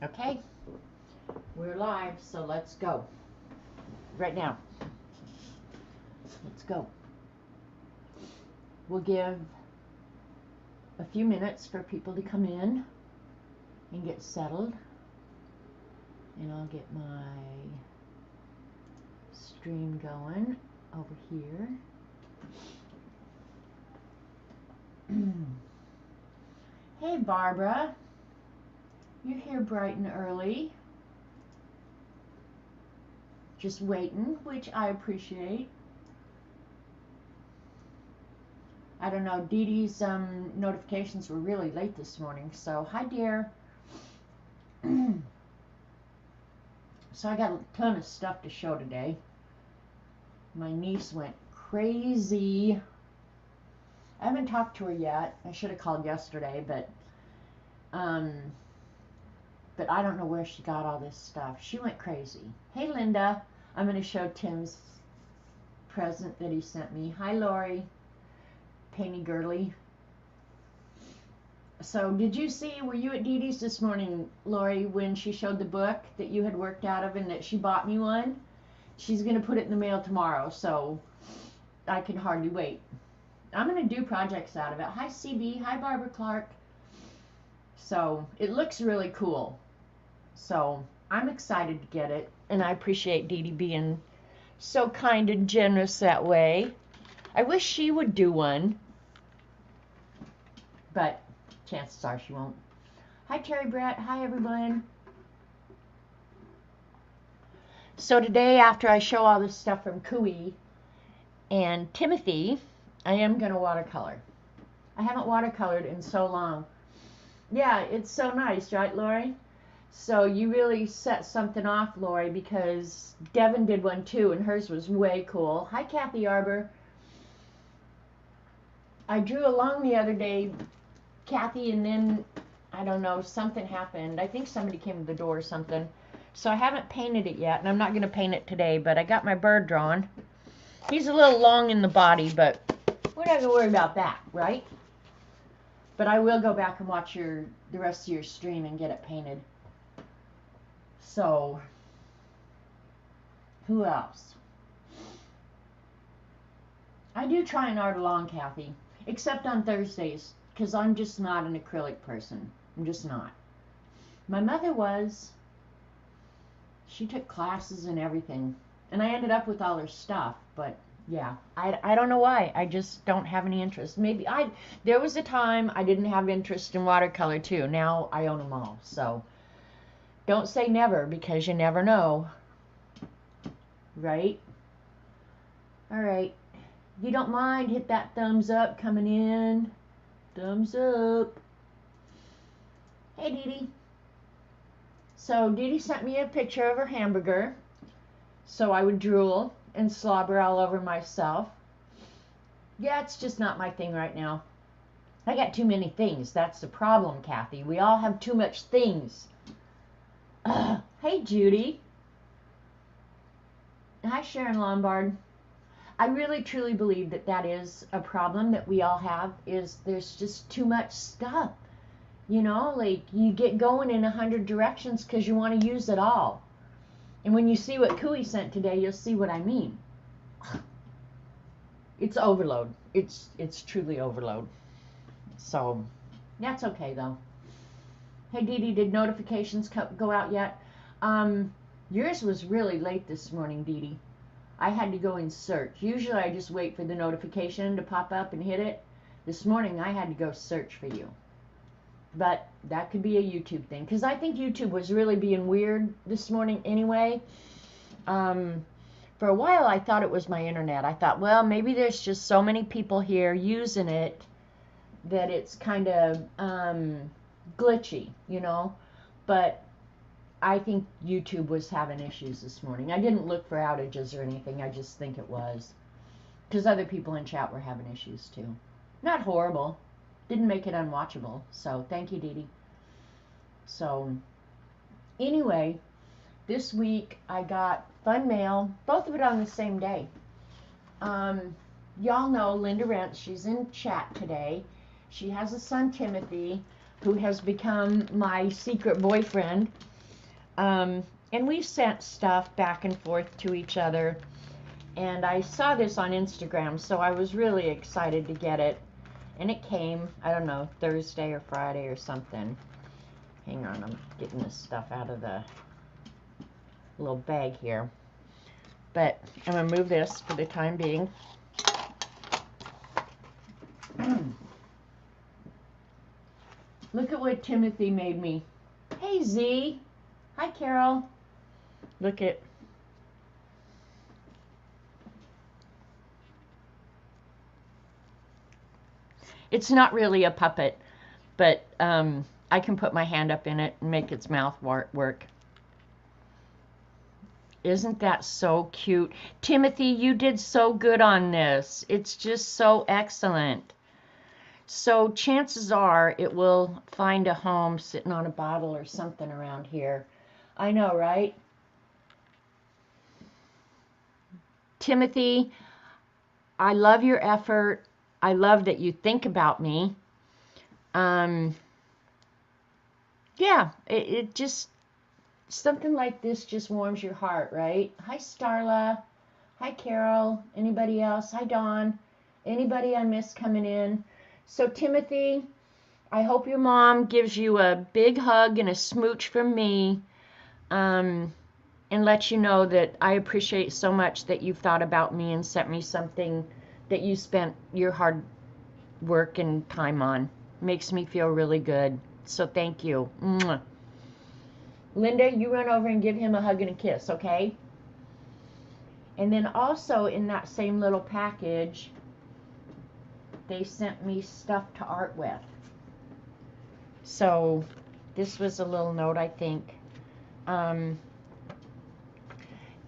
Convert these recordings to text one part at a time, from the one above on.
Okay, we're live, so let's go. Right now. Let's go. We'll give a few minutes for people to come in and get settled. And I'll get my stream going over here. Hey, Barbara. You're here bright and early. Just waiting, which I appreciate. I don't know, Dee Dee's notifications were really late this morning, so hi, dear. So I got a ton of stuff to show today. My niece went crazy. I haven't talked to her yet. I should have called yesterday, but I don't know where she got all this stuff. She went crazy. Hey, Linda. I'm going to show Tim's present that he sent me. Hi, Lori. Painty Girly. So did you see, were you at Dee Dee's this morning, Lori, when she showed the book that you had worked out of and that she bought me one? She's going to put it in the mail tomorrow, so I can hardly wait. I'm going to do projects out of it. Hi, CB. Hi, Barbara Clark. So it looks really cool. So I'm excited to get it, and I appreciate Dee Dee being so kind and generous that way. I wish she would do one, but chances are she won't. Hi, Terry Brett. Hi, everyone. So today, after I show all this stuff from Cooie and Timothy, I am going to watercolor. I haven't watercolored in so long. Yeah, it's so nice, right, Lori? So you really set something off, Lori, because Devin did one too, and hers was way cool. Hi, Kathy Arbor. I drew along the other day, Kathy, and then, I don't know, something happened. I think somebody came to the door or something. So I haven't painted it yet, and I'm not going to paint it today, but I got my bird drawn. He's a little long in the body, but we're not going to worry about that, right? But I will go back and watch the rest of your stream and get it painted. So, who else? I do try and art along, Kathy, except on Thursdays, because I'm just not an acrylic person. I'm just not. My mother was. She took classes and everything, and I ended up with all her stuff, but yeah, I don't know why. I just don't have any interest. Maybe there was a time I didn't have interest in watercolor too. Now I own them all, so don't say never, because you never know, right? All right. If you don't mind, hit that thumbs up coming in. Thumbs up. Hey, Dee Dee. So Dee Dee sent me a picture of her hamburger, so I would drool and slobber all over myself. Yeah, it's just not my thing right now. I got too many things. That's the problem, Kathy. We all have too much things. Hey, Judy. Hi, Sharon Lombard. I really truly believe that is a problem that we all have, is there's just too much stuff. You know, like you get going in 100 directions because you want to use it all. And when you see what Cooie sent today, you'll see what I mean. It's overload. It's truly overload. So that's okay though. Hey, Dee Dee, did notifications go out yet? Yours was really late this morning, Dee Dee. I had to go and search. Usually I just wait for the notification to pop up and hit it. This morning I had to go search for you. But that could be a YouTube thing, because I think YouTube was really being weird this morning anyway. For a while I thought it was my internet. I thought, well, maybe there's just so many people here using it that it's kind of glitchy, you know. But I think YouTube was having issues this morning. I didn't look for outages or anything. I just think it was, because other people in chat were having issues too. Not horrible. Didn't make it unwatchable. So thank you, Dee Dee. So anyway, this week I got fun mail, both of it on the same day. Y'all know Linda Rentz. She's in chat today. She has a son, Timothy, who has become my secret boyfriend. And we sent stuff back and forth to each other. And I saw this on Instagram, so I was really excited to get it. And it came, I don't know, Thursday or Friday or something. Hang on, I'm getting this stuff out of the little bag here. But I'm going to move this for the time being. Look at what Timothy made me. Hey, Z. Hi, Carol. Look at... It's not really a puppet, but I can put my hand up in it and make its mouth work. Isn't that so cute? Timothy, you did so good on this. It's just so excellent. So chances are it will find a home sitting on a bottle or something around here. I know, right? Timothy, I love your effort. I love that you think about me. Yeah, it just, something like this just warms your heart, right? Hi, Starla. Hi, Carol. Anybody else? Hi, Dawn. Anybody I missed coming in? So, Timothy, I hope your mom gives you a big hug and a smooch from me, and let you know that I appreciate so much that you've thought about me and sent me something that you spent your hard work and time on. Makes me feel really good. So thank you. Mwah. Linda, you run over and give him a hug and a kiss, okay? And then also in that same little package, they sent me stuff to art with. So this was a little note, I think.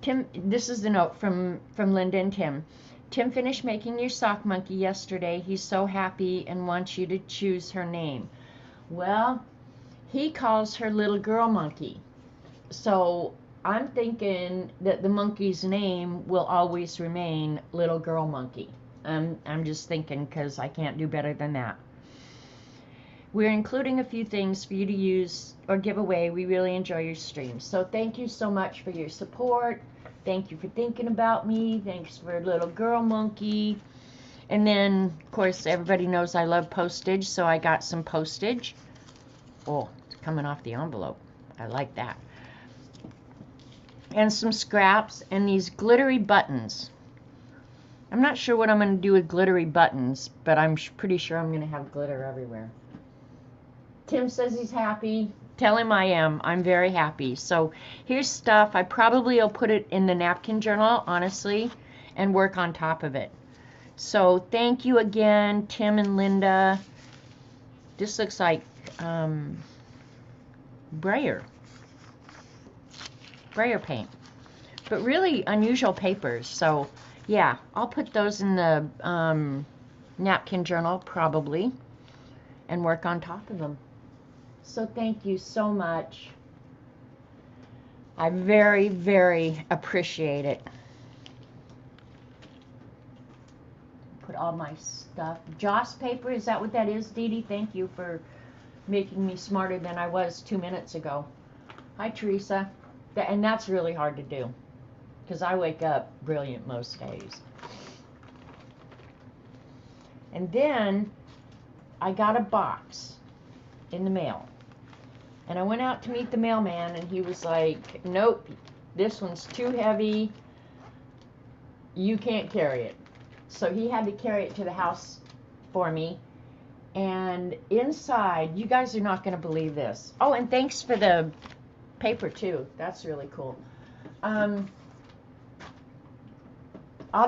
Tim, this is the note from Linda and Tim. Tim finished making your sock monkey yesterday. He's so happy and wants you to choose her name. Well, he calls her Little Girl Monkey. So I'm thinking that the monkey's name will always remain Little Girl Monkey. I'm just thinking because I can't do better than that. We're including a few things for you to use or give away. We really enjoy your streams. So thank you so much for your support. Thank you for thinking about me. Thanks for Little Girl Monkey. And then, of course, everybody knows I love postage, so I got some postage. Oh, it's coming off the envelope. I like that. And some scraps and these glittery buttons. I'm not sure what I'm going to do with glittery buttons, but I'm pretty sure I'm going to have glitter everywhere. Tim says he's happy. Tell him I am. I'm very happy. So here's stuff. I probably will put it in the napkin journal, honestly, and work on top of it. So thank you again, Tim and Linda. This looks like brayer paint, but really unusual papers. So yeah, I'll put those in the napkin journal probably and work on top of them. So thank you so much. I very, very appreciate it. Put all my stuff. Joss paper, is that what that is, Dee Dee? Thank you for making me smarter than I was 2 minutes ago. Hi, Teresa. And that's really hard to do because I wake up brilliant most days. And then I got a box in the mail. And I went out to meet the mailman, and he was like, nope, this one's too heavy. You can't carry it. So he had to carry it to the house for me. And inside, you guys are not going to believe this. Oh, and thanks for the paper, too. That's really cool. I'll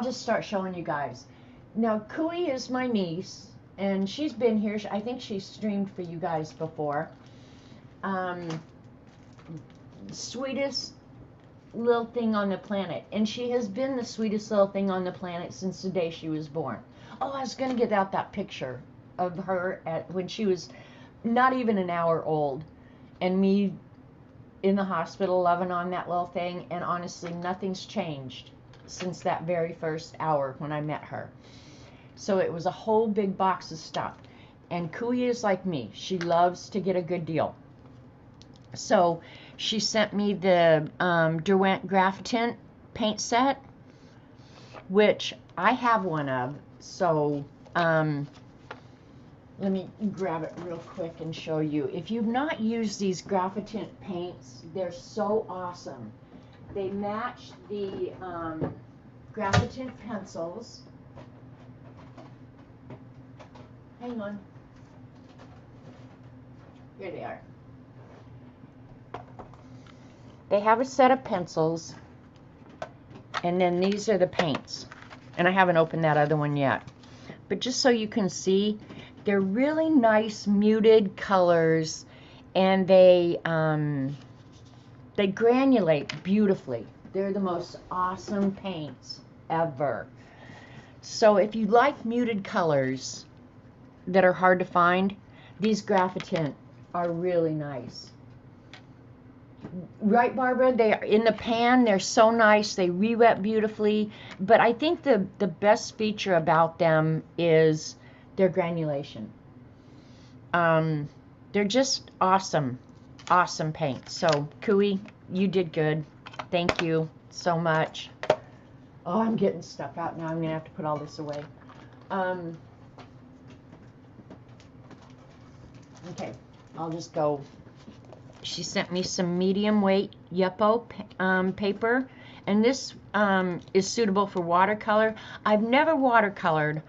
just start showing you guys. Now, Cooie is my niece, and she's been here. I think she's streamed for you guys before. Sweetest little thing on the planet, and she has been the sweetest little thing on the planet since the day she was born. Oh, I was gonna get out that picture of her when she was not even an hour old, and me in the hospital loving on that little thing. And honestly, nothing's changed since that very first hour when I met her. So it was a whole big box of stuff. And Cooie is like me. She loves to get a good deal. So she sent me the Derwent Graphitint paint set, which I have one of. So let me grab it real quick and show you. If you've not used these Graphitint paints, they're so awesome. They match the Graphitint pencils. Hang on. Here they are. They have a set of pencils, and then these are the paints. And I haven't opened that other one yet. But just so you can see, they're really nice muted colors, and they granulate beautifully. They're the most awesome paints ever. So if you like muted colors that are hard to find, these Graphitint are really nice. Right, Barbara? They are in the pan. They're so nice. They re-wet beautifully. But I think the best feature about them is their granulation. They're just awesome, awesome paints. So, Cooie, you did good. Thank you so much. Oh, I'm getting stuff out now. I'm going to have to put all this away. Okay, I'll just go. She sent me some medium weight Yupo paper, and this is suitable for watercolor. I've never watercolored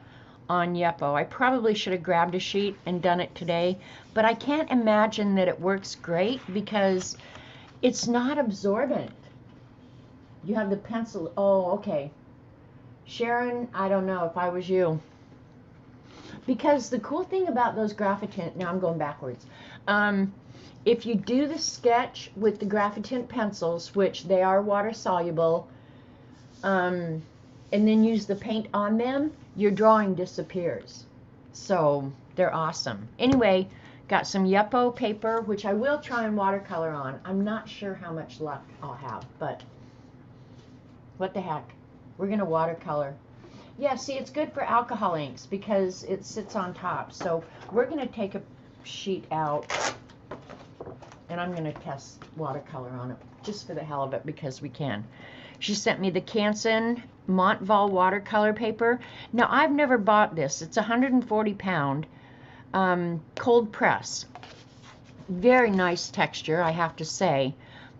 on Yupo. I probably should have grabbed a sheet and done it today, but I can't imagine that it works great because it's not absorbent. You have the pencil. Oh, okay. Sharon, I don't know if I was you. Because the cool thing about those Graphitint, now I'm going backwards, if you do the sketch with the Graphitint pencils, which they are water soluble, and then use the paint on them, your drawing disappears. So they're awesome. Anyway, got some Yupo paper, which I will try and watercolor on. I'm not sure how much luck I'll have, but what the heck. We're going to watercolor. Yeah, see, it's good for alcohol inks because it sits on top. So we're going to take a sheet out, and I'm going to test watercolor on it just for the hell of it because we can. She sent me the Canson Montval watercolor paper. Now, I've never bought this. It's 140 pound cold press. Very nice texture, I have to say.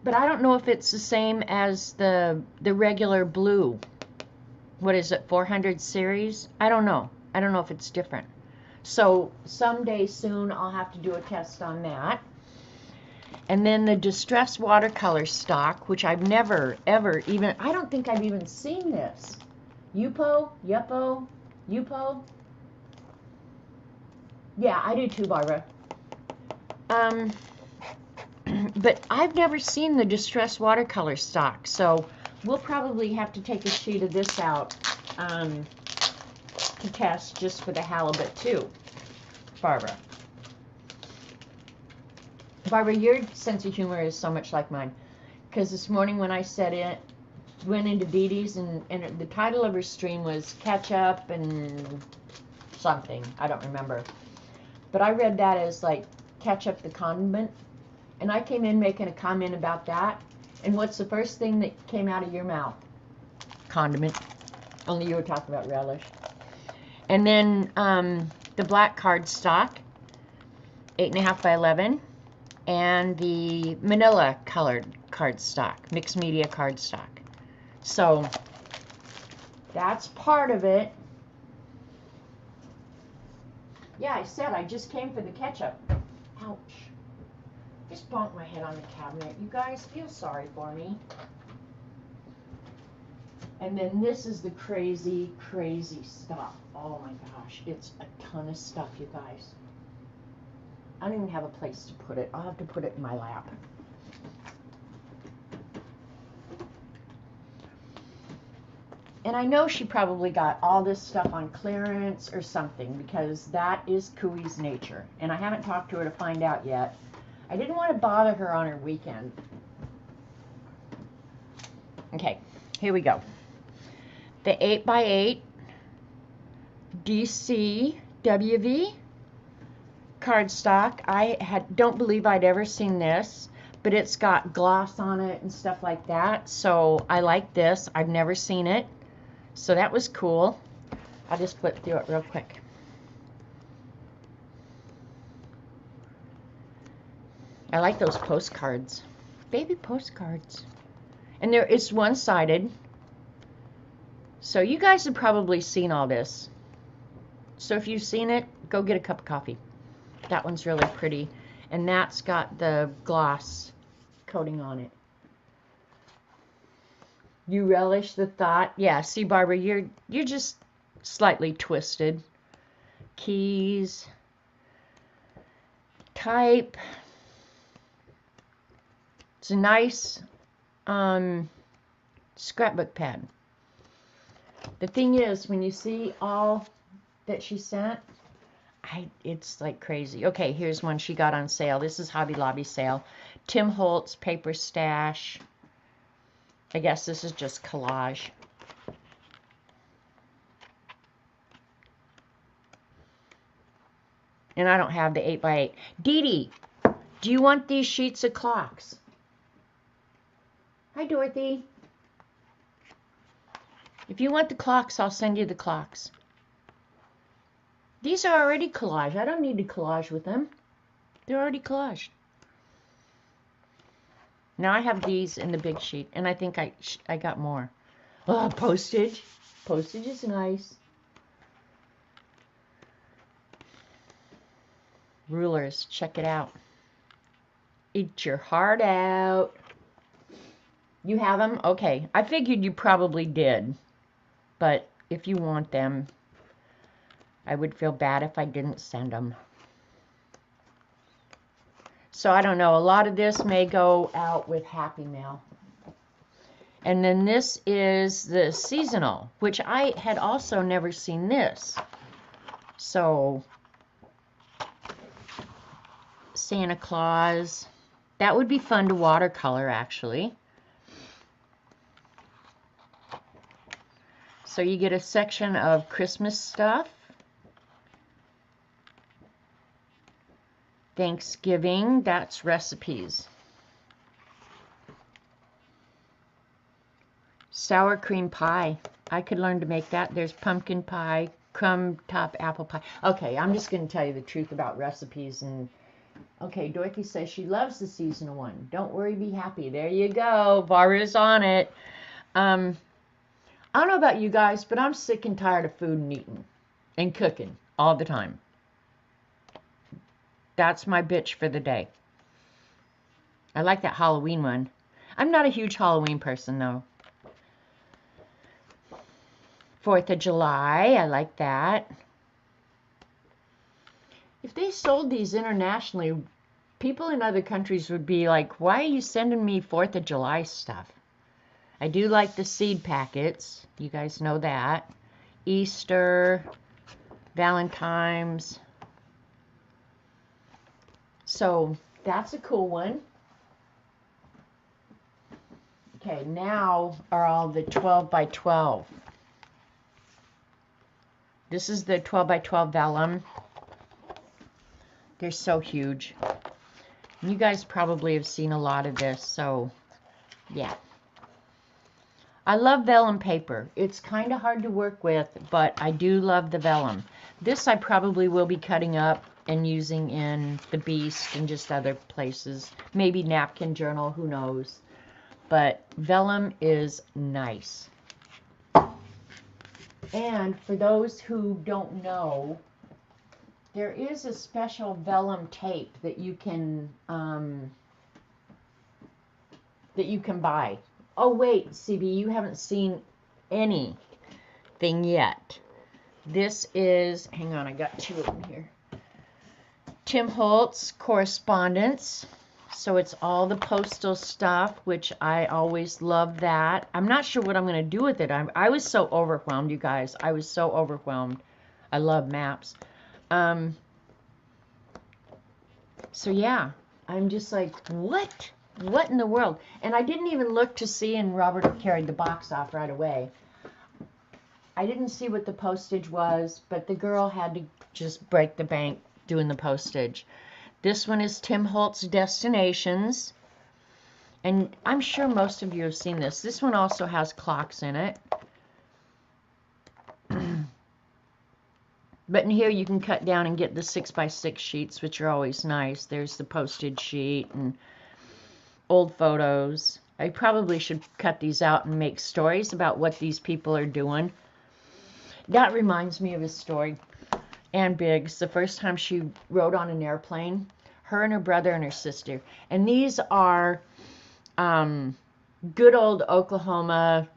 But I don't know if it's the same as the regular blue. What is it, 400 series? I don't know. I don't know if it's different. So someday soon I'll have to do a test on that. And then the Distress watercolor stock, which I've never, ever even, I don't think I've even seen this. Yupo? Yeah, I do too, Barbara. But I've never seen the Distress watercolor stock, so we'll probably have to take a sheet of this out to test just for the halibut too, Barbara. Barbara, your sense of humor is so much like mine. Because this morning when I went into Dee Dee's and the title of her stream was Ketchup and something. I don't remember. But I read that as like Ketchup the condiment. And I came in making a comment about that. And what's the first thing that came out of your mouth? Condiment. Only you were talking about relish. And then the black cardstock, 8.5 by 11. And the manila colored cardstock, mixed media cardstock. So that's part of it. Yeah, I said I just came for the ketchup. Ouch. Just bonked my head on the cabinet. You guys feel sorry for me. And then this is the crazy, crazy stuff. Oh my gosh, it's a ton of stuff, you guys. I don't even have a place to put it. I'll have to put it in my lap. And I know she probably got all this stuff on clearance or something because that is Cooey's nature. And I haven't talked to her to find out yet. I didn't want to bother her on her weekend. Okay, here we go. The 8x8 DCWV cardstock. I don't believe I'd ever seen this, but it's got gloss on it and stuff like that. So I like this. I've never seen it. So that was cool. I'll just flip through it real quick. I like those postcards. Baby postcards. And it's one-sided. So you guys have probably seen all this. So if you've seen it, go get a cup of coffee. That one's really pretty. And that's got the gloss coating on it. You relish the thought? Yeah, see, Barbara, you're just slightly twisted. Keys. Type. It's a nice scrapbook pad. The thing is, when you see all that she sent, it's like crazy. Okay, here's one she got on sale. This is Hobby Lobby sale. Tim Holtz Paper Stash. I guess this is just collage. And I don't have the 8x8. Dee Dee, do you want these sheets of clocks? Hi, Dorothy. If you want the clocks, I'll send you the clocks. These are already collage. I don't need to collage with them. They're already collaged. Now I have these in the big sheet, and I think I got more. Oh, postage. Postage is nice. Rulers, check it out. Eat your heart out. You have them? Okay. I figured you probably did. But if you want them, I would feel bad if I didn't send them. So I don't know. A lot of this may go out with Happy Mail. And then this is the seasonal, which I had also never seen this. So Santa Claus. That would be fun to watercolor, actually. So you get a section of Christmas stuff. Thanksgiving, that's recipes. Sour cream pie. I could learn to make that. There's pumpkin pie, crumb top apple pie. Okay, I'm just going to tell you the truth about recipes. And okay, Dorothy says she loves the seasonal one. Don't worry, be happy. There you go. Barbara's on it. I don't know about you guys, but I'm sick and tired of food and eating and cooking all the time. That's my bitch for the day. I like that Halloween one. I'm not a huge Halloween person, though. 4th of July, I like that. If they sold these internationally, people in other countries would be like, why are you sending me 4th of July stuff? I do like the seed packets. You guys know that. Easter, Valentine's. So that's a cool one. Okay, now are all the 12 by 12. This is the 12 by 12 vellum. They're so huge. You guys probably have seen a lot of this, so yeah. I love vellum paper. It's kind of hard to work with, but I do love the vellum. This I probably will be cutting up and using in the Beast and just other places. Maybe napkin journal, who knows. But vellum is nice. And for those who don't know, there is a special vellum tape that you can buy. Oh wait, CB, you haven't seen anything yet. This is, hang on, I got two of them here. Tim Holtz correspondence. So it's all the postal stuff, which I always love that. I'm not sure what I'm going to do with it. I was so overwhelmed, you guys. I was so overwhelmed. I love maps. So yeah, I'm just like, what? What in the world? And I didn't even look to see, and Robert carried the box off right away. I didn't see what the postage was, but the girl had to just break the bank doing the postage. This one is Tim Holtz Destinations. And I'm sure most of you have seen this. This one also has clocks in it. But in here you can cut down and get the 6x6 sheets, which are always nice. There's the postage sheet and old photos. I probably should cut these out and make stories about what these people are doing. That reminds me of a story. Ann Biggs, the first time she rode on an airplane, her and her brother and her sister. And these are good old Oklahoma,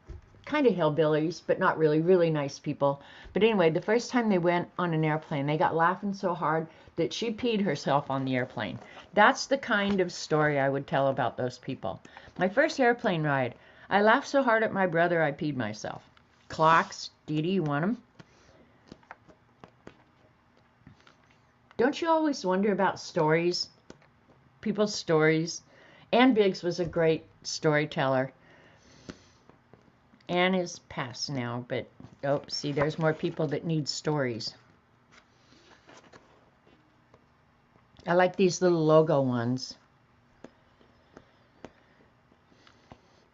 kind of hillbillies, but not really, really nice people. But anyway, the first time they went on an airplane, they got laughing so hard that she peed herself on the airplane. That's the kind of story I would tell about those people. My first airplane ride, I laughed so hard at my brother I peed myself. Clocks, Dee Dee, you want them? Don't you always wonder about stories? People's stories. Ann Biggs was a great storyteller. Ann is past now, but oh, see, there's more people that need stories. I like these little logo ones.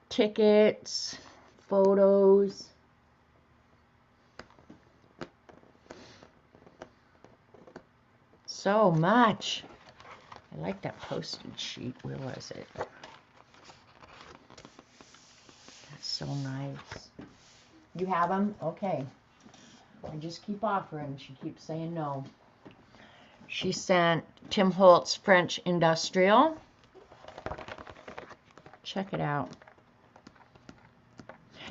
Tickets, photos. So much. I like that postage sheet. Where was it? That's so nice. You have them? Okay. I just keep offering. She keeps saying no. She sent Tim Holtz French Industrial. Check it out.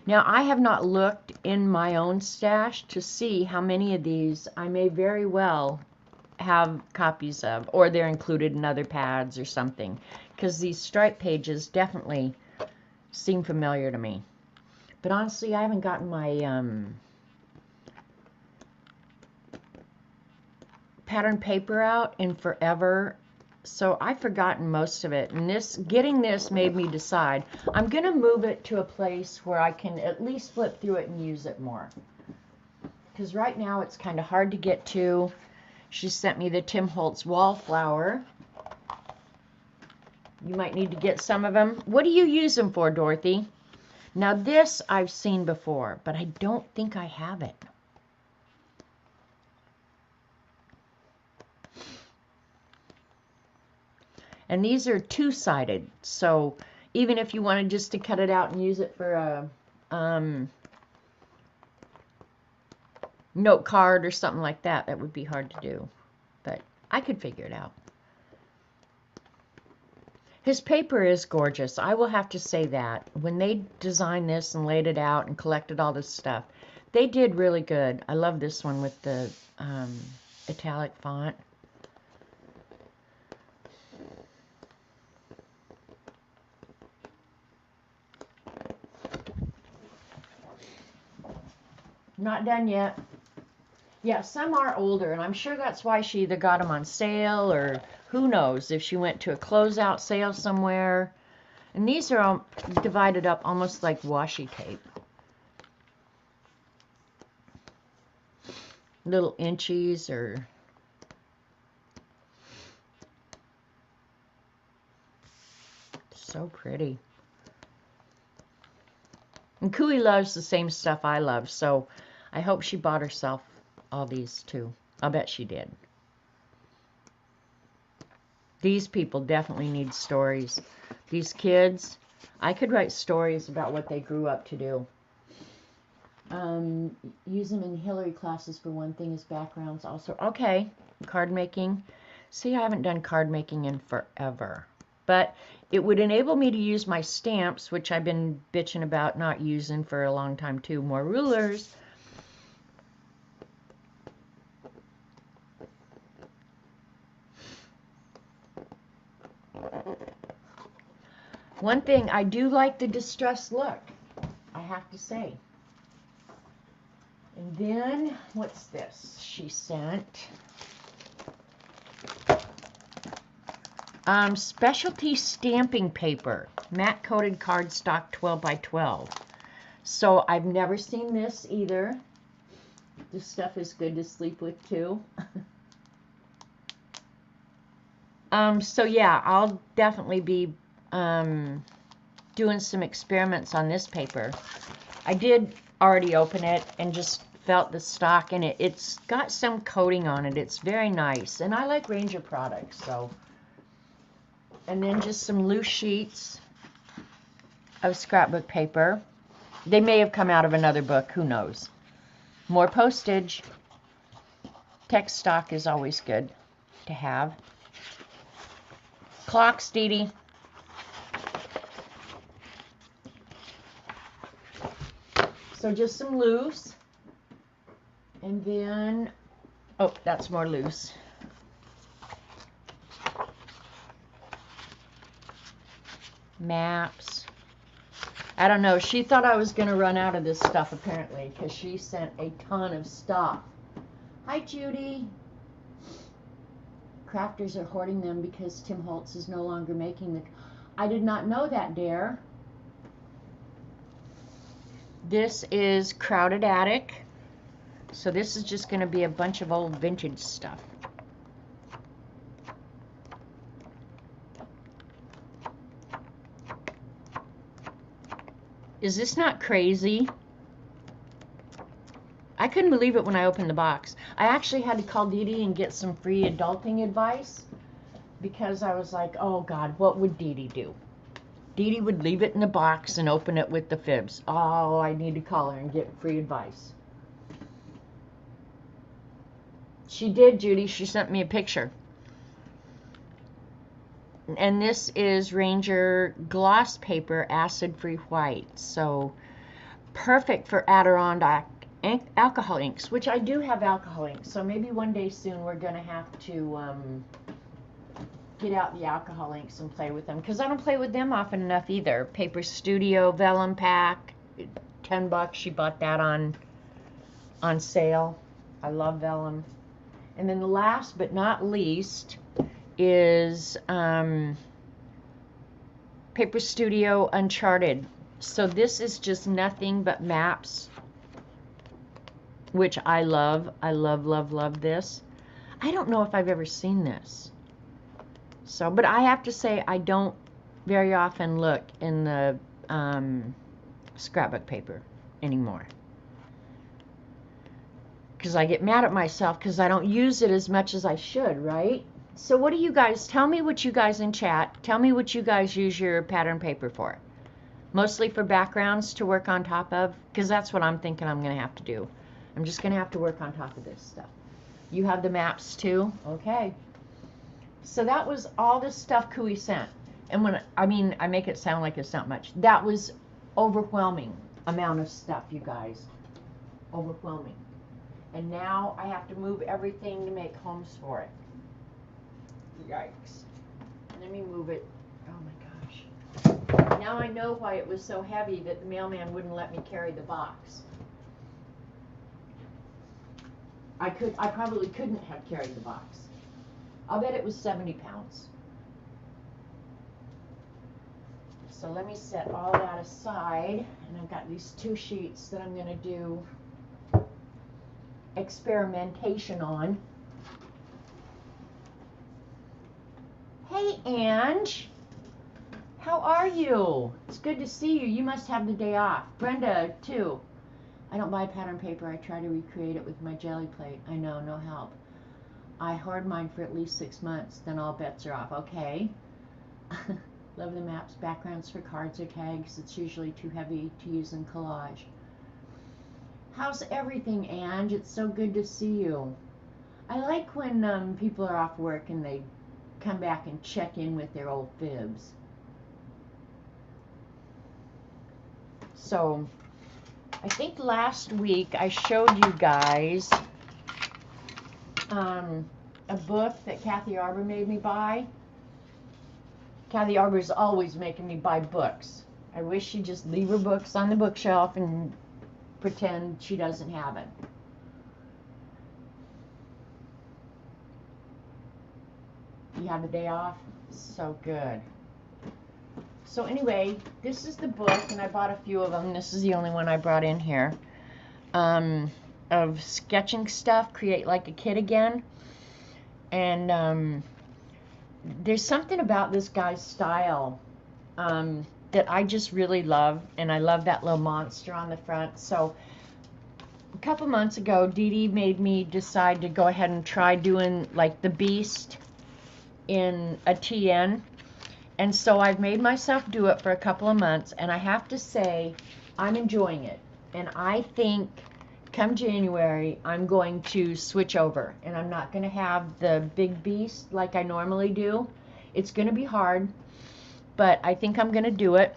Now, I have not looked in my own stash to see how many of these I may very well have copies of, or they're included in other pads or something, because these stripe pages definitely seem familiar to me. But honestly, I haven't gotten my pattern paper out in forever, so I've forgotten most of it. And getting this made me decide I'm going to move it to a place where I can at least flip through it and use it more, because right now it's kind of hard to get to. She sent me the Tim Holtz Wallflower. You might need to get some of them. What do you use them for, Dorothy? Now this I've seen before, but I don't think I have it. And these are two-sided, so even if you wanted just to cut it out and use it for a note card or something like that, that would be hard to do. But I could figure it out. His paper is gorgeous. I will have to say that. When they designed this and laid it out and collected all this stuff, they did really good. I love this one with the italic font. Not done yet. Yeah, some are older, and I'm sure that's why she either got them on sale or who knows if she went to a closeout sale somewhere. And these are all divided up almost like washi tape. Little inchies or... So pretty. And Cooie loves the same stuff I love, so I hope she bought herself all these too. I'll bet she did. These people definitely need stories. These kids, I could write stories about what they grew up to do. Use them in Hillary classes for one thing as backgrounds also. Okay, card making. See, I haven't done card making in forever. But it would enable me to use my stamps, which I've been bitching about not using for a long time too. More rulers. One thing, I do like the distressed look, I have to say. And then, what's this she sent? Specialty stamping paper, matte coated cardstock 12 by 12. So I've never seen this either. This stuff is good to sleep with too. So yeah, I'll definitely be doing some experiments on this paper. I did already open it and just felt the stock in it. It's got some coating on it. It's very nice. And I like Ranger products, so. And then just some loose sheets of scrapbook paper. They may have come out of another book. Who knows? More postage. Text stock is always good to have. Clocks, Dee Dee. So just some loose. And then, oh, that's more loose. Maps. I don't know. She thought I was going to run out of this stuff, apparently, because she sent a ton of stuff. Hi, Judy. Crafters are hoarding them because Tim Holtz is no longer making the... I did not know that, Dare. This is Crowded Attic. So this is just going to be a bunch of old vintage stuff. Is this not crazy? I couldn't believe it when I opened the box. I actually had to call Dee Dee and get some free adulting advice because I was like, oh God, what would Dee Dee do? Dee Dee would leave it in the box and open it with the fibs. Oh, I need to call her and get free advice. She did, Judy. She sent me a picture. And this is Ranger gloss paper, acid-free white. So perfect for Adirondack alcohol inks, which I do have alcohol inks. So maybe one day soon we're going to have to get out the alcohol inks and play with them. Because I don't play with them often enough either. Paper Studio vellum pack, $10. She bought that on sale. I love vellum. And then the last but not least is Paper Studio Uncharted. So this is just nothing but maps, which I love. I love, love, love this. I don't know if I've ever seen this. So, but I have to say I don't very often look in the scrapbook paper anymore. Because I get mad at myself because I don't use it as much as I should, right? So what do you guys, tell me what you guys in chat, tell me what you guys use your pattern paper for. Mostly for backgrounds to work on top of, because that's what I'm thinking I'm going to have to do. I'm just going to have to work on top of this stuff. You have the maps too? Okay. So that was all the stuff Cooie sent. And when, I mean, I make it sound like it's not much. That was overwhelming amount of stuff, you guys. Overwhelming. And now I have to move everything to make homes for it. Yikes. Let me move it. Oh my gosh. Now I know why it was so heavy that the mailman wouldn't let me carry the box. I probably couldn't have carried the box. I'll bet it was 70 pounds. So let me set all that aside. And I've got these 2 sheets that I'm going to do experimentation on. Hey, Ange. How are you? It's good to see you. You must have the day off. Brenda, too. I don't buy pattern paper. I try to recreate it with my jelly plate. I know, no help. I hoard mine for at least 6 months, then all bets are off. Okay. Love the maps, backgrounds for cards or tags. It's usually too heavy to use in collage. How's everything, Ange? It's so good to see you. I like when people are off work and they come back and check in with their old fibs. So, I think last week I showed you guys a book that Kathy Arbor made me buy. Kathy Arbor's always making me buy books. I wish she'd just leave her books on the bookshelf and pretend she doesn't have it. You had the day off? So good. So anyway, this is the book, and I bought a few of them. This is the only one I brought in here. Of sketching stuff, Create Like a Kid Again. And there's something about this guy's style. that I just really love, and I love that little monster on the front. So a couple months ago, Dee Dee made me decide to go ahead and try doing like the Beast in a TN. And so I've made myself do it for a couple of months, and I have to say I'm enjoying it. And I think come January I'm going to switch over, and I'm not going to have the big Beast like I normally do. It's going to be hard, but I think I'm going to do it.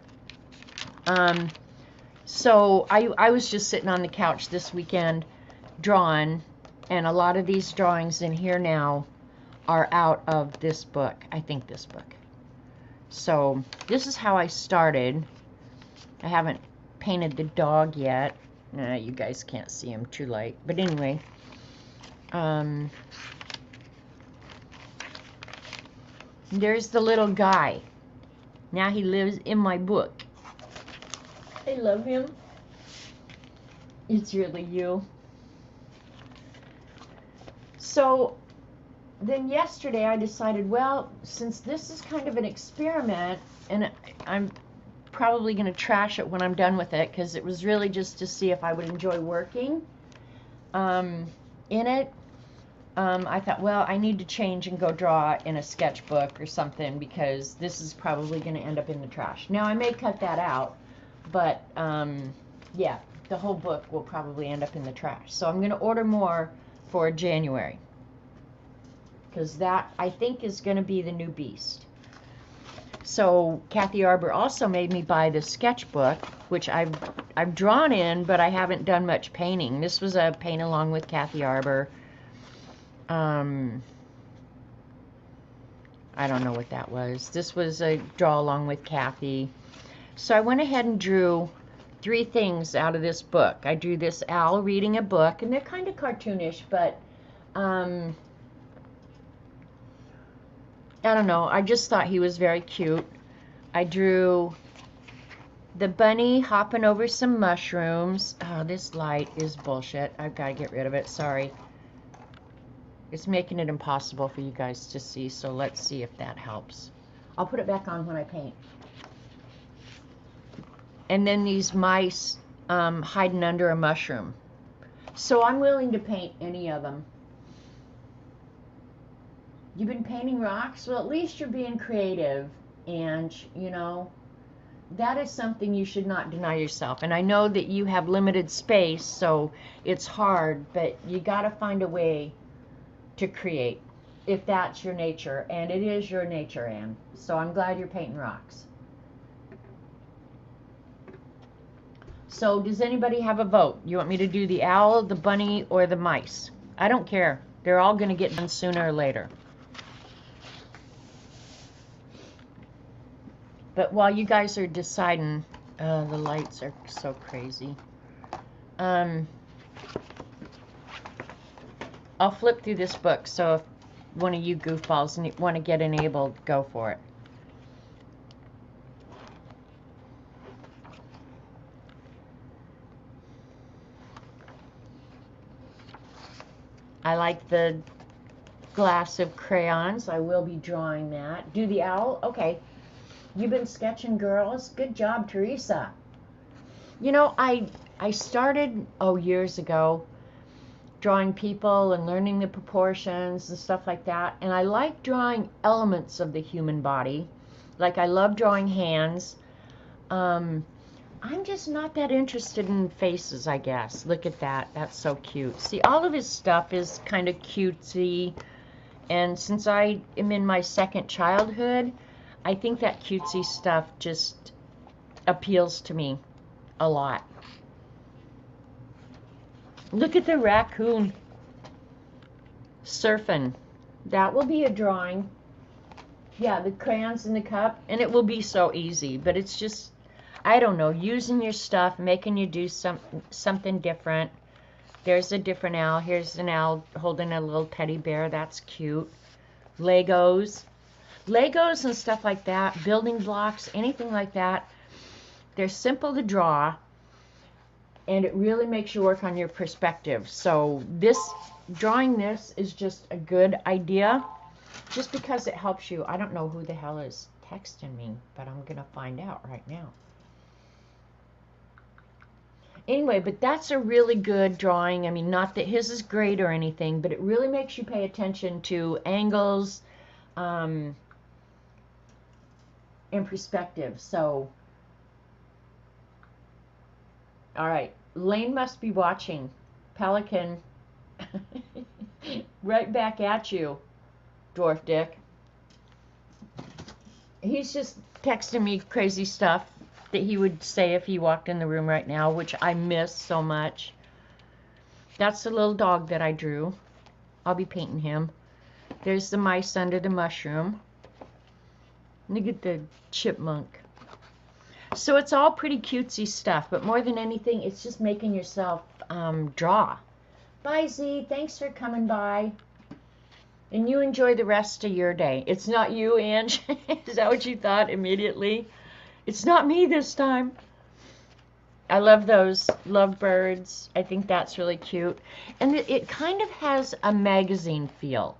So I was just sitting on the couch this weekend drawing, and a lot of these drawings in here now are out of this book. I think this book. So this is how I started. I haven't painted the dog yet. You guys can't see him, too light. But anyway, there's the little guy. Now he lives in my book. I love him. It's really you. So then yesterday I decided, well, since this is kind of an experiment, and I'm probably going to trash it when I'm done with it, because it was really just to see if I would enjoy working in it. I thought, well, I need to change and go draw in a sketchbook or something, because this is probably going to end up in the trash. Now, I may cut that out, but yeah, the whole book will probably end up in the trash. So I'm going to order more for January, because that, I think, is going to be the new Beast. So Kathy Arbor also made me buy the sketchbook, which I've drawn in, but I haven't done much painting. This was a paint along with Kathy Arbor. I don't know what that was. This was a draw along with Kathy. So I went ahead and drew 3 things out of this book. I drew this owl reading a book, and they're kind of cartoonish, but I don't know. I just thought he was very cute. I drew the bunny hopping over some mushrooms. Oh, this light is bullshit. I've got to get rid of it. Sorry. It's making it impossible for you guys to see, so let's see if that helps. I'll put it back on when I paint. And then these mice hiding under a mushroom. So I'm willing to paint any of them. You've been painting rocks? Well, at least you're being creative, and, you know, that is something you should not deny yourself. And I know that you have limited space, so it's hard, but you got to find a way to create, if that's your nature, and it is your nature, Anne. So I'm glad you're painting rocks. So does anybody have a vote? You want me to do the owl, the bunny, or the mice? I don't care. They're all going to get done sooner or later. But while you guys are deciding, the lights are so crazy. I'll flip through this book, so if one of you goofballs want to get enabled, go for it. I like the glass of crayons. I will be drawing that. Do the owl? Okay. You've been sketching, girls. Good job, Teresa. You know, I started, years ago, drawing people and learning the proportions and stuff like that. And I like drawing elements of the human body. Like, I love drawing hands. I'm just not that interested in faces, I guess. Look at that. That's so cute. See, all of his stuff is kind of cutesy. And since I am in my second childhood, I think that cutesy stuff just appeals to me a lot. Look at the raccoon surfing. That will be a drawing. Yeah, the crayons in the cup. And it will be so easy. But it's just, I don't know, using your stuff, making you do something different. There's a different owl. Here's an owl holding a little teddy bear. That's cute. Legos and stuff like that, building blocks, anything like that, they're simple to draw, and it really makes you work on your perspective. So drawing this is just a good idea, just because it helps you. I don't know who the hell is texting me, but I'm going to find out right now. Anyway, but that's a really good drawing. I mean, not that his is great or anything, but it really makes you pay attention to angles and perspective. So, all right, Lane must be watching. Pelican, right back at you, Dwarf Dick. He's just texting me crazy stuff that he would say if he walked in the room right now, which I miss so much. That's the little dog that I drew. I'll be painting him. There's the mice under the mushroom. Look at the chipmunk. So it's all pretty cutesy stuff, but more than anything, it's just making yourself draw. Bye, Z. Thanks for coming by. And you enjoy the rest of your day. It's not you, Ange. Is that what you thought immediately? It's not me this time. I love those lovebirds. I think that's really cute. And it kind of has a magazine feel.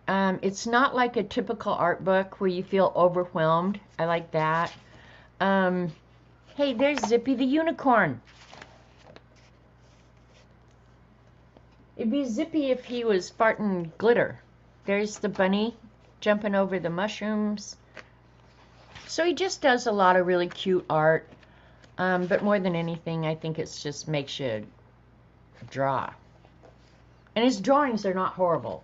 It's not like a typical art book where you feel overwhelmed. I like that. Hey, there's Zippy the unicorn. It'd be Zippy if he was farting glitter. There's the bunny jumping over the mushrooms. So he just does a lot of really cute art. But more than anything, I think it just makes you draw. And his drawings are not horrible.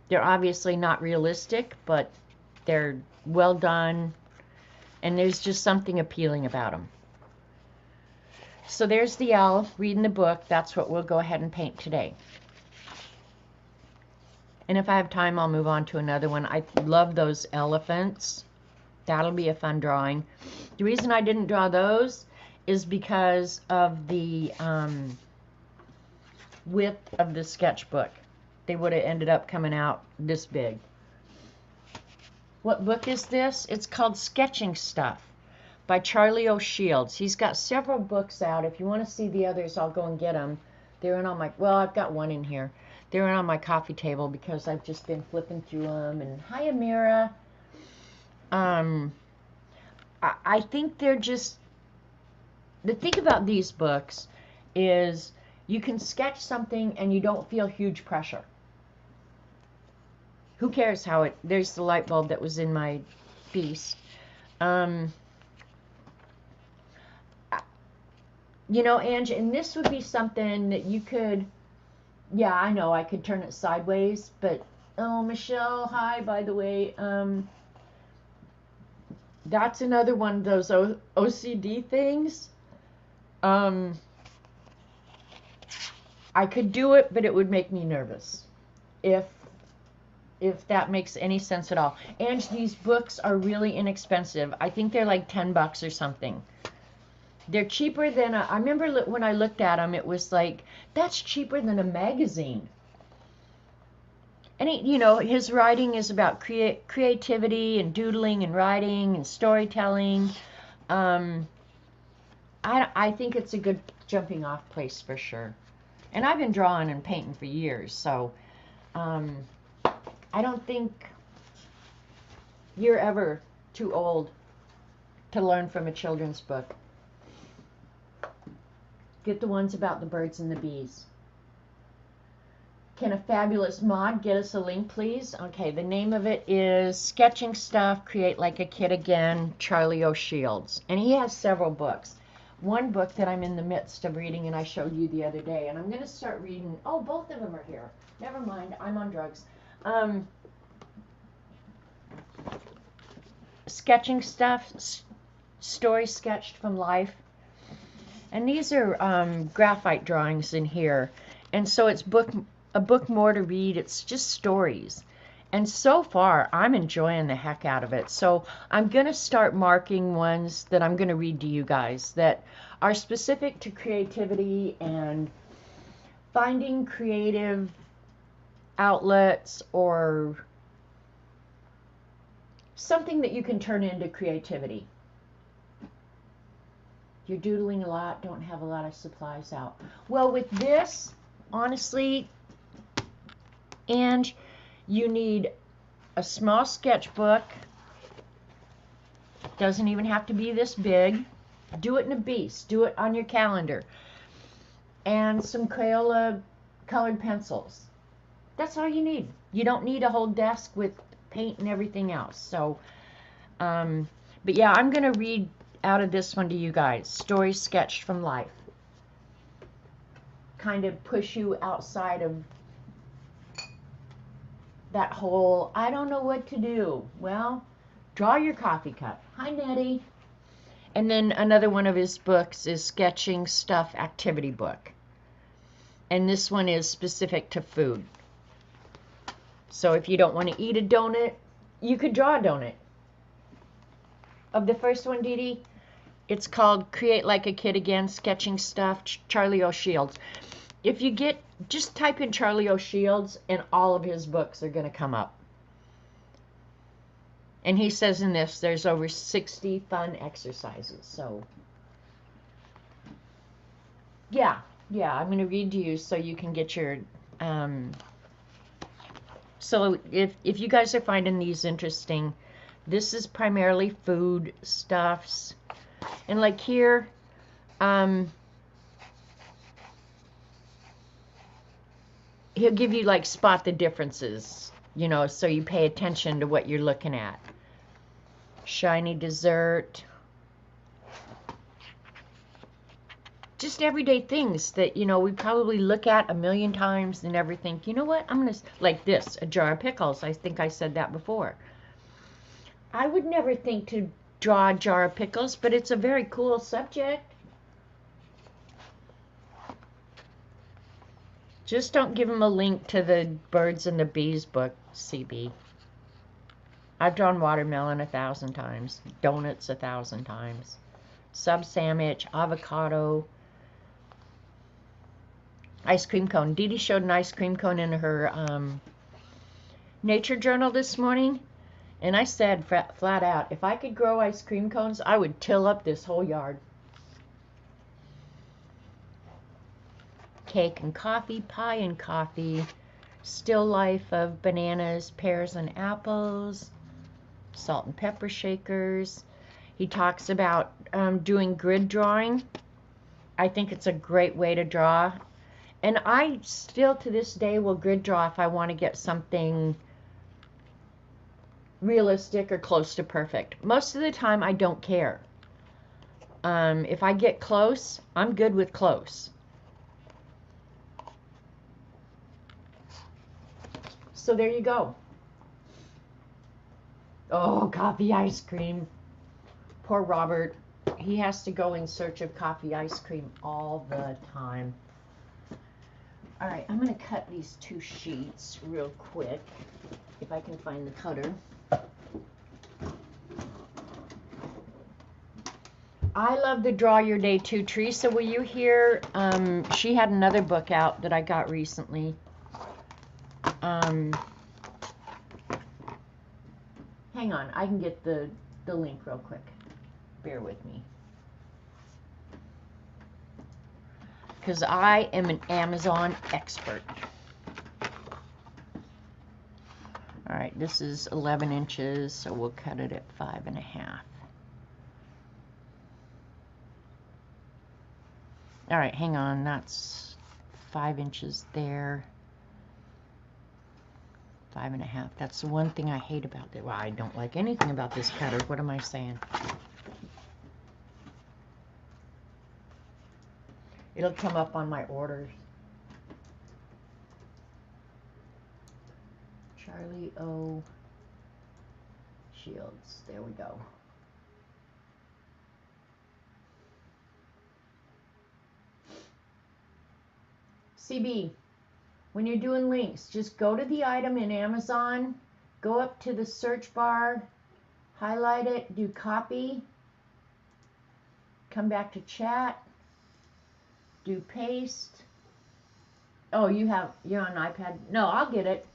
They're obviously not realistic, but they're well done. And there's just something appealing about them. So there's the owl reading the book. That's what we'll go ahead and paint today. And if I have time, I'll move on to another one. I love those elephants. That'll be a fun drawing. The reason I didn't draw those is because of the width of the sketchbook. They would have ended up coming out this big. What book is this? It's called Sketching Stuff by Charlie O'Shields. He's got several books out. If you want to see the others, I'll go and get them. They're in on my, well, I've got one in here. They're in on my coffee table because I've just been flipping through them. And hi, Amira. I think they're just, the thing about these books is you can sketch something and you don't feel huge pressure. Who cares how it, there's the light bulb that was in my piece. You know, Ange, and this would be something that you could, yeah, I know I could turn it sideways, but, oh, Michelle, hi, by the way. That's another one of those OCD things. I could do it, but it would make me nervous. If that makes any sense at all. And these books are really inexpensive. I think they're like $10 or something. They're cheaper than I remember when I looked at them, it was like, that's cheaper than a magazine. And you know, his writing is about creativity and doodling and writing and storytelling. I think it's a good jumping off place for sure. And I've been drawing and painting for years, so I don't think you're ever too old to learn from a children's book. Get the ones about the birds and the bees. Can a fabulous mod get us a link, please? Okay, the name of it is Sketching Stuff, Create Like a Kid Again, Charlie O'Shields. And he has several books. One book that I'm in the midst of reading and I showed you the other day. And I'm going to start reading. Oh, both of them are here. Never mind, I'm on drugs. Sketching Stuff, Story Sketched from Life. And these are graphite drawings in here. And so it's a book more to read. It's just stories. And so far, I'm enjoying the heck out of it. So I'm going to start marking ones that I'm going to read to you guys that are specific to creativity and finding creative outlets or something that you can turn into creativity. You're doodling a lot, don't have a lot of supplies out. Well, with this, honestly, and you need a small sketchbook, Doesn't even have to be this big. Do it in a beast. Do it on your calendar. And some Crayola colored pencils. That's all you need. You don't need a whole desk with paint and everything else. So, but yeah, I'm going to read out of this one to you guys. Stories sketched from life. Kind of push you outside of that whole, I don't know what to do. Well, draw your coffee cup. Hi, Nettie. And then another one of his books is Sketching Stuff Activity Book. And this one is specific to food. So if you don't want to eat a donut, you could draw a donut. Of the first one, Dee Dee, it's called Create Like a Kid Again, Sketching Stuff, Charlie O. Shields. If you get, just type in Charlie O. Shields and all of his books are going to come up. And he says in this, there's over 60 fun exercises. So, yeah, I'm going to read to you so you can get your, so if you guys are finding these interesting, this is primarily food stuffs. And like here, he'll give you like spot the differences, you know, so you pay attention to what you're looking at. Shiny dessert. Just everyday things that, you know, we probably look at a million times and never think, you know what, I'm going to, like this, a jar of pickles. I think I said that before. I would never think to draw a jar of pickles, but it's a very cool subject. Just don't give him a link to the Birds and the Bees book, CB. I've drawn watermelon 1,000 times, donuts 1,000 times, sub sandwich, avocado, ice cream cone. Dee Dee showed an ice cream cone in her nature journal this morning, and I said flat out, if I could grow ice cream cones, I would till up this whole yard. Cake and coffee, pie and coffee, still life of bananas, pears and apples, salt and pepper shakers. He talks about doing grid drawing. I think it's a great way to draw. And I still to this day will grid draw if I want to get something realistic or close to perfect. Most of the time I don't care. If I get close, I'm good with close. So there you go. Oh, coffee ice cream. Poor Robert. He has to go in search of coffee ice cream all the time. All right, I'm going to cut these 2 sheets real quick, if I can find the cutter. I love the Draw Your Day too. Teresa, were you here? She had another book out that I got recently. Hang on, I can get the link real quick. Bear with me. Because I am an Amazon expert. Alright, this is 11 inches, so we'll cut it at 5.5. Alright, hang on, that's 5 inches there. 5.5. That's the one thing I hate about it. Well, I don't like anything about this cutter. What am I saying? It'll come up on my orders. Charlie O. Shields. There we go. CB, when you're doing links, just go to the item in Amazon, go up to the search bar, highlight it, do copy, come back to chat, do paste. Oh, you're on iPad? No, I'll get it.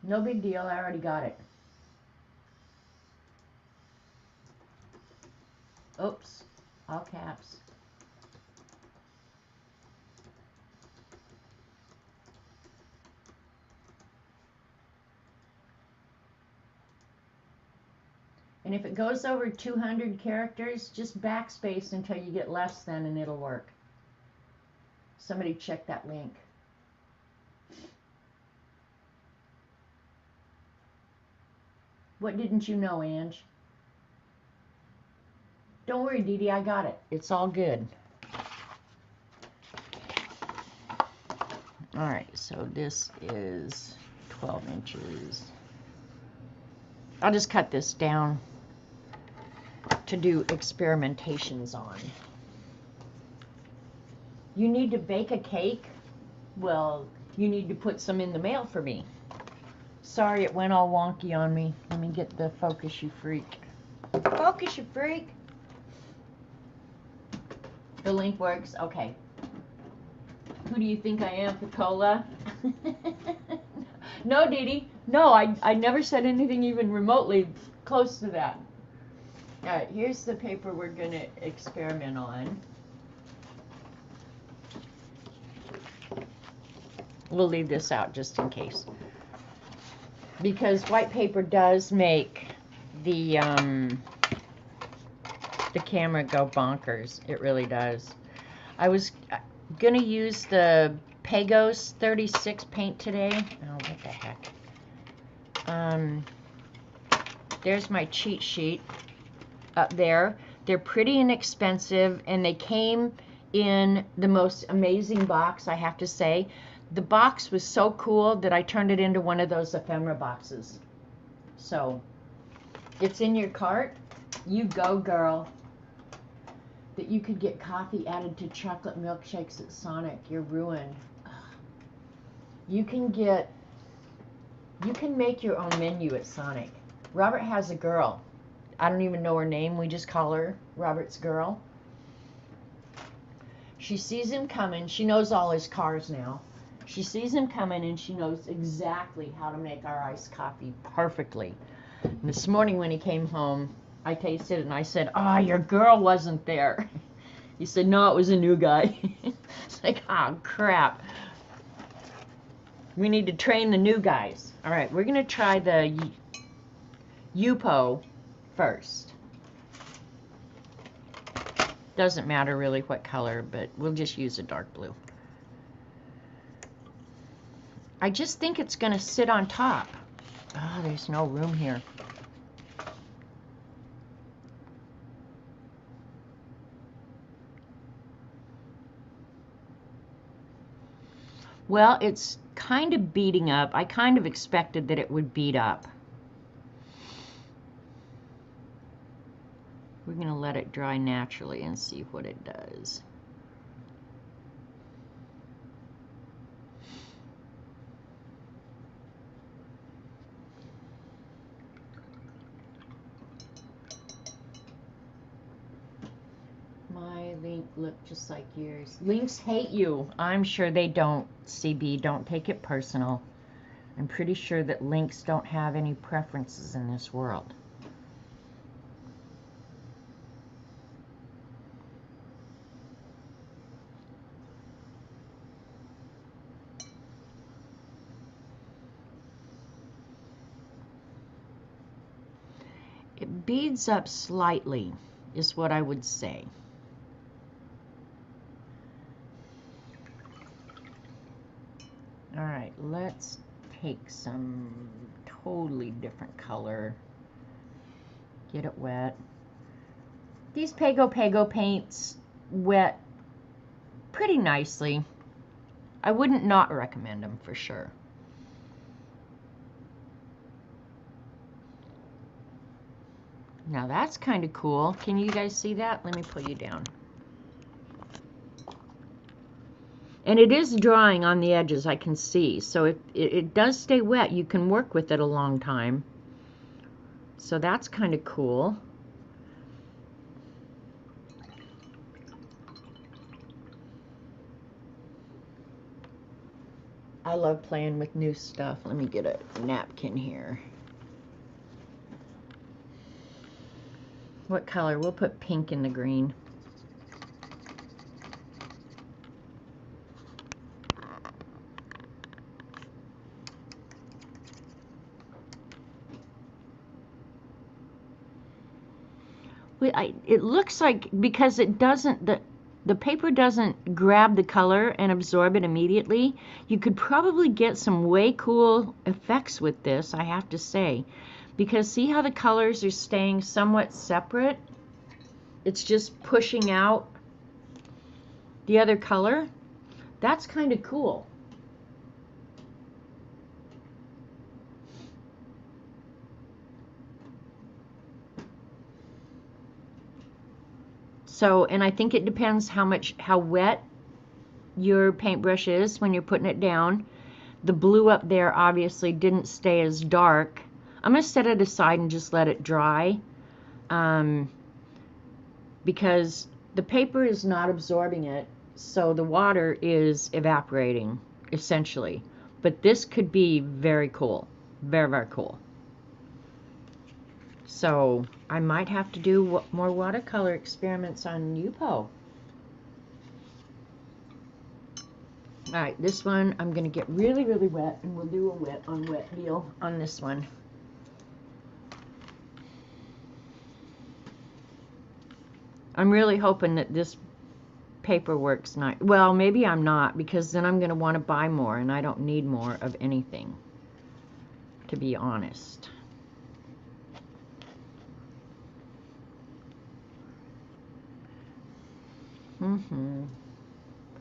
No big deal, I already got it. Oops, all caps. And if it goes over 200 characters, just backspace until you get less than and it'll work. Somebody check that link. What didn't you know, Ange? Don't worry, Dee Dee, I got it. It's all good. All right, so this is 12 inches. I'll just cut this down to do experimentations on. You need to bake a cake? Well, you need to put some in the mail for me. Sorry, it went all wonky on me. Let me get the focus, you freak. Focus, you freak. The link works? Okay. Who do you think I am, Picola? No, Dee Dee. No, I never said anything even remotely close to that. All right, here's the paper we're going to experiment on. We'll leave this out just in case. Because white paper does make the camera go bonkers. It really does. I was going to use the Pagos 36 paint today. Oh, what the heck. There's my cheat sheet up there. They're pretty inexpensive, and they came in the most amazing box, I have to say. The box was so cool that I turned it into one of those ephemera boxes. So, it's in your cart. You go, girl. That you could get coffee added to chocolate milkshakes at Sonic. You're ruined. Ugh. You can make your own menu at Sonic. Robert has a girl. I don't even know her name. We just call her Robert's girl. She sees him coming. She knows all his cars now. She sees him coming and she knows exactly how to make our iced coffee perfectly. And this morning when he came home, I tasted it and I said, "Oh, your girl wasn't there." He said, "No, it was a new guy." It's like, oh, crap. We need to train the new guys. All right, we're going to try the Yupo first. Doesn't matter really what color, but we'll just use a dark blue. I just think it's going to sit on top. Oh, there's no room here. Well, it's kind of beating up. I kind of expected that it would beat up. We're going to let it dry naturally and see what it does. My link looked just like yours. Links hate you. I'm sure they don't, CB. Don't take it personal. I'm pretty sure that links don't have any preferences in this world. It beads up slightly, is what I would say. All right, let's take some totally different color. Get it wet. These Pago paints wet pretty nicely. I wouldn't not recommend them for sure. Now that's kind of cool. Can you guys see that? Let me pull you down. And it is drying on the edges, I can see. So it does stay wet. You can work with it a long time. So that's kind of cool. I love playing with new stuff. Let me get a napkin here. What color? We'll put pink in the green. It looks like, because it doesn't, the paper doesn't grab the color and absorb it immediately, you could probably get some way cool effects with this, I have to say. Because see how the colors are staying somewhat separate? It's just pushing out the other color. That's kind of cool. So, and I think it depends how wet your paintbrush is when you're putting it down. The blue up there obviously didn't stay as dark. I'm going to set it aside and just let it dry, because the paper is not absorbing it, so the water is evaporating, essentially. But this could be very cool. Very, very cool. So I might have to do more watercolor experiments on Yupo. Alright, this one I'm going to get really, really wet, and we'll do a wet on wet deal on this one. I'm really hoping that this paper works nice. Well, maybe I'm not, because then I'm going to want to buy more, and I don't need more of anything, to be honest.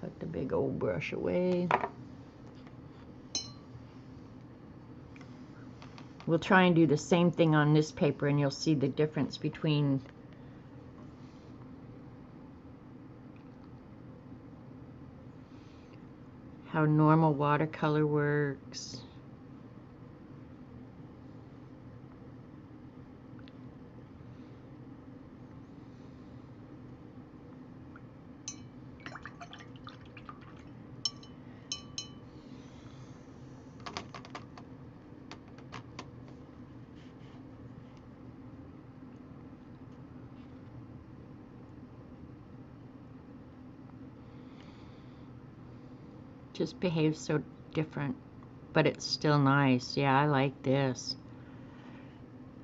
Put the big old brush away. We'll try and do the same thing on this paper, and you'll see the difference between how normal watercolor works. Just behaves so different, but it's still nice. Yeah, I like this.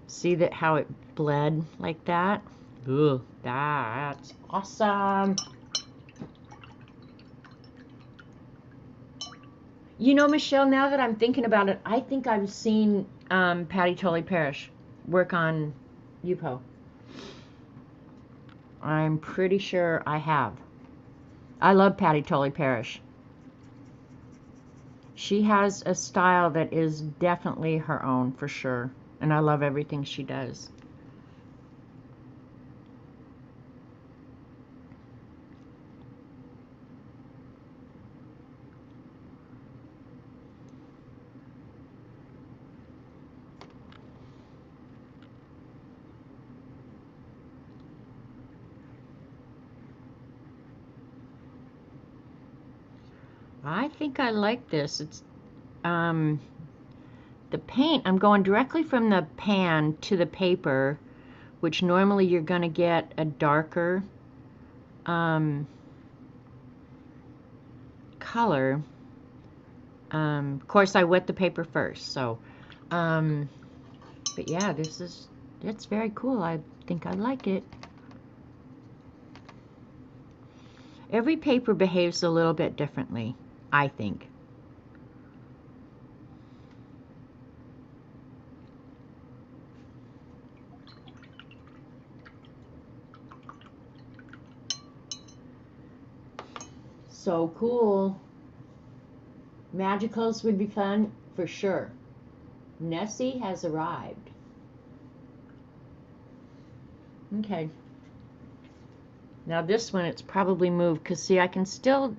See that how it bled like that? Ooh, that's awesome. You know, Michelle, now that I'm thinking about it, I think I've seen Patty Tully Parrish work on Yupo. I'm pretty sure I have. I love Patty Tully Parrish. She has a style that is definitely her own, for sure. And I love everything she does. I think I like this. It's the paint, I'm going directly from the pan to the paper, which normally you're going to get a darker color. Of course, I wet the paper first, so but yeah, that's very cool. I think I like it. Every paper behaves a little bit differently, I think. So cool. Magicals would be fun for sure. Nessie has arrived. Okay. Now this one, it's probably moved, because see, I can still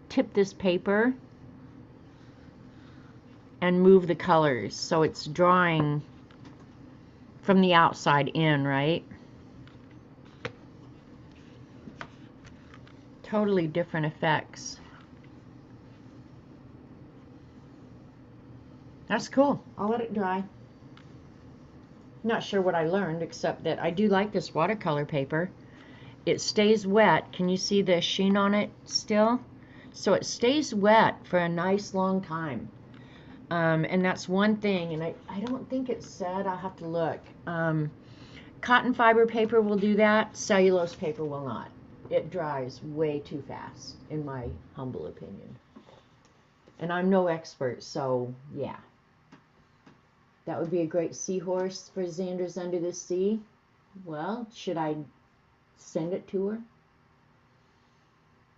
tip this paper and move the colors, so it's drawing from the outside in, right? Totally different effects. That's cool. I'll let it dry. Not sure what I learned, except that I do like this watercolor paper. It stays wet. Can you see the sheen on it still? So it stays wet for a nice long time. And that's one thing, and I don't think it said, I'll have to look. Cotton fiber paper will do that. Cellulose paper will not. It dries way too fast, in my humble opinion. And I'm no expert, so yeah. That would be a great seahorse for Xander's Under the Sea. Well, should I send it to her?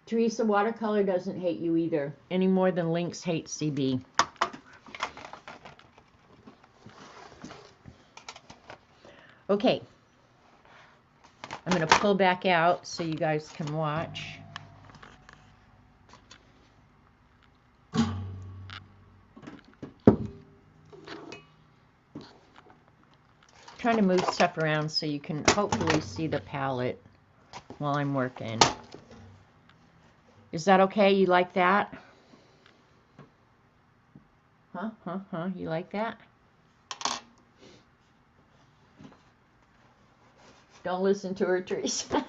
Teresa, watercolor doesn't hate you either, any more than Lynx hates CB. Okay. I'm going to pull back out so you guys can watch. Trying to move stuff around so you can hopefully see the palette while I'm working. Is that okay? You like that? Huh? You like that? Don't listen to her, Teresa.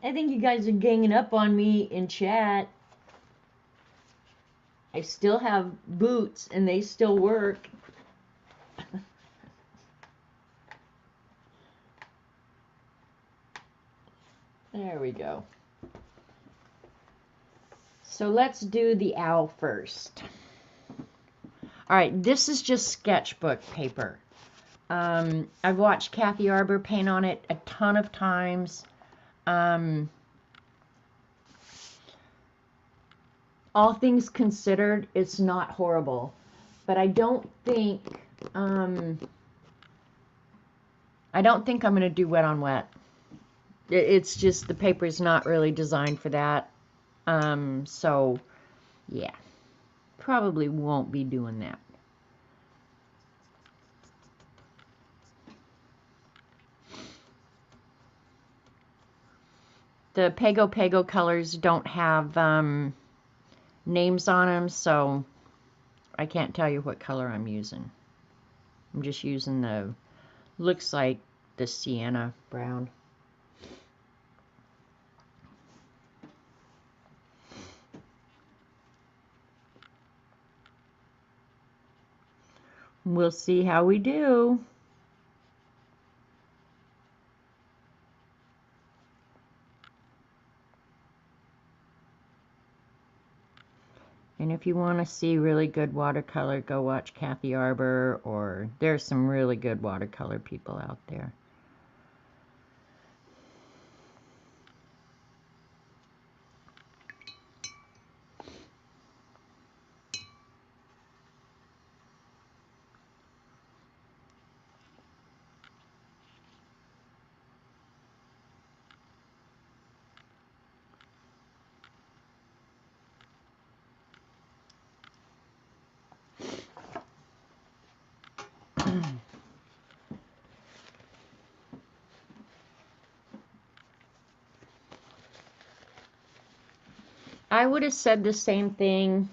I think you guys are ganging up on me in chat. I still have boots and they still work. There we go. So let's do the owl first. All right, this is just sketchbook paper. I've watched Kathy Arbor paint on it a ton of times. All things considered, it's not horrible. But I don't think I'm going to do wet on wet. It's just the paper's not really designed for that. So, yeah. Probably won't be doing that. The Pago Pago colors don't have names on them, so I can't tell you what color I'm using. I'm just using the, looks like the sienna brown. We'll see how we do. And if you want to see really good watercolor, go watch Kathy Arbor, or there's some really good watercolor people out there. I would have said the same thing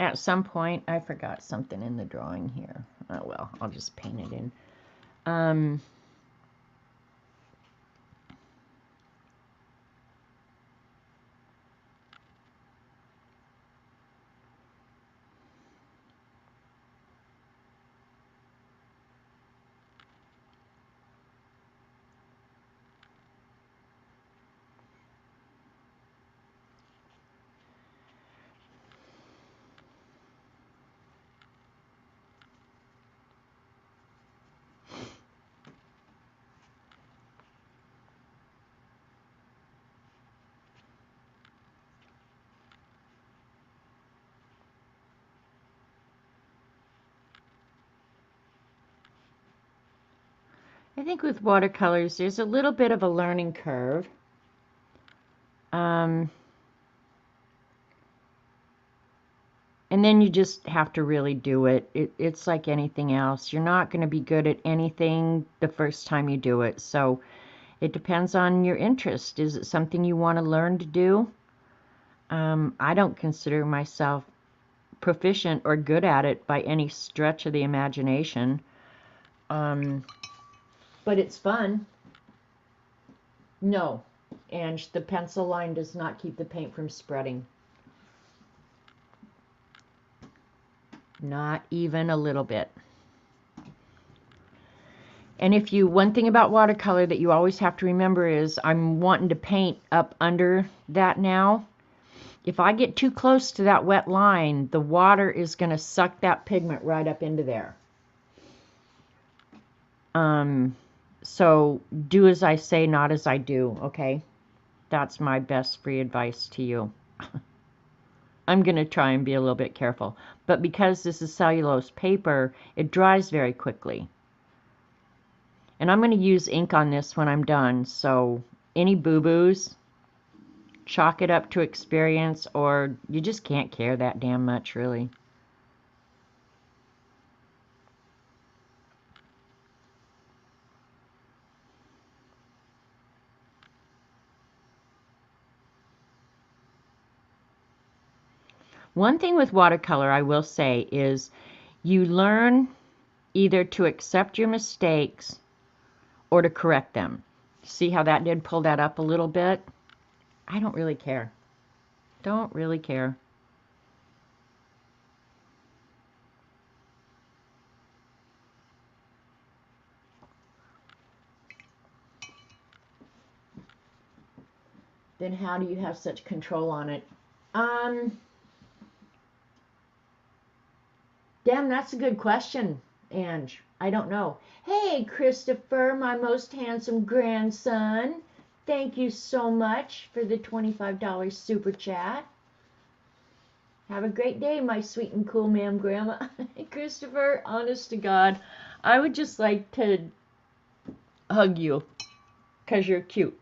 at some point. I forgot something in the drawing here. Oh well, I'll just paint it in. I think with watercolors, there's a little bit of a learning curve. And then you just have to really do it. It's like anything else. You're not going to be good at anything the first time you do it. So it depends on your interest. Is it something you want to learn to do? I don't consider myself proficient or good at it by any stretch of the imagination. But it's fun. No. And the pencil line does not keep the paint from spreading. Not even a little bit. And one thing about watercolor that you always have to remember is I'm wanting to paint up under that now. If I get too close to that wet line, the water is going to suck that pigment right up into there. So do as I say, not as I do, okay? That's my best free advice to you. I'm going to try and be a little bit careful. But because this is cellulose paper, it dries very quickly. And I'm going to use ink on this when I'm done, so any boo-boos, chalk it up to experience, or you just can't care that damn much, really. One thing with watercolor I will say is you learn either to accept your mistakes or to correct them. See how that did pull that up a little bit? I don't really care. Don't really care. Then how do you have such control on it? Damn, that's a good question, Ange. I don't know. Hey, Christopher, my most handsome grandson. Thank you so much for the $25 super chat. Have a great day, my sweet and cool ma'am grandma. Christopher, honest to God, I would just like to hug you because you're cute.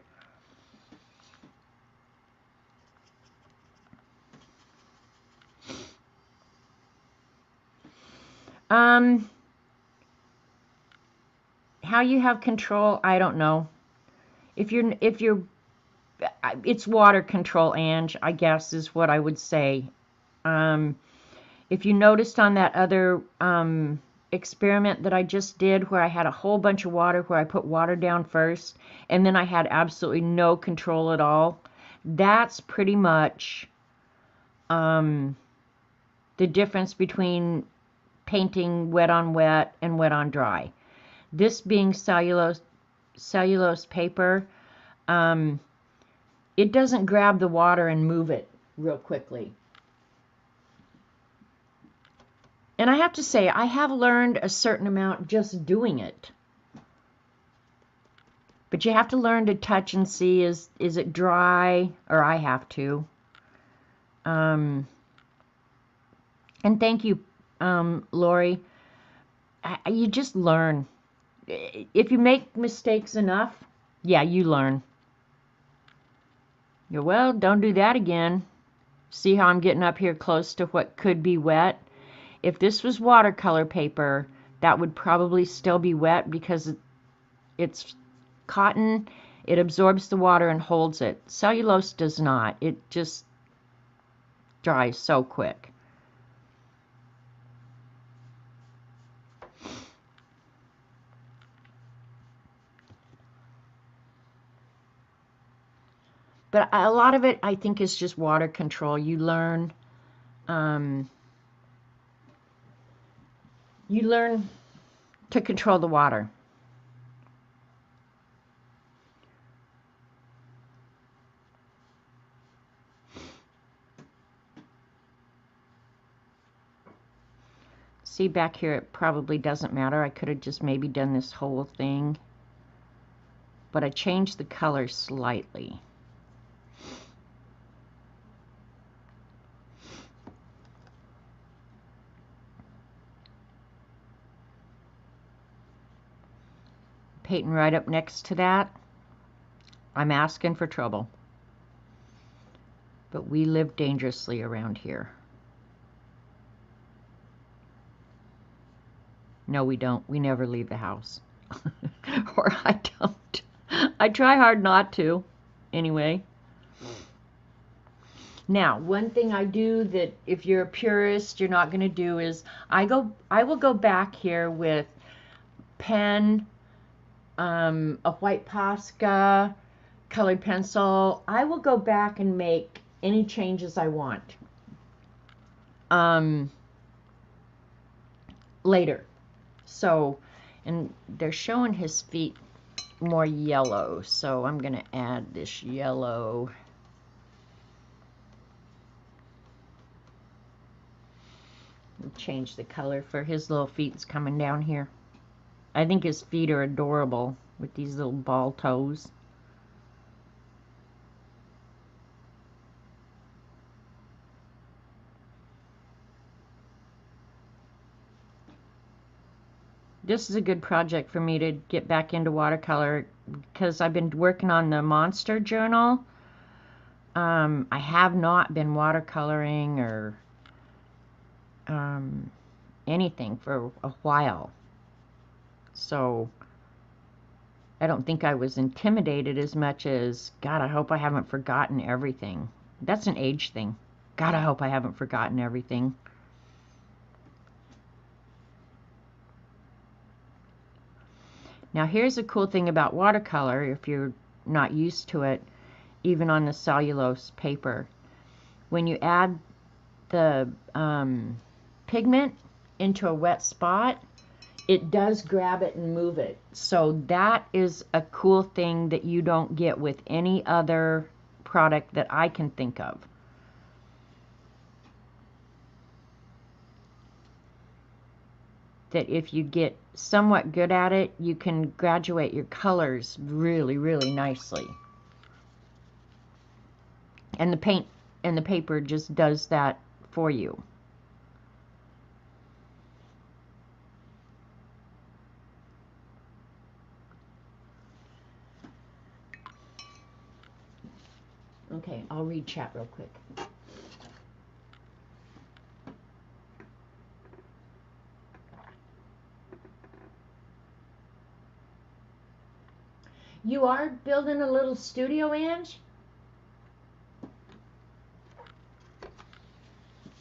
How you have control, I don't know. If you're it's water control, Ange, I guess is what I would say. If you noticed on that other experiment that I just did where I had a whole bunch of water, where I put water down first and then I had absolutely no control at all, that's pretty much the difference between painting wet on wet and wet on dry. This being cellulose paper, it doesn't grab the water and move it real quickly. And I have to say, I have learned a certain amount just doing it. But you have to learn to touch and see, is it dry? Or I have to. And thank you, Lori. You just learn. If you make mistakes enough, yeah, you learn. Well, don't do that again. See how I'm getting up here close to what could be wet? If this was watercolor paper, that would probably still be wet because it's cotton. It absorbs the water and holds it. Cellulose does not. It just dries so quick. But a lot of it, I think, is just water control. You learn to control the water. See, back here, it probably doesn't matter. I could have just maybe done this whole thing. But I changed the color slightly. Painting right up next to that, I'm asking for trouble. But we live dangerously around here. No, we don't. We never leave the house. Or I don't. I try hard not to. Anyway. Now, one thing I do that if you're a purist, you're not going to do is I will go back here with pen, a white Posca, colored pencil. I will go back and make any changes I want later. So, And they're showing his feet more yellow, so I'm going to add this yellow. Change the color for his little feet coming down here. I think his feet are adorable with these little ball toes. This is a good project for me to get back into watercolor because I've been working on the monster journal. I have not been watercoloring or anything for a while. So I don't think I was intimidated as much as, God, I hope I haven't forgotten everything. That's an age thing. God, I hope I haven't forgotten everything. Now here's a cool thing about watercolor, if you're not used to it, even on the cellulose paper. When you add the pigment into a wet spot, it does grab it and move it. So that is a cool thing that you don't get with any other product that I can think of. That if you get somewhat good at it, you can graduate your colors really, really nicely. And the paint and the paper just does that for you. Okay, I'll read chat real quick. You are building a little studio, Ange?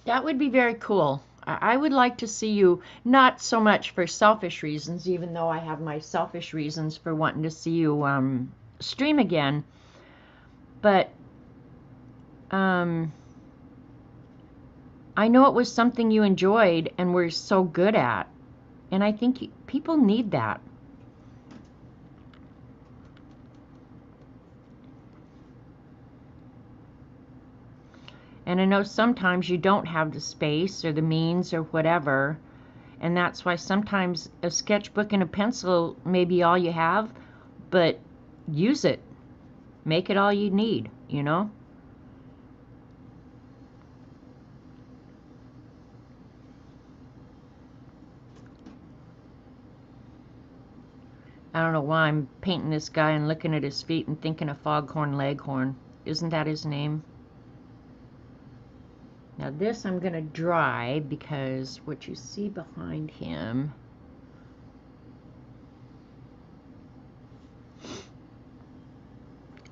That would be very cool. I would like to see you, not so much for selfish reasons, even though I have my selfish reasons for wanting to see you stream again, but I know it was something you enjoyed and were so good at, and I think people need that. And I know sometimes you don't have the space or the means or whatever, and that's why sometimes a sketchbook and a pencil may be all you have, but use it. Make it all you need, you know? I don't know why I'm painting this guy and looking at his feet and thinking of Foghorn Leghorn. Isn't that his name? Now this I'm going to dry because what you see behind him,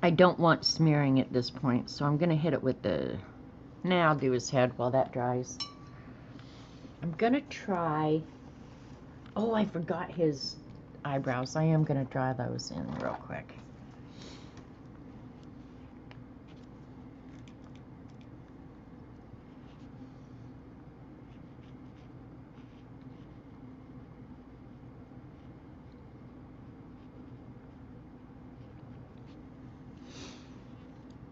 I don't want smearing at this point, so I'm going to hit it with the, I'll do his head while that dries. I'm going to try, oh, I forgot his eyebrows. I am going to dry those in real quick.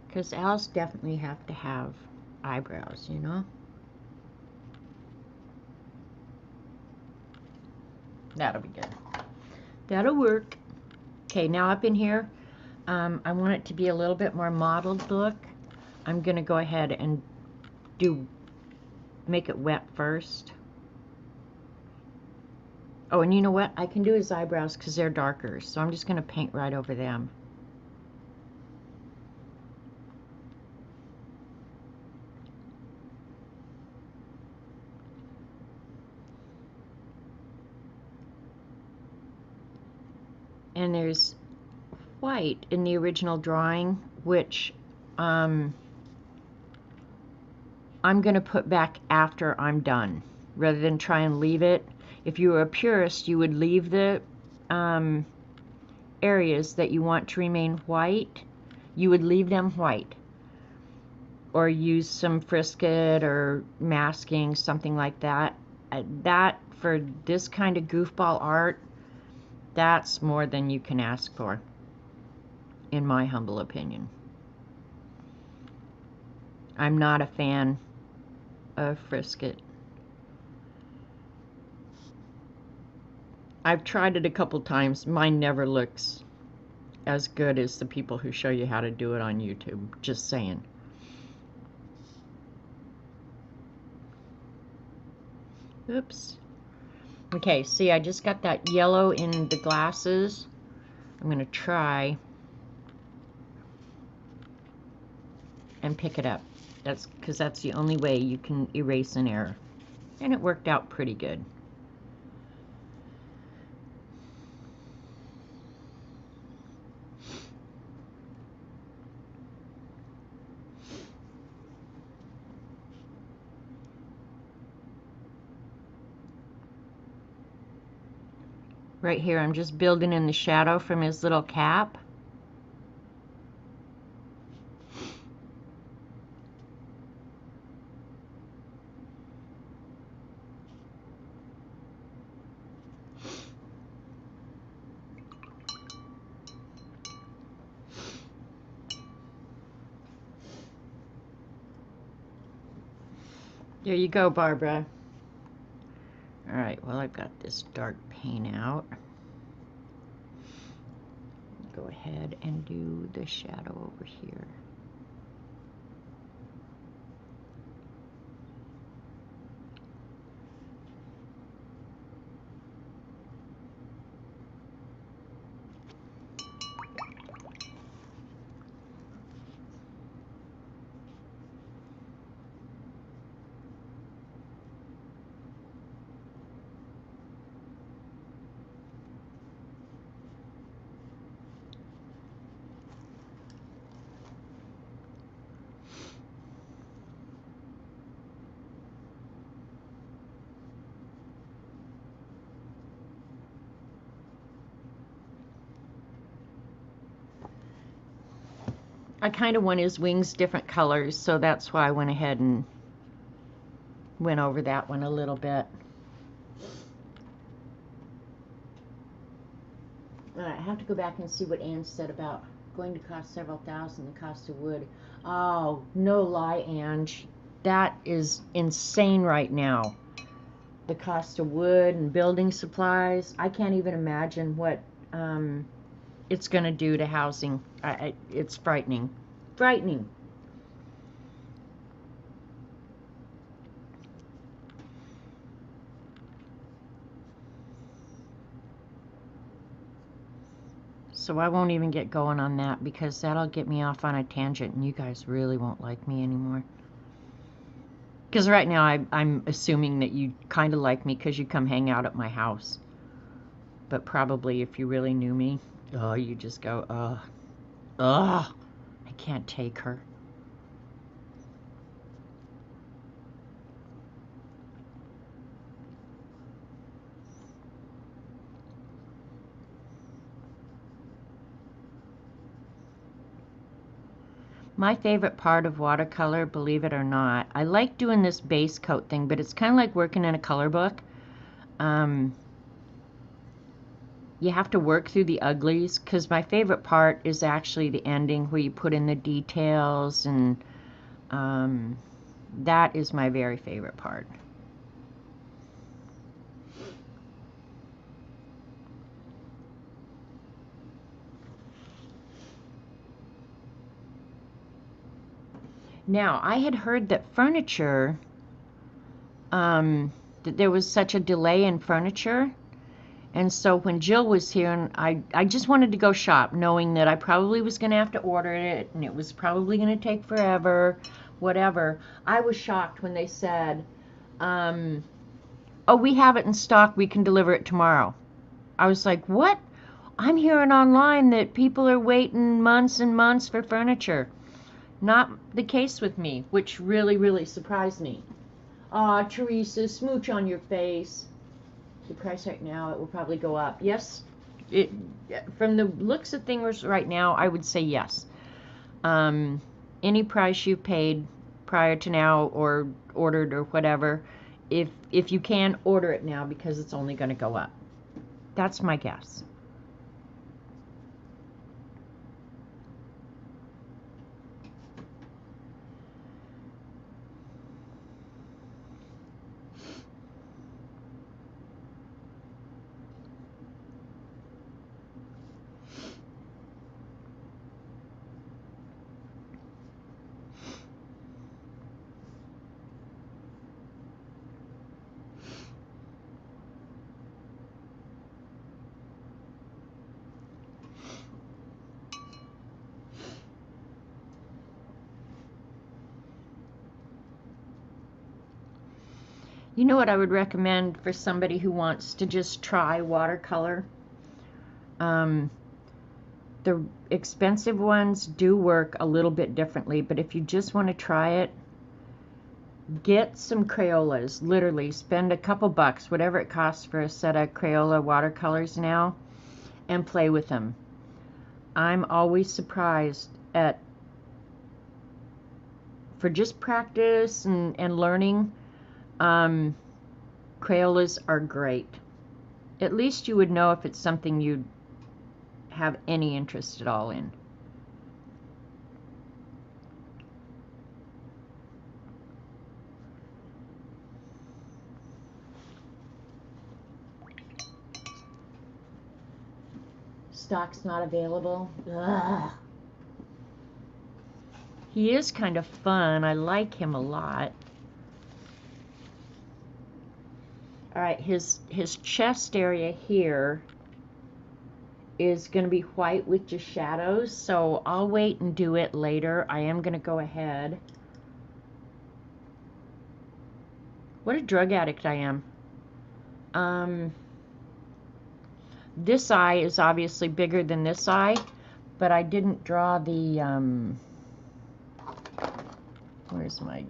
Because owls definitely have to have eyebrows, you know? That'll be good. That'll work. Okay, now up in here, I want it to be a little bit more modeled look. I'm going to go ahead and make it wet first. Oh, and you know what? I can do his eyebrows because they're darker, so I'm just going to paint right over them. And there's white in the original drawing, which I'm going to put back after I'm done, rather than try and leave it. If you were a purist, you would leave the areas that you want to remain white. You would leave them white, or use some Frisket or masking, something like that. That, for this kind of goofball art, That's more than you can ask for, in my humble opinion. I'm not a fan of Frisket. I've tried it a couple times. Mine never looks as good as the people who show you how to do it on YouTube. Just saying. Oops. Okay, see, I just got that yellow in the glasses. I'm going to try and pick it up. That's because that's the only way you can erase an error. And it worked out pretty good. Right here, I'm just building in the shadow from his little cap. There you go, Barbara. All right, well, I've got this dark paint out. Go ahead and do the shadow over here. I kind of want his wings different colors, so that's why I went ahead and went over that one a little bit. I have to go back and see what Ann said about going to cost several thousand, the cost of wood. Oh, no lie, Ange. That is insane right now. The cost of wood and building supplies. I can't even imagine what it's going to do to housing. It's frightening. Frightening. So I won't even get going on that because that'll get me off on a tangent and you guys really won't like me anymore. Because right now I'm assuming that you kind of like me because you come hang out at my house. But probably if you really knew me, oh, you just go, ugh, I can't take her. My favorite part of watercolor, believe it or not, I like doing this base coat thing, but it's kind of like working in a color book. You have to work through the uglies, because my favorite part is actually the ending where you put in the details, and that is my very favorite part. Now, I had heard that furniture, that there was such a delay in furniture. And so when Jill was here, and I just wanted to go shop, knowing that I probably was going to have to order it, and it was probably going to take forever, whatever. I was shocked when they said, oh, we have it in stock, we can deliver it tomorrow. I was like, what? I'm hearing online that people are waiting months and months for furniture. Not the case with me, which really, really surprised me. Aw, Teresa, smooch on your face. The price right now, it will probably go up. Yes, from the looks of things right now, I would say yes. Any price you've paid prior to now or ordered or whatever, if you can, order it now because it's only going to go up. That's my guess. You know what I would recommend for somebody who wants to just try watercolor? The expensive ones do work a little bit differently, but if you just want to try it, get some Crayolas. Literally, spend a couple bucks, whatever it costs for a set of Crayola watercolors now, and play with them. I'm always surprised at, for just practice and learning, Crayolas are great. At least you would know if it's something you'd have any interest at all in. Stock's not available. Ugh. He is kind of fun. I like him a lot. All right, his chest area here is going to be white with just shadows, so I'll wait and do it later. I am going to go ahead. What a drug addict I am. This eye is obviously bigger than this eye, but I didn't draw the, where's my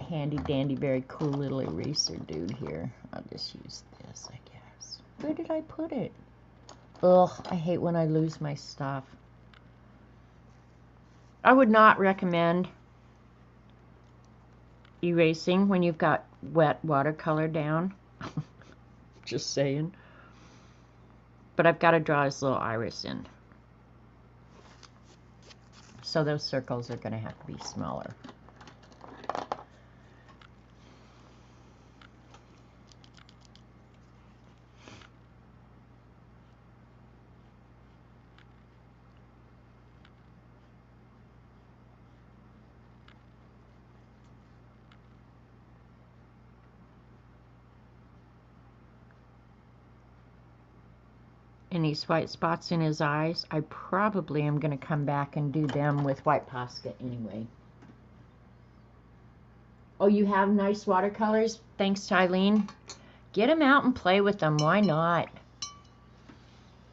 handy dandy very cool little eraser dude here? I'll just use this, I guess. Where did I put it? Ugh, I hate when I lose my stuff. I would not recommend erasing when you've got wet watercolor down. Just saying. But I've got to draw his little iris in. So those circles are going to have to be smaller. And these white spots in his eyes, I probably am going to come back and do them with white Posca anyway. Oh, you have nice watercolors? Thanks to Eileen. Get them out and play with them. Why not?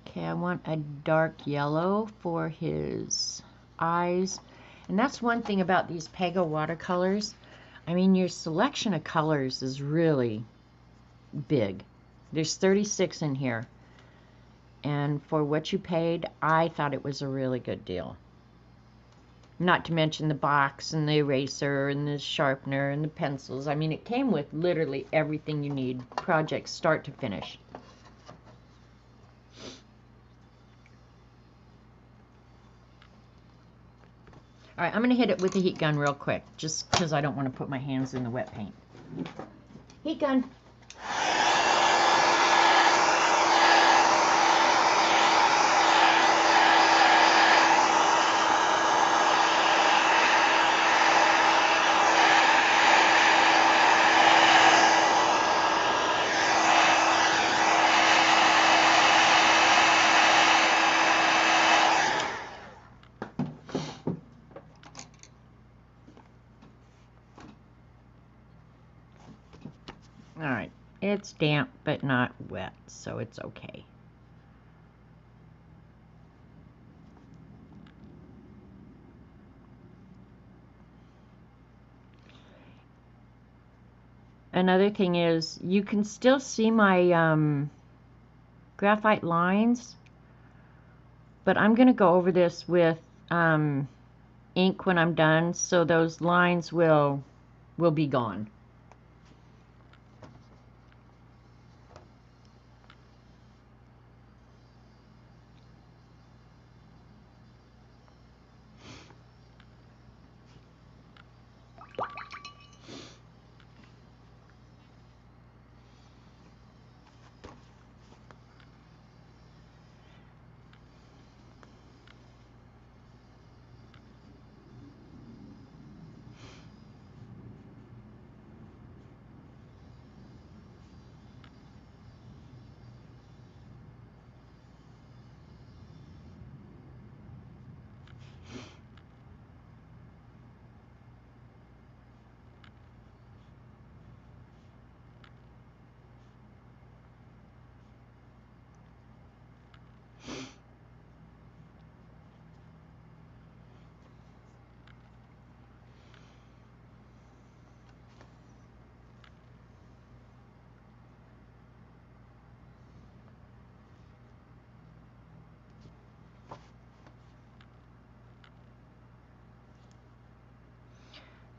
Okay, I want a dark yellow for his eyes. And that's one thing about these Pego watercolors. I mean, your selection of colors is really big. There's 36 in here. And for what you paid, I thought it was a really good deal. Not to mention the box and the eraser and the sharpener and the pencils. I mean, it came with literally everything you need, project start to finish. All right, I'm going to hit it with the heat gun real quick, just because I don't want to put my hands in the wet paint. Heat gun. All right, it's damp but not wet, so it's okay. Another thing is, you can still see my graphite lines, but I'm going to go over this with ink when I'm done, so those lines will be gone.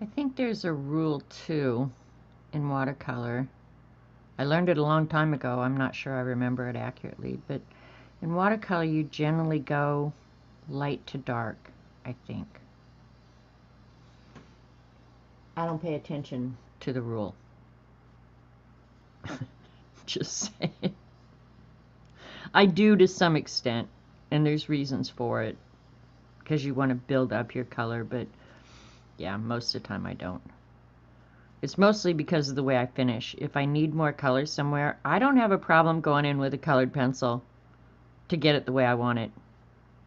I think there's a rule too in watercolor. I learned it a long time ago. I'm not sure I remember it accurately, but in watercolor you generally go light to dark, I think. I don't pay attention to the rule. Just saying. I do to some extent, and there's reasons for it, because you want to build up your color, but yeah, most of the time I don't. It's mostly because of the way I finish. If I need more color somewhere, I don't have a problem going in with a colored pencil to get it the way I want it.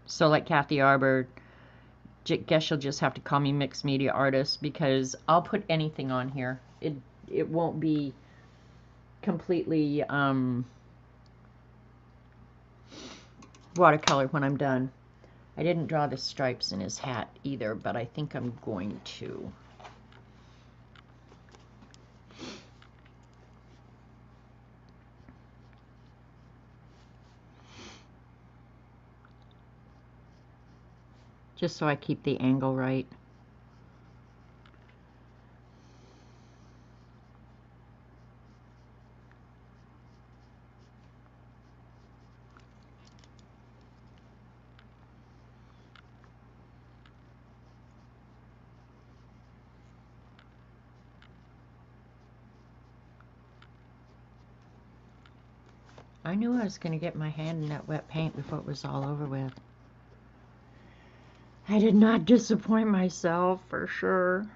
So like Kathy Arbor, guess you'll just have to call me mixed media artist, because I'll put anything on here. It won't be completely watercolor when I'm done. I didn't draw the stripes in his hat either, but I think I'm going to. Just so I keep the angle right. I knew I was going to get my hand in that wet paint before it was all over with. I did not disappoint myself, for sure.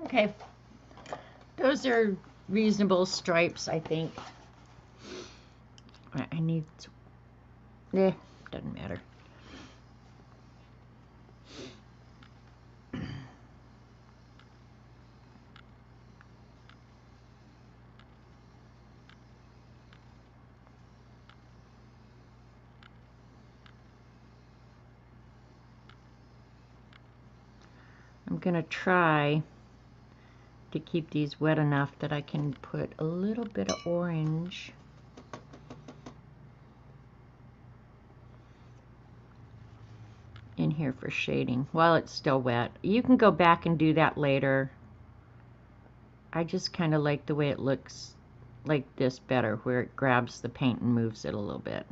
Okay, those are reasonable stripes, I think. I need to, doesn't matter. I'm gonna try to keep these wet enough that I can put a little bit of orange in here for shading while it's still wet. You can go back and do that later. I just kind of like the way it looks like this better, where it grabs the paint and moves it a little bit.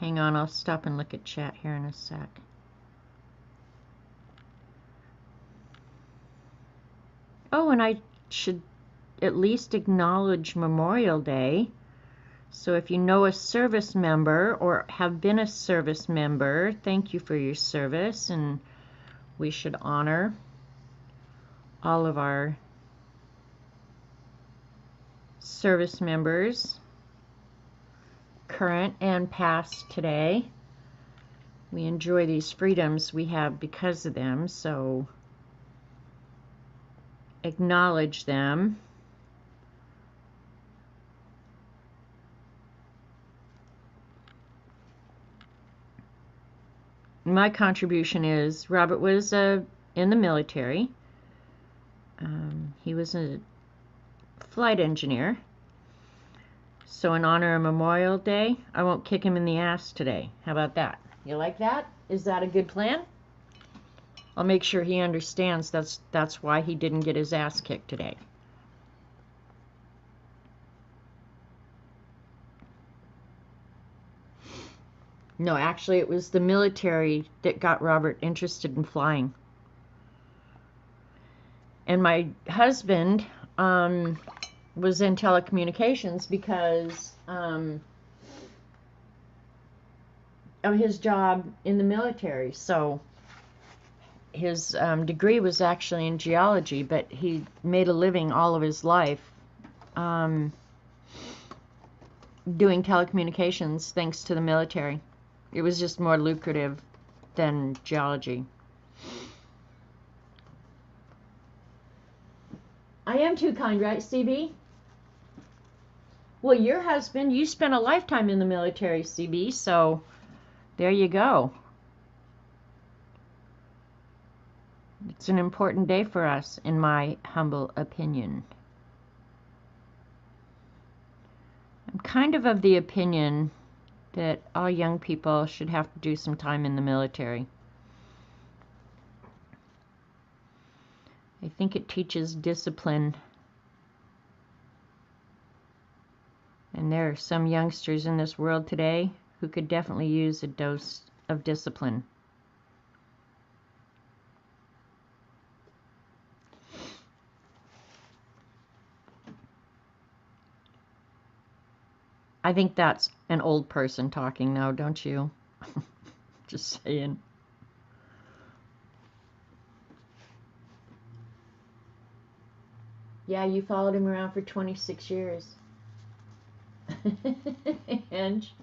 Hang on, I'll stop and look at chat here in a sec. Oh, and I should at least acknowledge Memorial Day. So if you know a service member or have been a service member, thank you for your service, and we should honor all of our service members, current and past today. We enjoy these freedoms we have because of them, so acknowledge them. My contribution is Robert was in the military. He was a flight engineer. So in honor of Memorial Day, I won't kick him in the ass today. How about that? You like that? Is that a good plan? I'll make sure he understands that's why he didn't get his ass kicked today. No, actually it was the military that got Robert interested in flying. And my husband, was in telecommunications because of his job in the military. So his degree was actually in geology, but he made a living all of his life doing telecommunications thanks to the military. It was just more lucrative than geology. I am too kind, right, CB? Well, your husband, you spent a lifetime in the military, CB, so there you go. It's an important day for us, in my humble opinion. I'm kind of the opinion that all young people should have to do some time in the military. I think it teaches discipline. And there are some youngsters in this world today who could definitely use a dose of discipline. I think that's an old person talking now, don't you? Just saying. Yeah, you followed him around for 26 years. Ange.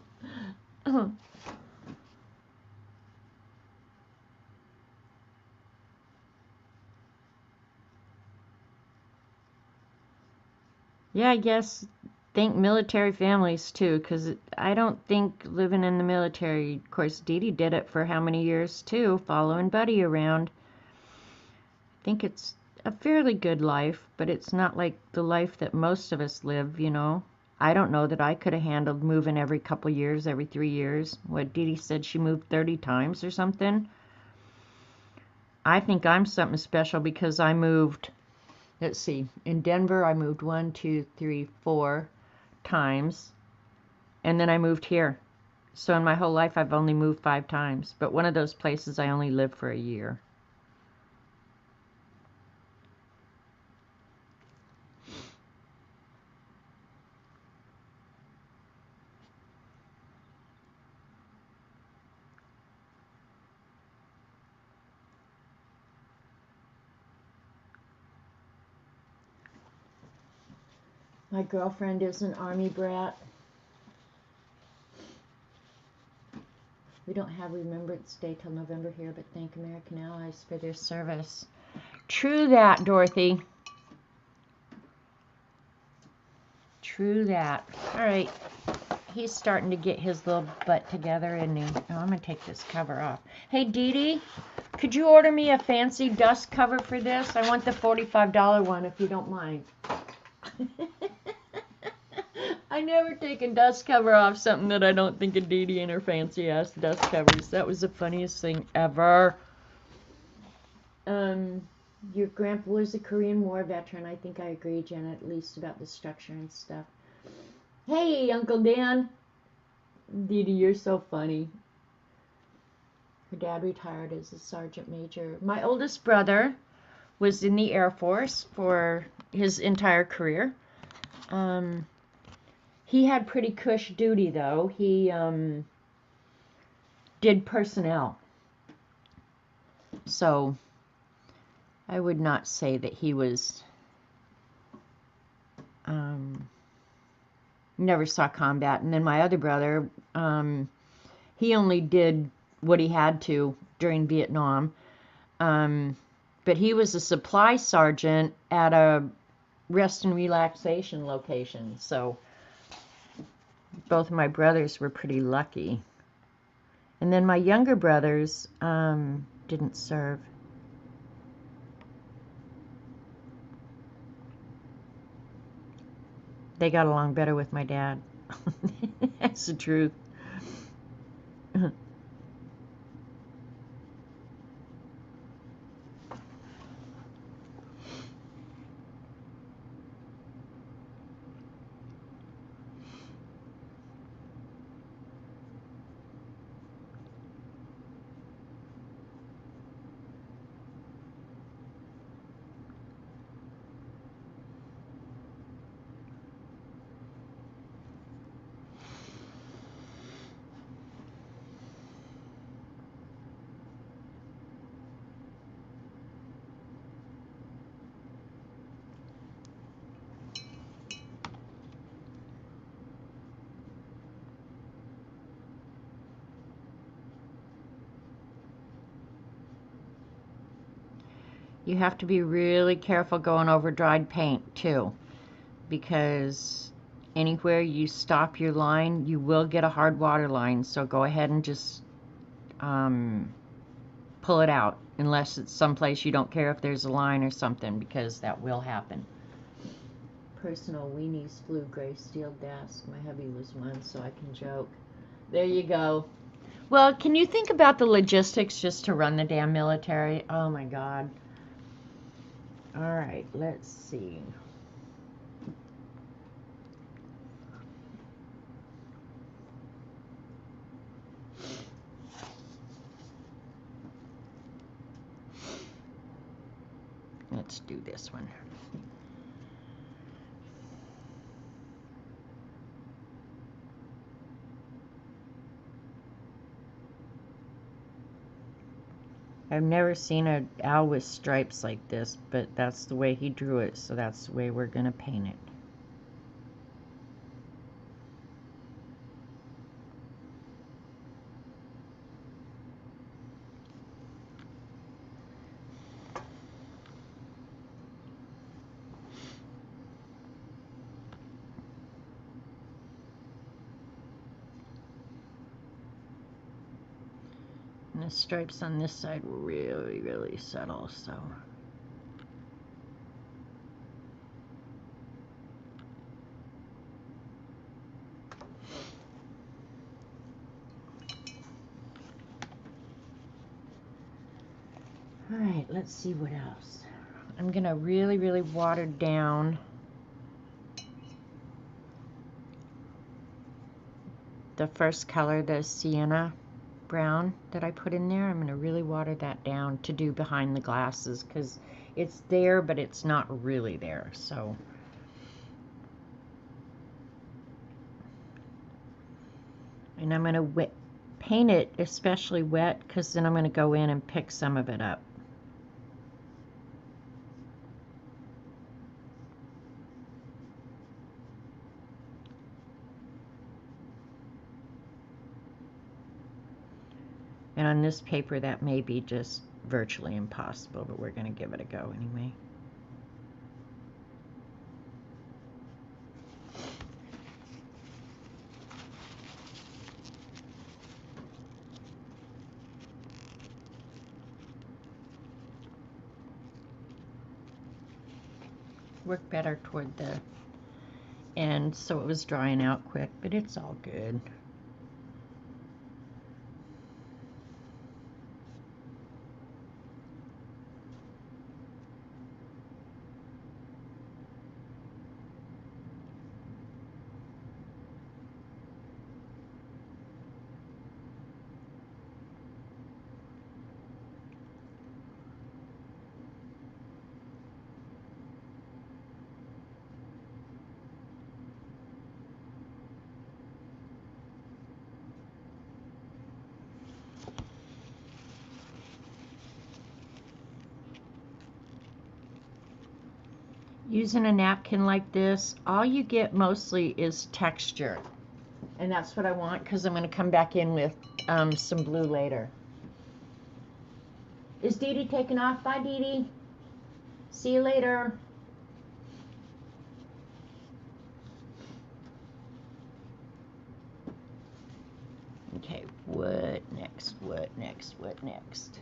Yeah, I guess think military families too, because I don't think living in the military, of course, Dee Dee did it for how many years too, following Buddy around. I think it's a fairly good life, but it's not like the life that most of us live, you know. I don't know that I could have handled moving every couple years, every 3 years. What Dee Dee said, she moved 30 times or something. I think I'm something special because I moved, let's see, in Denver I moved 1, 2, 3, 4 times, and then I moved here. So in my whole life I've only moved 5 times, but one of those places I only lived for a year. My girlfriend is an Army brat. We don't have Remembrance Day till November here, but thank American Allies for their service. True that, Dorothy. True that. All right. He's starting to get his little butt together, isn't he? Oh, I'm going to take this cover off. Hey, Dee Dee, could you order me a fancy dust cover for this? I want the $45 one, if you don't mind. I never take a dust cover off something that I don't think of Dee Dee and her fancy ass dust covers. That was the funniest thing ever. Your grandpa was a Korean War veteran. I think I agree, Jenna, at least about the structure and stuff. Hey, Uncle Dan. Dee Dee, you're so funny. Her dad retired as a sergeant major. My oldest brother was in the Air Force for his entire career. He had pretty cush duty, though. He did personnel. So I would not say that he was never saw combat. And then my other brother, he only did what he had to during Vietnam. But he was a supply sergeant at a rest and relaxation location. So both of my brothers were pretty lucky. And then my younger brothers didn't serve. They got along better with my dad. That's the truth. You have to be really careful going over dried paint too, because anywhere you stop your line, you will get a hard water line, so go ahead and just pull it out, unless it's someplace you don't care if there's a line or something, because that will happen. Personal weenies flew gray steel desk. My hubby was one, so I can joke. There you go. Well, can you think about the logistics just to run the damn military? Oh my God. All right, let's see. Let's do this one. I've never seen an owl with stripes like this, but that's the way he drew it, so that's the way we're going to paint it. And the stripes on this side were really, really subtle, so... Alright, let's see what else. I'm going to really, really water down the first color, the sienna brown that I put in there. I'm going to really water that down to do behind the glasses, because it's there, but it's not really there. So and I'm going to paint it especially wet, because then I'm going to go in and pick some of it up. And on this paper, that may be just virtually impossible, but we're going to give it a go anyway. Worked better toward the end, so it was drying out quick, but it's all good. Using a napkin like this, all you get mostly is texture. And that's what I want, because I'm going to come back in with some blue later. Is Dee Dee taking off? Bye, Dee Dee. See you later. Okay, what next? What next? What next?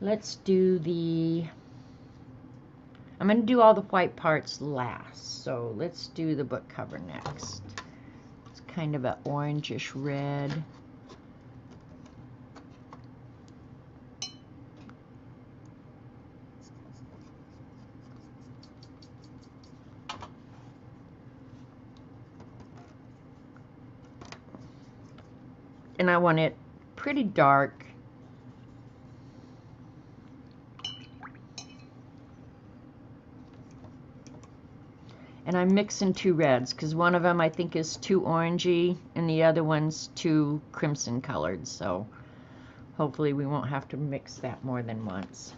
Let's do the... I'm going to do all the white parts last, so let's do the book cover next. It's kind of an orangish red. And I want it pretty dark. And I'm mixing two reds, because one of them I think is too orangey and the other one's too crimson colored, so hopefully we won't have to mix that more than once.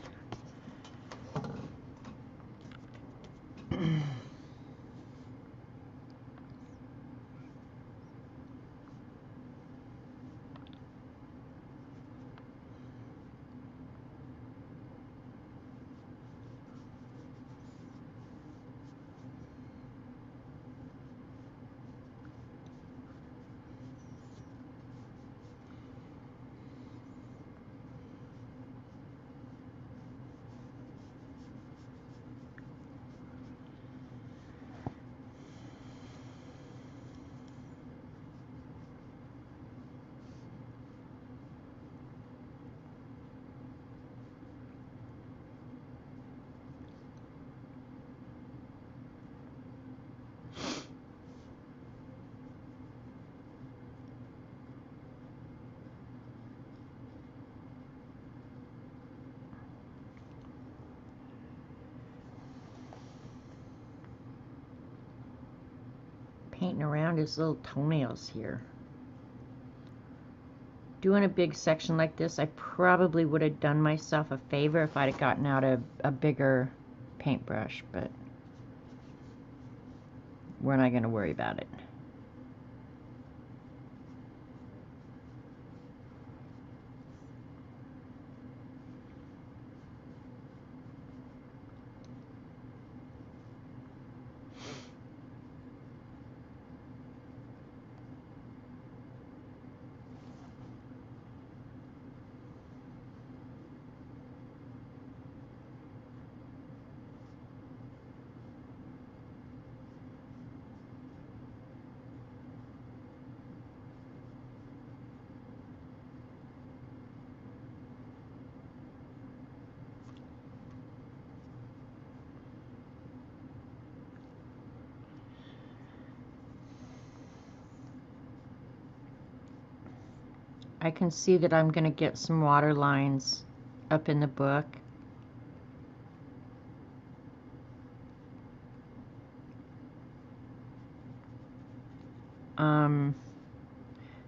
painting around his little toenails here. Doing a big section like this, I probably would have done myself a favor if I'd have gotten out a bigger paintbrush, but we're not going to worry about it. I can see that I'm going to get some water lines up in the book.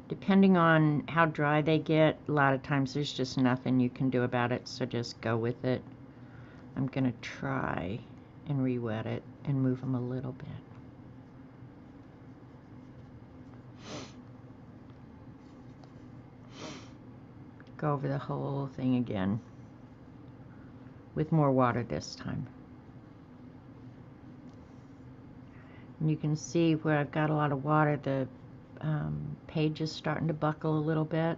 Depending on how dry they get, a lot of times there's just nothing you can do about it, so just go with it. I'm going to try and re-wet it and move them a little bit. Go over the whole thing again with more water this time. And you can see where I've got a lot of water, the page is starting to buckle a little bit.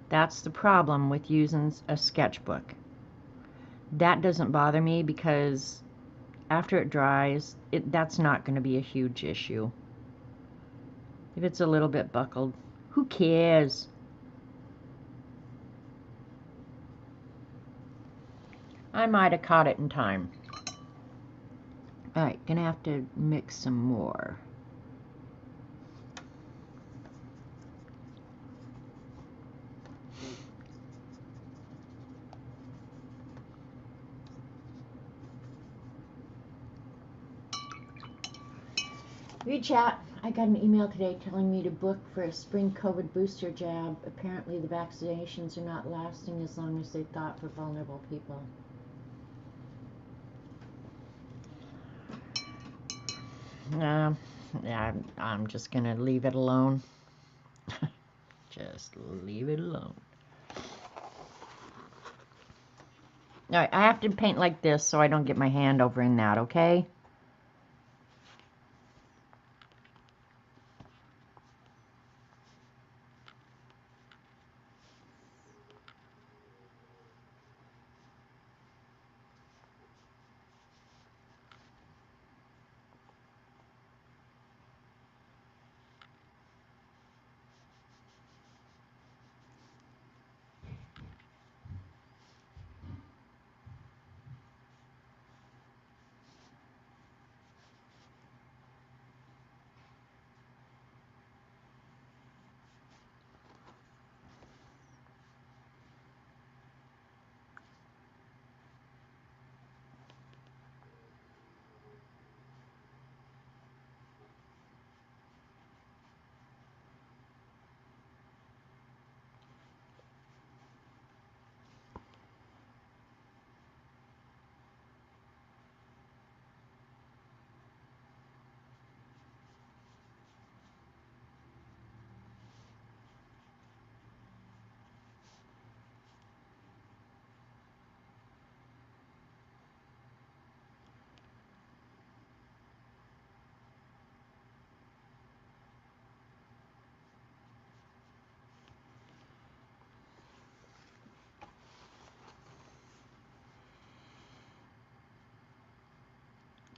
That's the problem with using a sketchbook. That doesn't bother me because after it dries, that's not going to be a huge issue. If it's a little bit buckled, who cares? I might have caught it in time. Alright, gonna have to mix some more. Read chat. I got an email today telling me to book for a spring COVID booster jab. Apparently the vaccinations are not lasting as long as they thought for vulnerable people. Yeah, I'm just gonna leave it alone. Just leave it alone. Alright, I have to paint like this so I don't get my hand over in that, okay?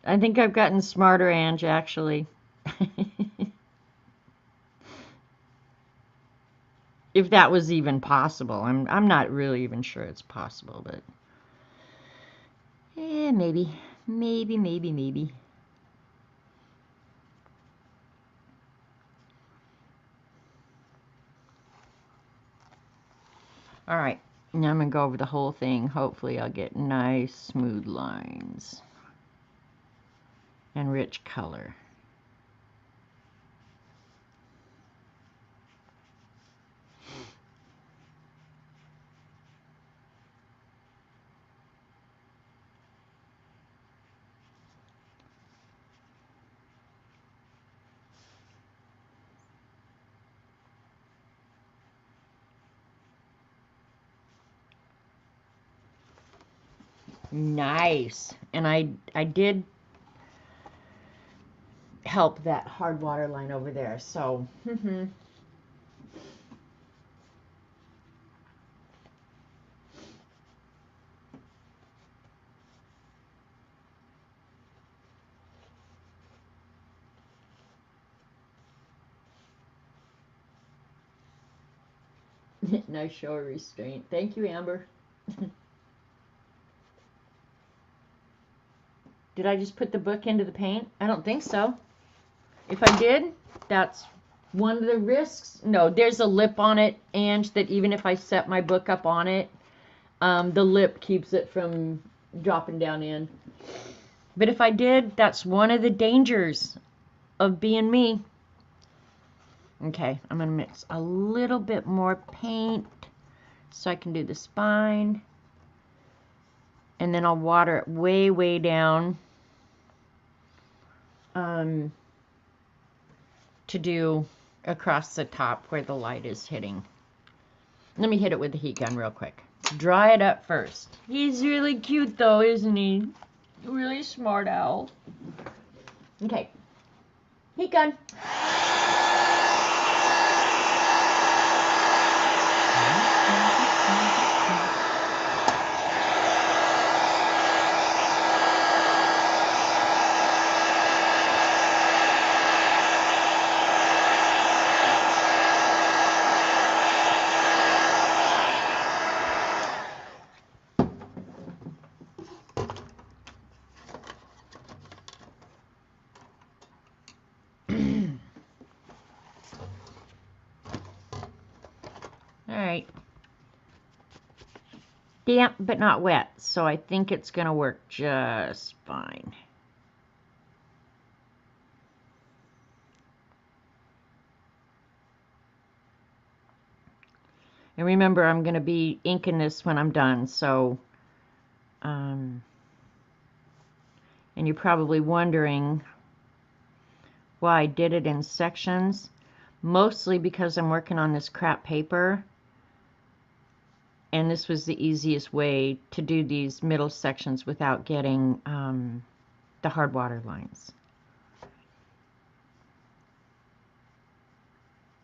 I think I've gotten smarter, Ange, actually. If that was even possible. I'm not really even sure it's possible, but maybe. Maybe. Alright, now I'm going to go over the whole thing. Hopefully I'll get nice, smooth lines and rich color. Nice. And I did help that hard water line over there. So, nice show of restraint. Thank you, Amber. Did I just put the book into the paint? I don't think so. If I did, that's one of the risks. No, there's a lip on it, and that even if I set my book up on it, the lip keeps it from dropping down in. But if I did, that's one of the dangers of being me. Okay, I'm going to mix a little bit more paint so I can do the spine. And then I'll water it way, way down to do across the top where the light is hitting. Let me hit it with the heat gun real quick. Dry it up first. He's really cute though, isn't he? Really smart owl. Okay. Heat gun. Alright. Damp but not wet, so I think it's going to work just fine. And remember, I'm going to be inking this when I'm done, so, and you're probably wondering why I did it in sections. Mostly because I'm working on this crap paper, and this was the easiest way to do these middle sections without getting the hard water lines.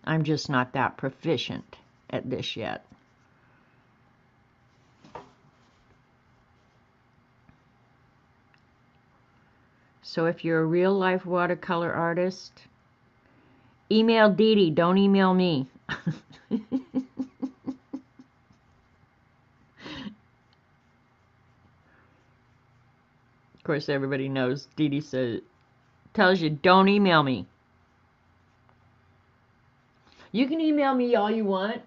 I'm just not that proficient at this yet. So if you're a real life watercolor artist, email Dee Dee, don't email me. Of course, everybody knows Dee Dee tells you, don't email me. You can email me all you want,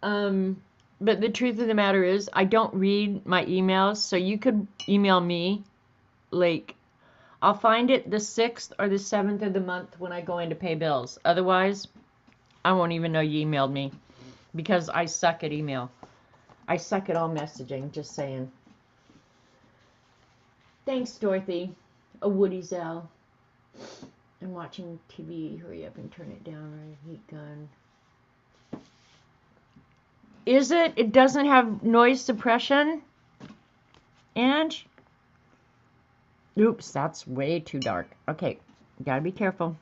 but the truth of the matter is, I don't read my emails, so you could email me, like, I'll find it the 6th or the 7th of the month when I go in to pay bills. Otherwise, I won't even know you emailed me, because I suck at email. I suck at all messaging, just saying. Thanks, Dorothy. A Woody's owl. I'm watching TV. Hurry up and turn it down. Right, heat gun. Is it? It doesn't have noise suppression? And? Oops, that's way too dark. Okay, gotta be careful.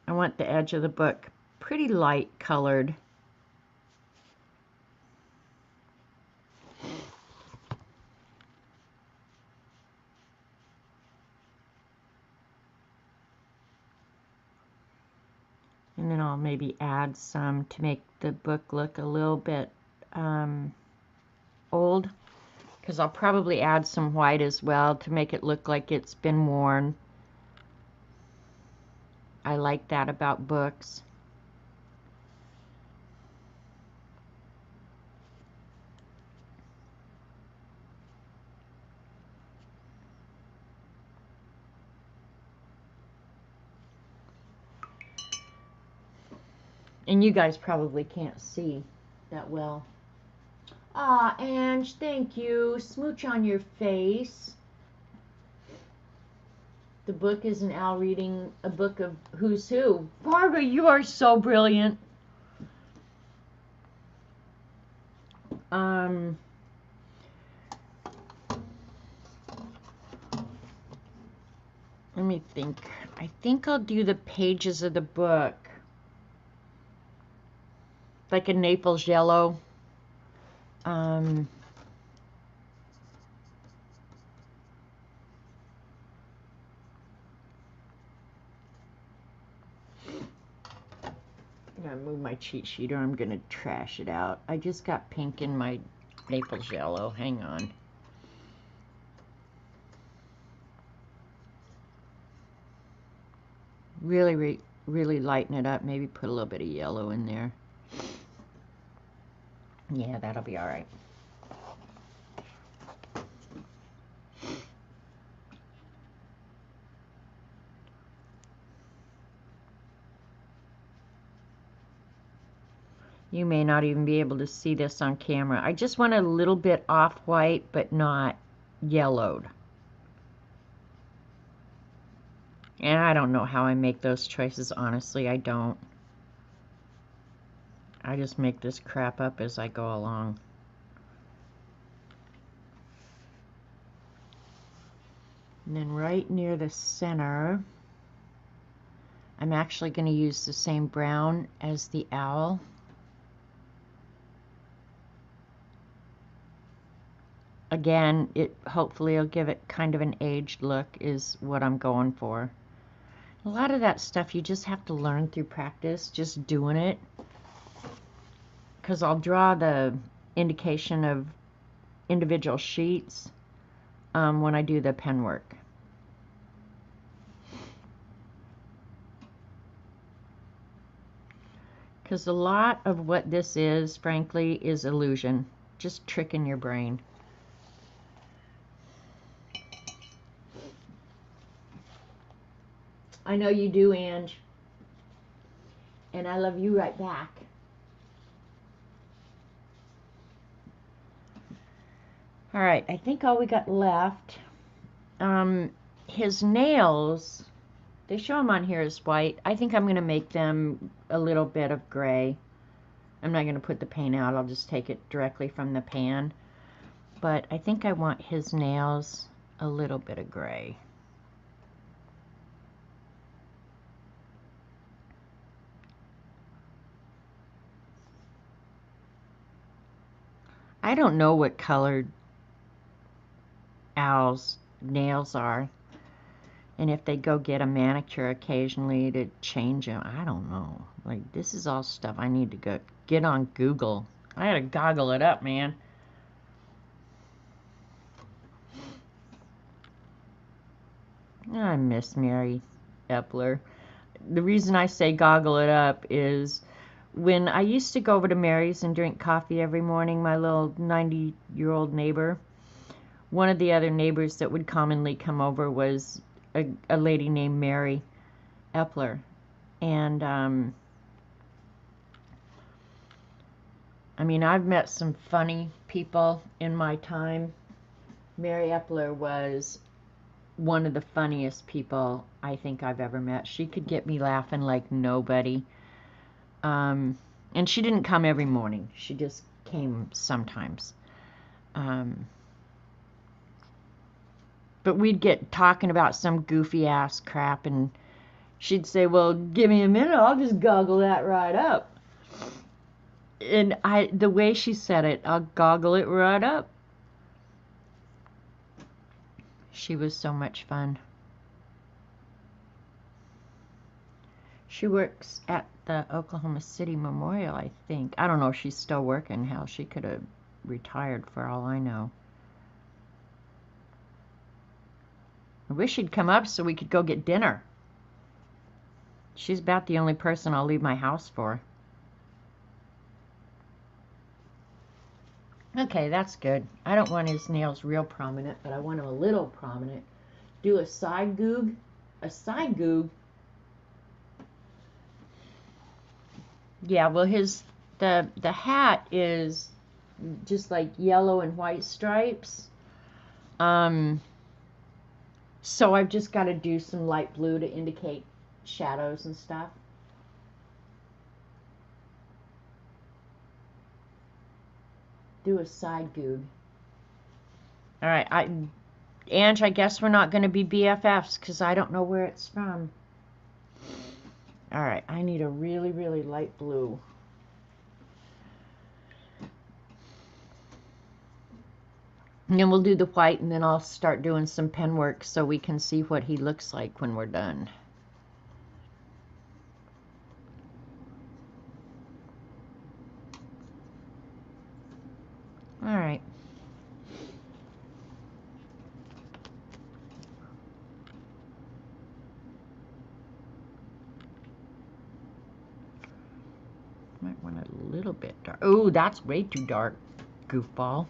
I want the edge of the book pretty light colored. And then I'll maybe add some to make the book look a little bit old. Because I'll probably add some white as well to make it look like it's been worn. I like that about books. And you guys probably can't see that well. Ah, Ange, thank you. Smooch on your face. The book is an owl reading a book of Who's Who. Barbara, you are so brilliant. Um, let me think. I think I'll do the pages of the book. Like a Naples yellow. I'm gonna move my cheat sheet or I'm gonna trash it out. I just got pink in my Naples yellow. Hang on. Really, really lighten it up. Maybe put a little bit of yellow in there. Yeah, that'll be all right. You may not even be able to see this on camera. I just want a little bit off-white, but not yellowed. And I don't know how I make those choices, honestly. I don't. I just make this crap up as I go along. And then right near the center, I'm actually going to use the same brown as the owl. Again, hopefully it'll give it kind of an aged look is what I'm going for. A lot of that stuff you just have to learn through practice, just doing it. Because I'll draw the indication of individual sheets when I do the pen work. Because a lot of what this is, frankly, is illusion. Just tricking your brain. I know you do, Ange. And I love you right back. All right, I think all we got left, his nails, they show them on here as white. I think I'm going to make them a little bit of gray. I'm not going to put the paint out. I'll just take it directly from the pan. But I think I want his nails a little bit of gray. I don't know what colored owls' nails are. And if they go get a manicure occasionally to change them, I don't know. Like, this is all stuff I need to go get on Google. I gotta goggle it up, man. I miss Mary Epler. The reason I say goggle it up is when I used to go over to Mary's and drink coffee every morning, my little 90-year-old neighbor, one of the other neighbors that would commonly come over was a lady named Mary Epler. And I mean, I've met some funny people in my time. Mary Epler was one of the funniest people I think I've ever met. She could get me laughing like nobody. And she didn't come every morning. She just came sometimes. But we'd get talking about some goofy ass crap and she'd say, well, give me a minute, I'll just goggle that right up. And the way she said it, I'll goggle it right up. She was so much fun. She works at the Oklahoma City Memorial, I think. I don't know if she's still working. Hell, she could have retired for all I know. I wish she'd come up so we could go get dinner. She's about the only person I'll leave my house for. Okay, that's good. I don't want his nails real prominent, but I want them a little prominent. Do a side goog. A side goog? Yeah, well, the hat is just like yellow and white stripes. So I've just got to do some light blue to indicate shadows and stuff. do a side goog. All right, Ange, I guess we're not going to be BFFs because I don't know where it's from. All right, I need a really, really light blue. And then we'll do the white, and then I'll start doing some pen work so we can see what he looks like when we're done. All right. Might want it a little bit dark. Oh, that's way too dark, goofball.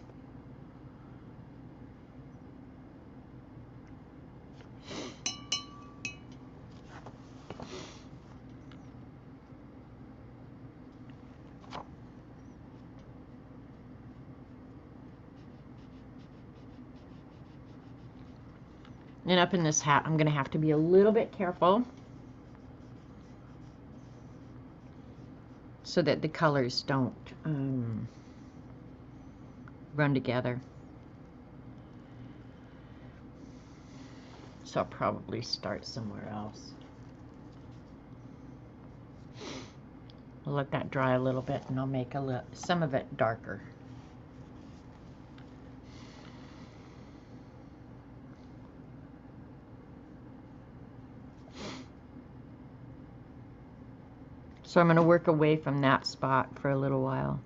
And up in this hat, I'm going to have to be a little bit careful so that the colors don't run together. So I'll probably start somewhere else. I'll let that dry a little bit, and I'll make some of it darker. So I'm going to work away from that spot for a little while.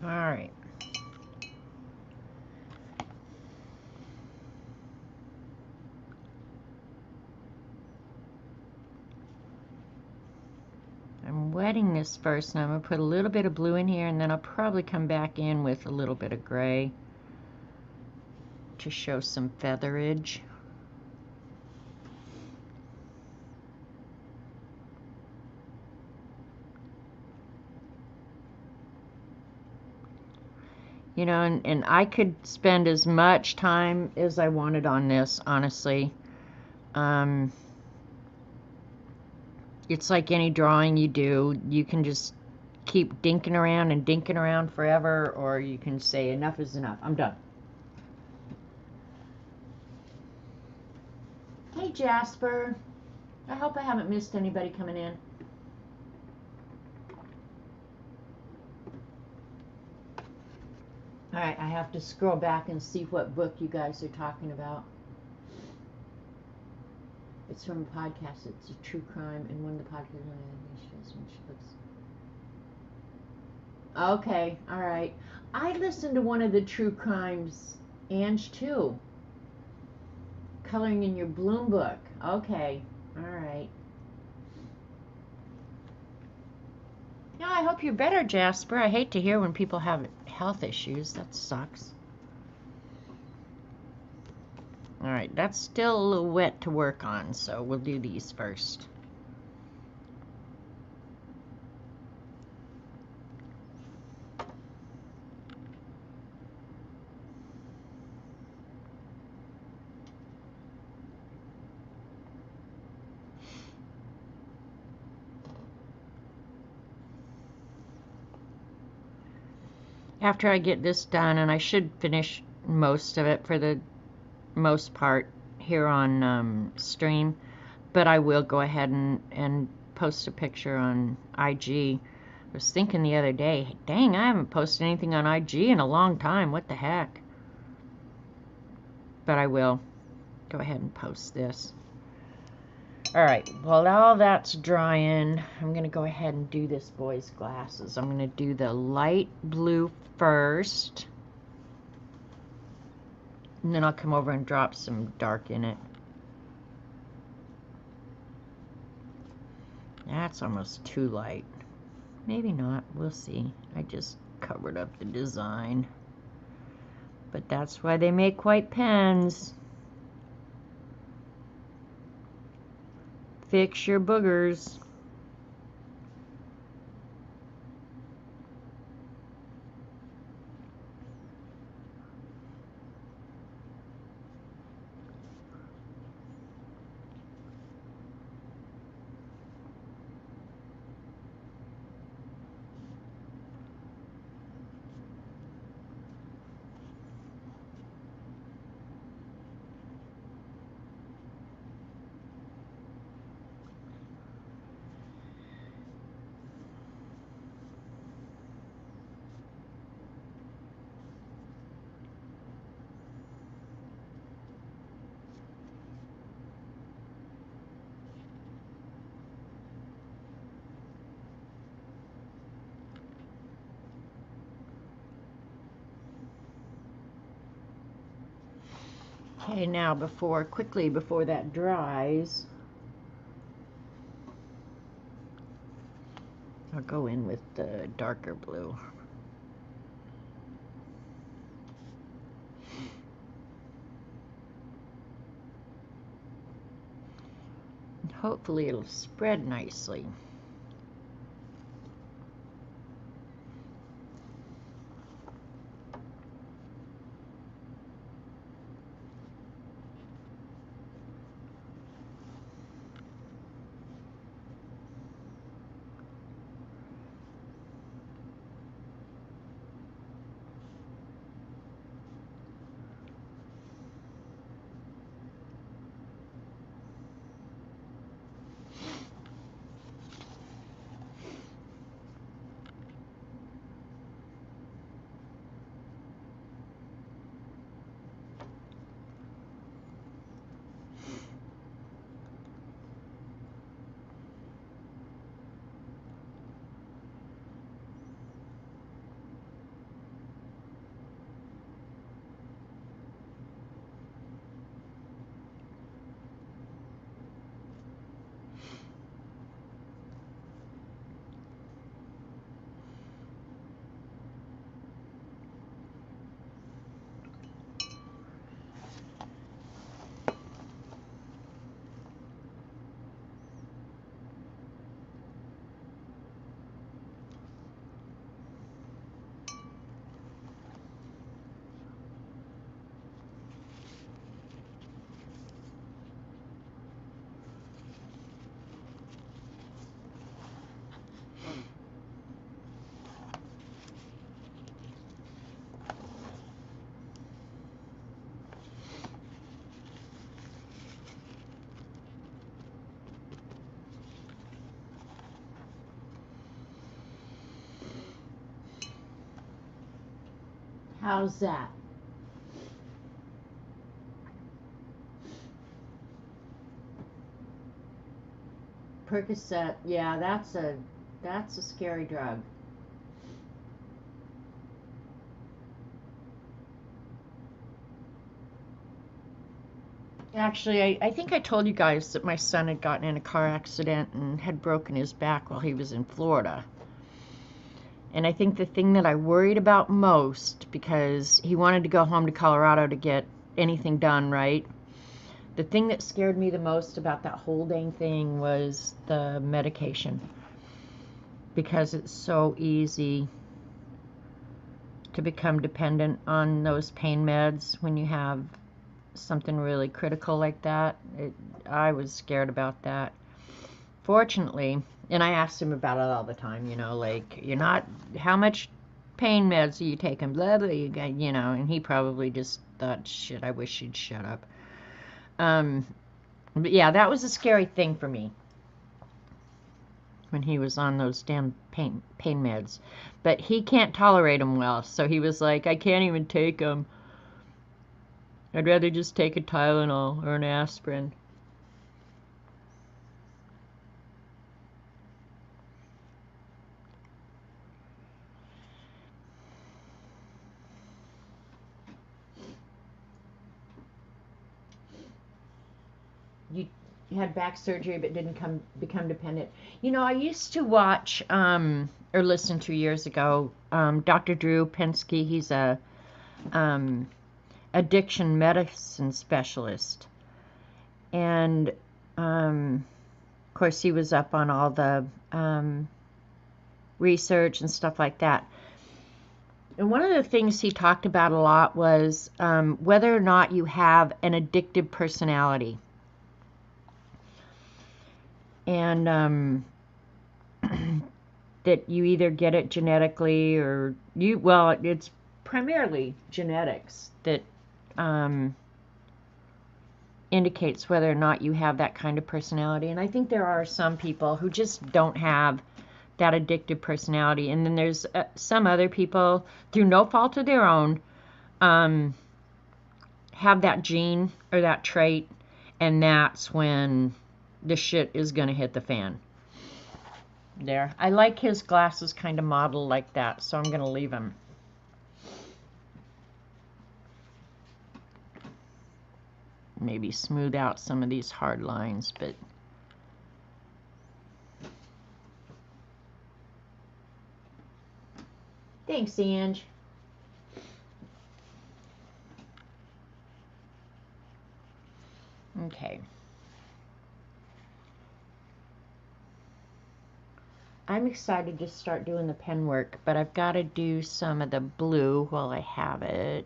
All right. I'm wetting this first, and I'm going to put a little bit of blue in here, and then I'll probably come back in with a little bit of gray to show some featherage. You know, and I could spend as much time as I wanted on this, honestly. It's like any drawing you do. You can just keep dinking around forever, or you can say enough is enough. I'm done. Hey, Jasper. I hope I haven't missed anybody coming in. All right, I have to scroll back and see what book you guys are talking about. It's from a podcast. It's a true crime, and one of the podcasts Okay, all right. I listened to one of the true crimes, Ange, too. Coloring in Your Bloom book. Okay, all right. Yeah, I hope you're better, Jasper. I hate to hear when people have health issues. That sucks. All right, that's still a little wet to work on, so we'll do these first. After I get this done, and I should finish most of it for the most part here on stream, but I will go ahead and post a picture on IG. I was thinking the other day, dang, I haven't posted anything on IG in a long time. What the heck? but I will go ahead and post this. Alright, while all that's drying, I'm going to go ahead and do this boy's glasses. I'm going to do the light blue first, and then I'll come over and drop some dark in it. That's almost too light. Maybe not, we'll see. I just covered up the design. But that's why they make white pens. Fix your boogers. Okay, now quickly before that dries, I'll go in with the darker blue. And hopefully it'll spread nicely. How's that? Percocet, yeah, that's a scary drug. Actually, I think I told you guys that my son had gotten in a car accident and had broken his back while he was in Florida. And I think the thing that I worried about most, because he wanted to go home to Colorado to get anything done, right? The thing that scared me the most about that whole dang thing was the medication. Because it's so easy to become dependent on those pain meds when you have something really critical like that. I was scared about that. Fortunately, and I asked him about it all the time, you know, like, how much pain meds are you taking, blah, blah, you know, and he probably just thought, shit, I wish she'd shut up. But yeah, that was a scary thing for me when he was on those damn pain meds. But he can't tolerate them well, so he was like, I can't even take them. I'd rather just take a Tylenol or an aspirin. You had back surgery but didn't become dependent. You know, I used to watch or listen to years ago Dr. Drew Pensky. He's a um, addiction medicine specialist, and of course he was up on all the research and stuff like that. And one of the things he talked about a lot was whether or not you have an addictive personality. And that you either get it genetically or well, it's primarily genetics that indicates whether or not you have that kind of personality. And I think there are some people who just don't have that addictive personality. And then there's some other people, through no fault of their own, have that gene or that trait, and that's when the shit is going to hit the fan. There. I like his glasses kind of modeled like that, so I'm going to leave them. Maybe smooth out some of these hard lines, but thanks, Ange. Okay. I'm excited to start doing the pen work, but I've got to do some of the blue while I have it.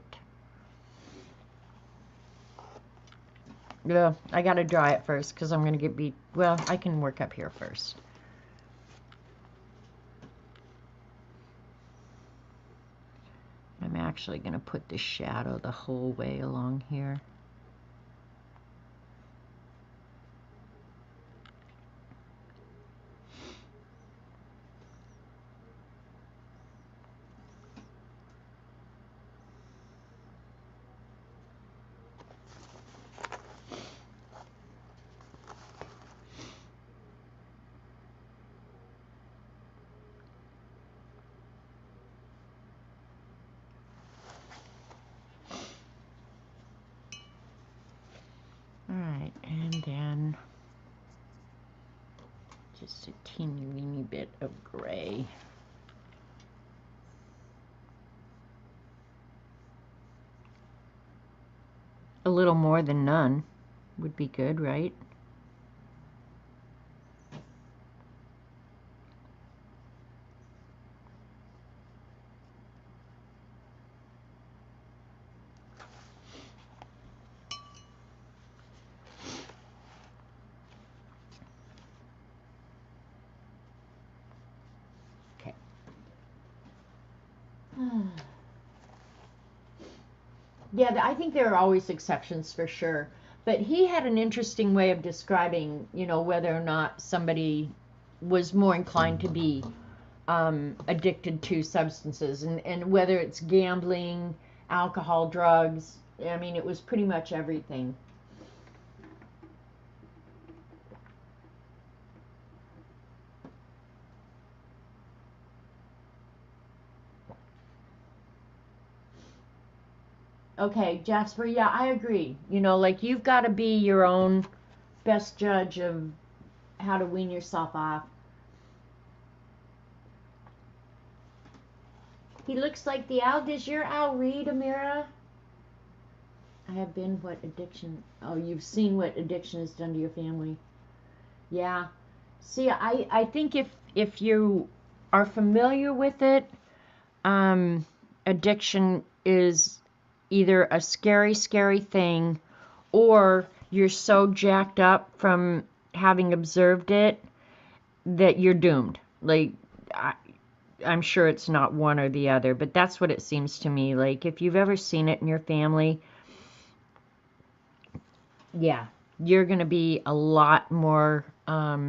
Yeah, I got to dry it first because I'm going to well, I can work up here first. I'm actually going to put the shadow the whole way along here. Alright, and then just a teeny weeny bit of gray. A little more than none would be good, right? Okay. Yeah, I think there are always exceptions for sure. But he had an interesting way of describing, you know, whether or not somebody was more inclined to be addicted to substances, and whether it's gambling, alcohol, drugs. I mean, it was pretty much everything. Okay, Jasper, yeah, I agree. You know, like you've got to be your own best judge of how to wean yourself off. He looks like the owl. Does your owl read, Amira? I have been what addiction. Oh, you've seen what addiction has done to your family. Yeah. See, I think if you are familiar with it, addiction is either a scary, scary thing, or you're so jacked up from having observed it that you're doomed. Like, I'm sure it's not one or the other, but that's what it seems to me. Like, if you've ever seen it in your family, yeah, you're going to be a lot more, at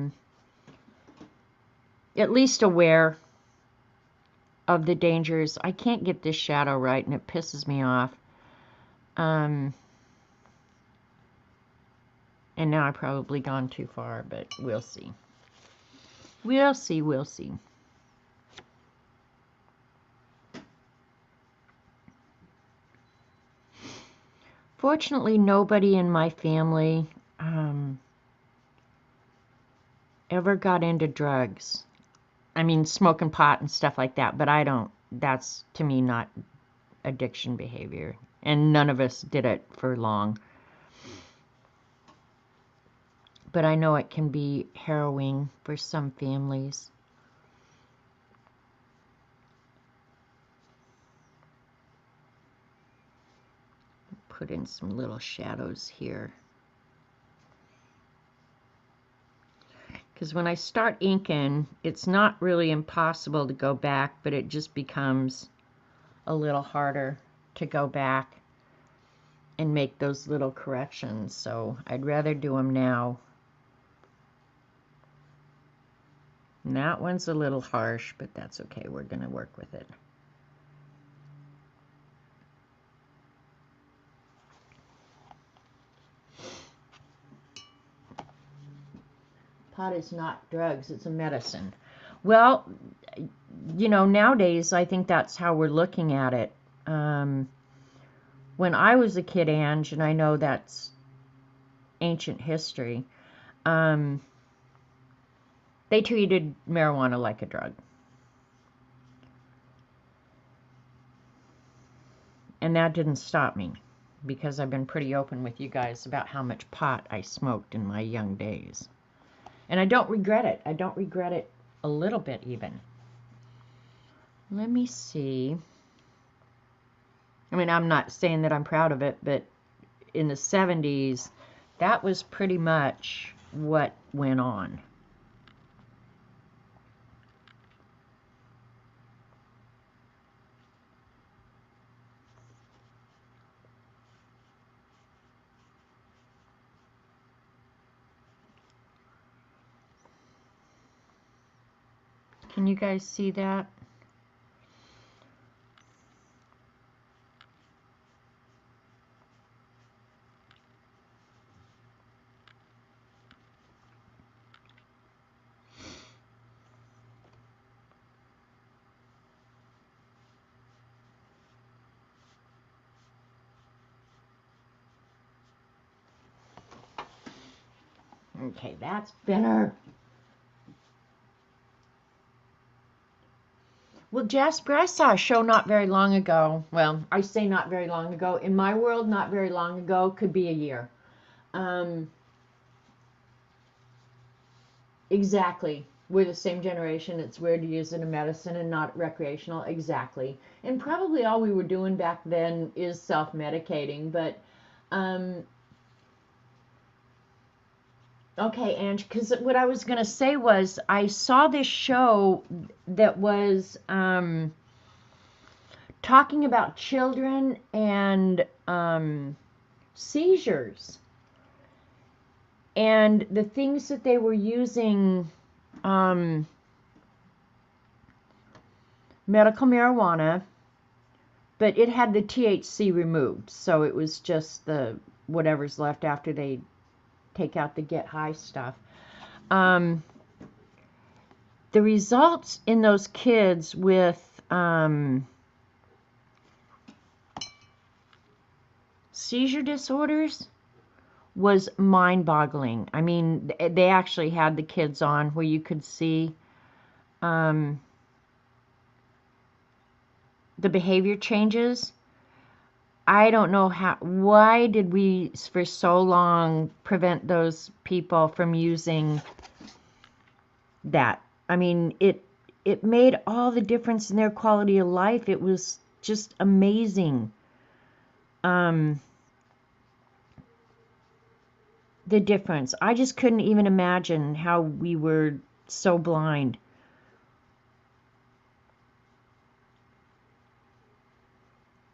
least aware of the dangers. I can't get this shadow right, and it pisses me off. And now I've probably gone too far, but we'll see. We'll see, we'll see. Fortunately, nobody in my family ever got into drugs. I mean, smoking pot and stuff like that, but I don't. That's, to me, not addiction behavior. And none of us did it for long. But I know it can be harrowing for some families. Put in some little shadows here. Because when I start inking, it's not really impossible to go back, but it just becomes a little harder to go back and make those little corrections. So I'd rather do them now. And that one's a little harsh, but that's okay. We're going to work with it. Pot is not drugs, it's a medicine. Well, you know, nowadays I think that's how we're looking at it. When I was a kid, Ange, and I know that's ancient history, they treated marijuana like a drug. And that didn't stop me, because I've been pretty open with you guys about how much pot I smoked in my young days. And I don't regret it. I don't regret it a little bit even. Let me see. I mean, I'm not saying that I'm proud of it, but in the 70s, that was pretty much what went on. Can you guys see that? Okay, that's better. Well, Jasper, I saw a show not very long ago. Well, I say not very long ago. In my world, not very long ago could be a year. Exactly. We're the same generation. It's weird to use it in medicine and not recreational. Exactly. And probably all we were doing back then is self-medicating. But, okay, Ange, because what I was going to say was I saw this show that was talking about children and seizures. And the things that they were using medical marijuana, but it had the THC removed, so it was just the whatever's left after they take out the get high stuff. The results in those kids with seizure disorders was mind-boggling. I mean, they actually had the kids on where you could see the behavior changes. I don't know why did we for so long prevent those people from using that. I mean, it made all the difference in their quality of life. It was just amazing. The difference. I just couldn't even imagine how we were so blind.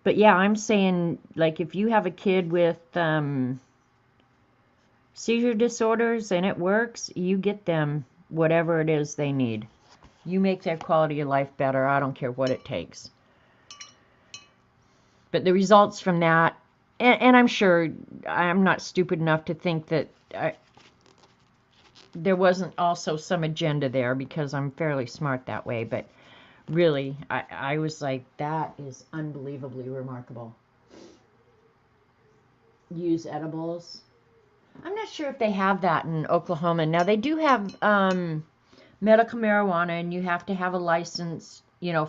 But yeah, I'm saying, like, if you have a kid with seizure disorders and it works, you get them whatever it is they need. You make their quality of life better. I don't care what it takes. But the results from that And I'm sure I'm not stupid enough to think that there wasn't also some agenda there, because I'm fairly smart that way. But really, I was like, that is unbelievably remarkable. Use edibles. I'm not sure if they have that in Oklahoma. Now, they do have medical marijuana, and you have to have a license, you know,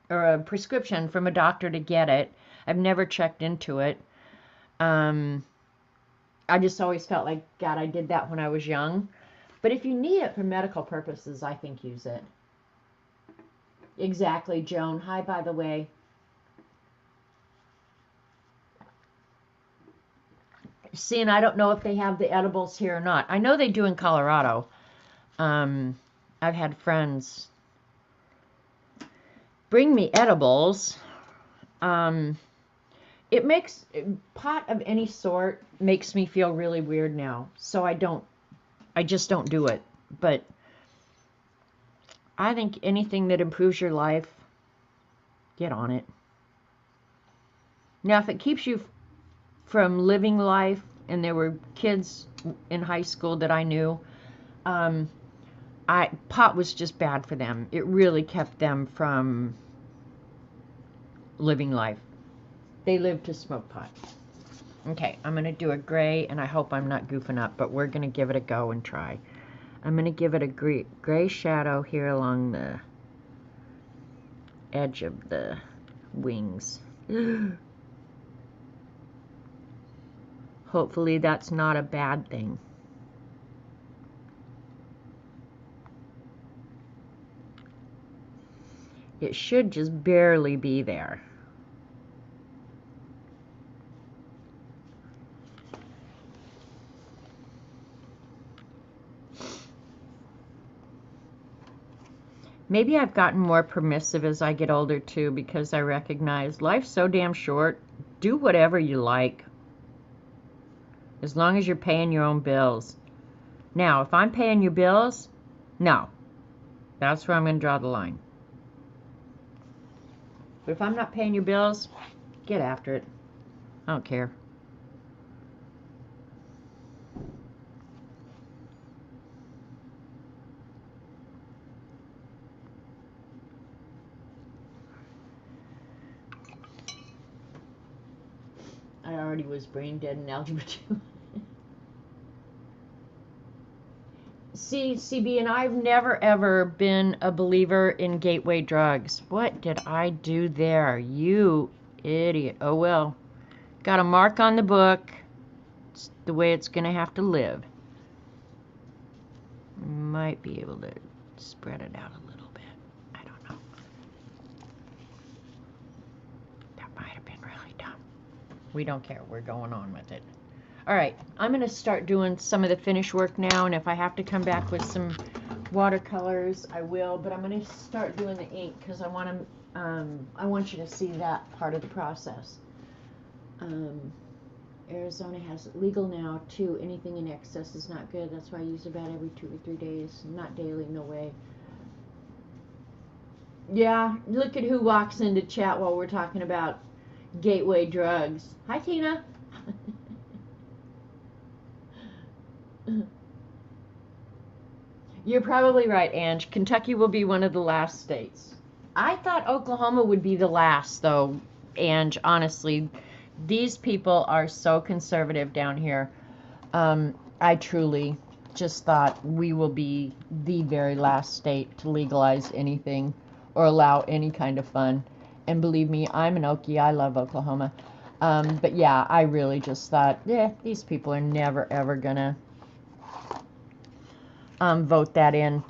or a prescription from a doctor to get it. I've never checked into it. I just always felt like, God, I did that when I was young. But if you need it for medical purposes, I think use it. Exactly, Joan. Hi, by the way. See, and I don't know if they have the edibles here or not. I know they do in Colorado. I've had friends bring me edibles. It makes pot of any sort makes me feel really weird now. So I just don't do it. But I think anything that improves your life, get on it. Now, if it keeps you from living life, and there were kids in high school that I knew, pot was just bad for them. It really kept them from living life. They lived to smoke pot. Okay, I'm going to do a gray, and I hope I'm not goofing up, but we're going to give it a go and try. I'm going to give it a gray shadow here along the edge of the wings. Hopefully that's not a bad thing. It should just barely be there. Maybe I've gotten more permissive as I get older too, because I recognize life's so damn short. Do whatever you like, as long as you're paying your own bills. Now, if I'm paying your bills, no. That's where I'm going to draw the line. But if I'm not paying your bills, get after it. I don't care. I already was brain dead in Algebra 2. See, CB, and I've never ever been a believer in gateway drugs. What did I do there? You idiot. Oh well. Got a mark on the book. It's the way it's going to have to live. Might be able to spread it out a little bit. I don't know. That might have been really dumb. We don't care. We're going on with it. All right, I'm going to start doing some of the finish work now, and if I have to come back with some watercolors, I will. But I'm going to start doing the ink because I want you to see that part of the process. Arizona has it legal now too. Anything in excess is not good. That's why I use about every 2 or 3 days. Not daily, no way. Yeah, look at who walks into chat while we're talking about gateway drugs. Hi, Tina. You're probably right, Ange. Kentucky will be one of the last states. I thought Oklahoma would be the last, though, Ange. Honestly, these people are so conservative down here. I truly just thought we will be the very last state to legalize anything or allow any kind of fun. And believe me, I'm an Okie. I love Oklahoma. But yeah, I really just thought, these people are never, ever gonna vote that in.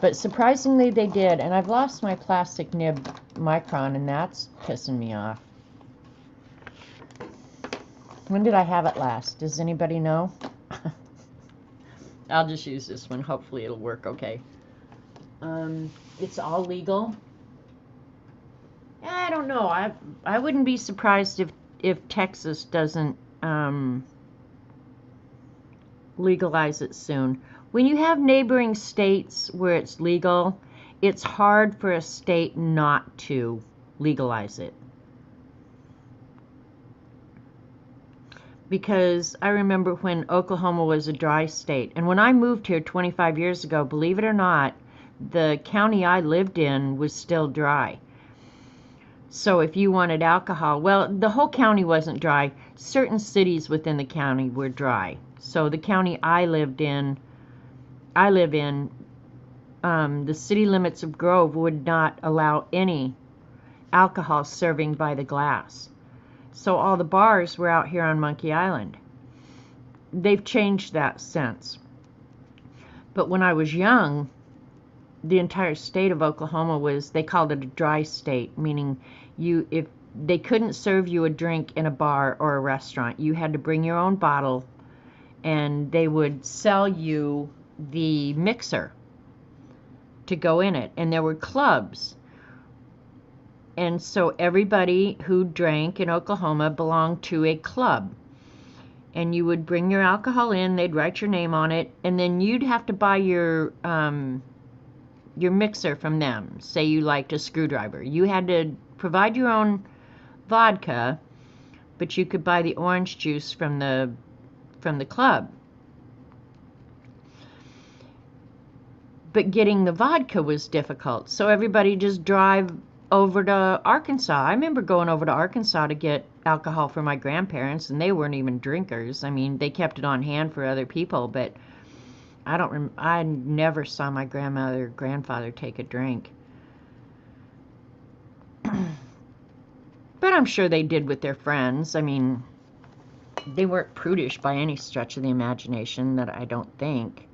But surprisingly they did, and I've lost my plastic nib micron, and that's pissing me off. When did I have it last? Does anybody know? I'll just use this one. Hopefully it'll work okay. It's all legal. I don't know. I wouldn't be surprised if Texas doesn't legalize it soon. When you have neighboring states where it's legal, it's hard for a state not to legalize it. because I remember when Oklahoma was a dry state. And when I moved here 25 years ago, believe it or not, the county I lived in was still dry. So if you wanted alcohol, well, the whole county wasn't dry. Certain cities within the county were dry. So the county I live in, the city limits of Grove would not allow any alcohol serving by the glass. So all the bars were out here on Monkey Island. They've changed that since. But when I was young, the entire state of Oklahoma was, they called it a dry state, meaning if they couldn't serve you a drink in a bar or a restaurant, you had to bring your own bottle, and they would sell you the mixer to go in it. And there were clubs. And so everybody who drank in Oklahoma belonged to a club. And you would bring your alcohol in, they'd write your name on it, and then you'd have to buy your mixer from them. Say you liked a screwdriver. You had to provide your own vodka, but you could buy the orange juice from the club. But getting the vodka was difficult, so everybody just drive over to Arkansas. I remember going over to Arkansas to get alcohol for my grandparents, and they weren't even drinkers. I mean, they kept it on hand for other people, but I never saw my grandmother or grandfather take a drink. But I'm sure they did with their friends. I mean, they weren't prudish by any stretch of the imagination, that I don't think.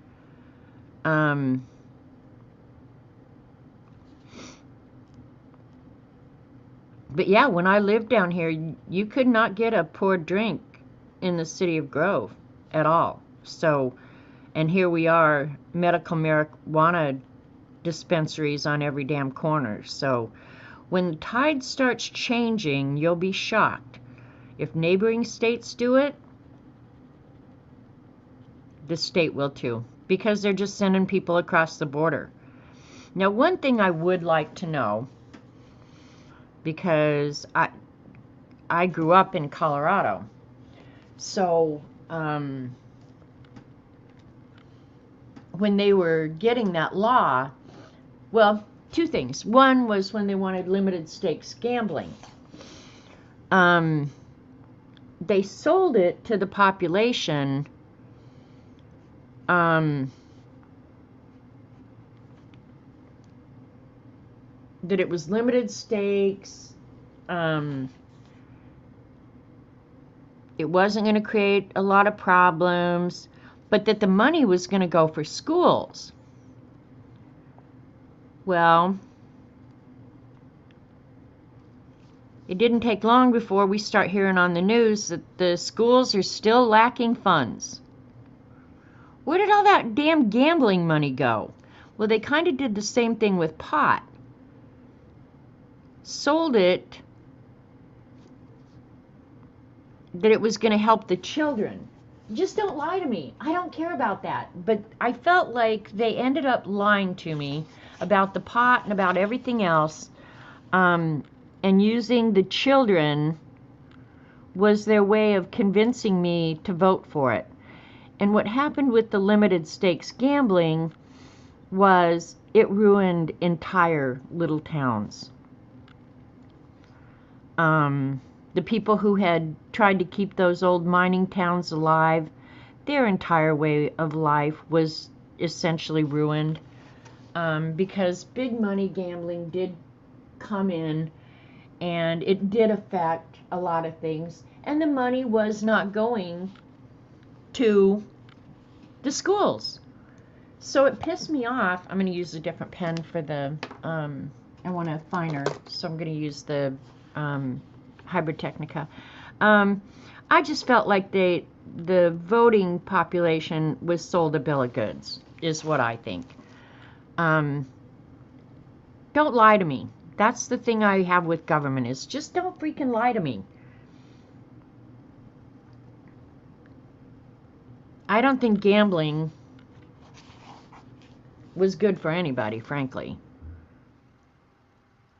But yeah, when I lived down here, you could not get a poor drink in the city of Grove at all. So, and here we are, medical marijuana dispensaries on every damn corner. So when the tide starts changing, you'll be shocked. If neighboring states do it, the state will too, because they're just sending people across the border. Now, one thing I would like to know, because I grew up in Colorado, so when they were getting that law, well, two things. One was when they wanted limited stakes gambling. They sold it to the population that it was limited stakes. It wasn't going to create a lot of problems, but that the money was going to go for schools. Well, it didn't take long before we start hearing on the news that the schools are still lacking funds. Where did all that damn gambling money go? Well, they kind of did the same thing with pot. Sold it that it was going to help the children. Just don't lie to me. I don't care about that. But I felt like they ended up lying to me about the pot and about everything else, and using the children was their way of convincing me to vote for it. And what happened with the limited stakes gambling was it ruined entire little towns. The people who had tried to keep those old mining towns alive, their entire way of life was essentially ruined, because big money gambling did come in, and it did affect a lot of things, and the money was not going to the schools. So it pissed me off. I'm going to use a different pen for the, I want a finer, so I'm going to use the Hybrid Technica. I just felt like the voting population was sold a bill of goods, is what I think. Don't lie to me. That's the thing I have with government, is just don't freaking lie to me. I don't think gambling was good for anybody, frankly.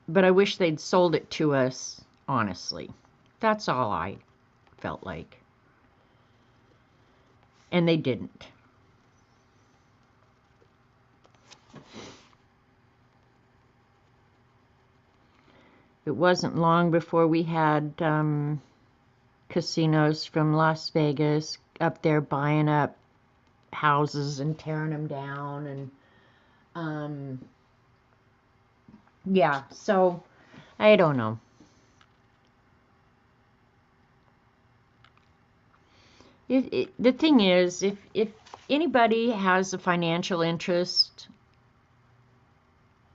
But I wish they'd sold it to us honestly. That's all I felt like. And they didn't. It wasn't long before we had casinos from Las Vegas up there buying up houses and tearing them down. And yeah, so I don't know. The thing is, if anybody has a financial interest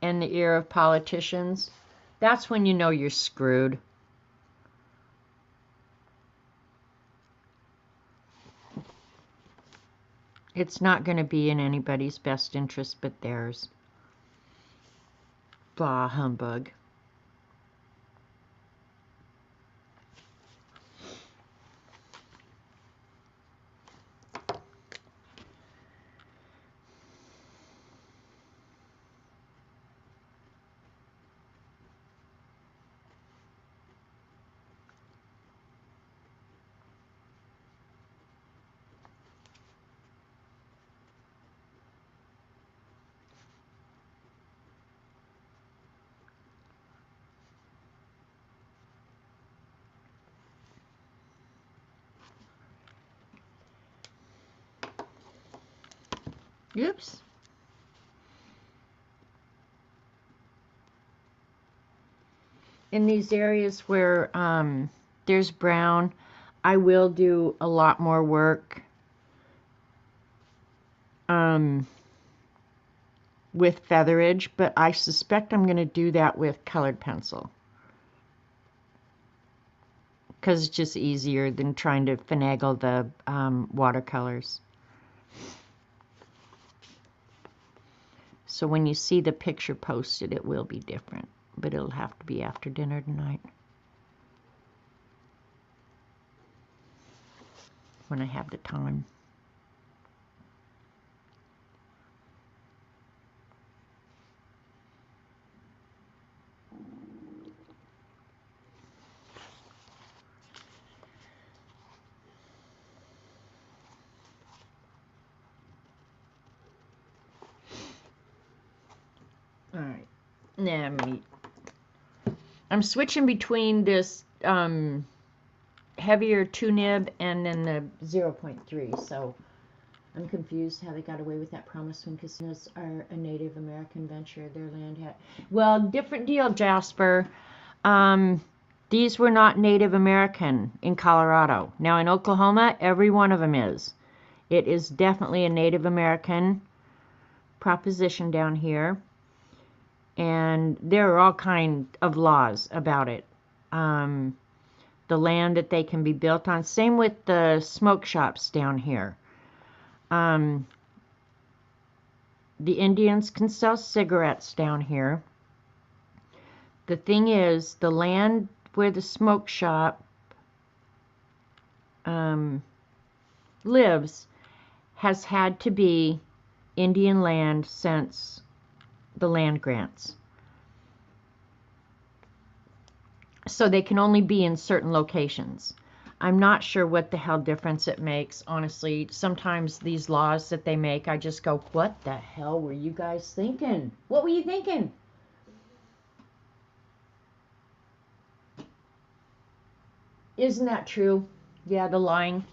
in the ear of politicians, that's when you know you're screwed. It's not going to be in anybody's best interest but theirs. Bah, humbug. Oops. In these areas where there's brown, I will do a lot more work with featherage, but I suspect I'm going to do that with colored pencil, because it's just easier than trying to finagle the watercolors. So when you see the picture posted, it will be different, but it'll have to be after dinner tonight when I have the time. All right, now I'm switching between this heavier 2-nib and then the 0.3, so I'm confused how they got away with that promise when casinos are a Native American venture. Their land had... Well, different deal, Jasper. These were not Native American in Colorado. Now in Oklahoma, every one of them is. It is definitely a Native American proposition down here. And there are all kinds of laws about it. The land that they can be built on. Same with the smoke shops down here. The Indians can sell cigarettes down here. The thing is, the land where the smoke shop lives has had to be Indian land since the land grants. So they can only be in certain locations. I'm not sure what the hell difference it makes, honestly. Sometimes these laws that they make, I just go, what the hell were you guys thinking? What were you thinking? Isn't that true? Yeah, the lying.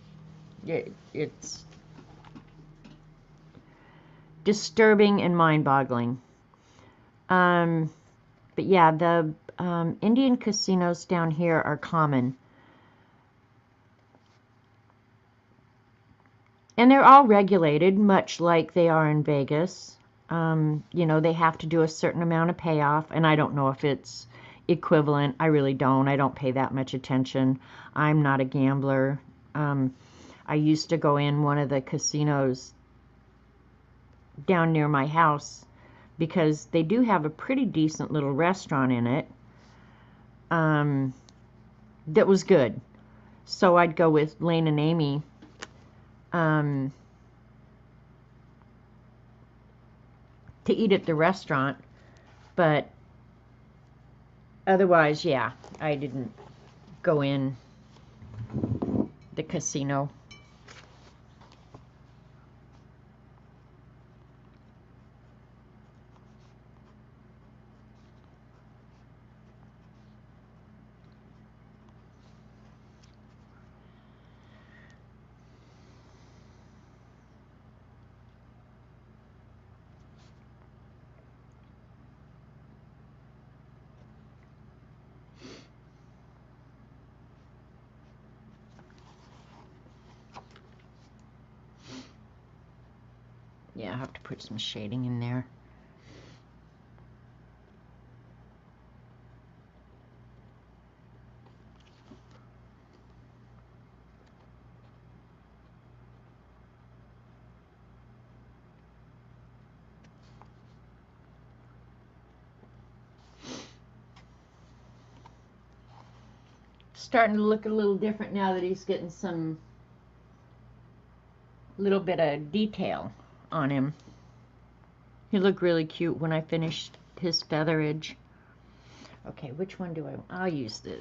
It's disturbing and mind-boggling. But yeah, the Indian casinos down here are common. And they're all regulated, much like they are in Vegas. You know, they have to do a certain amount of payoff, and I don't know if it's equivalent. I really don't. I don't pay that much attention. I'm not a gambler. I used to go in one of the casinos down near my house because they do have a pretty decent little restaurant in it that was good. So I'd go with Lane and Amy to eat at the restaurant, but otherwise, yeah, I didn't go in the casino. Yeah, I have to put some shading in there. Starting to look a little different now that he's getting some little bit of detail on him. He looked really cute when I finished his featherage. Okay, which one do I'll use the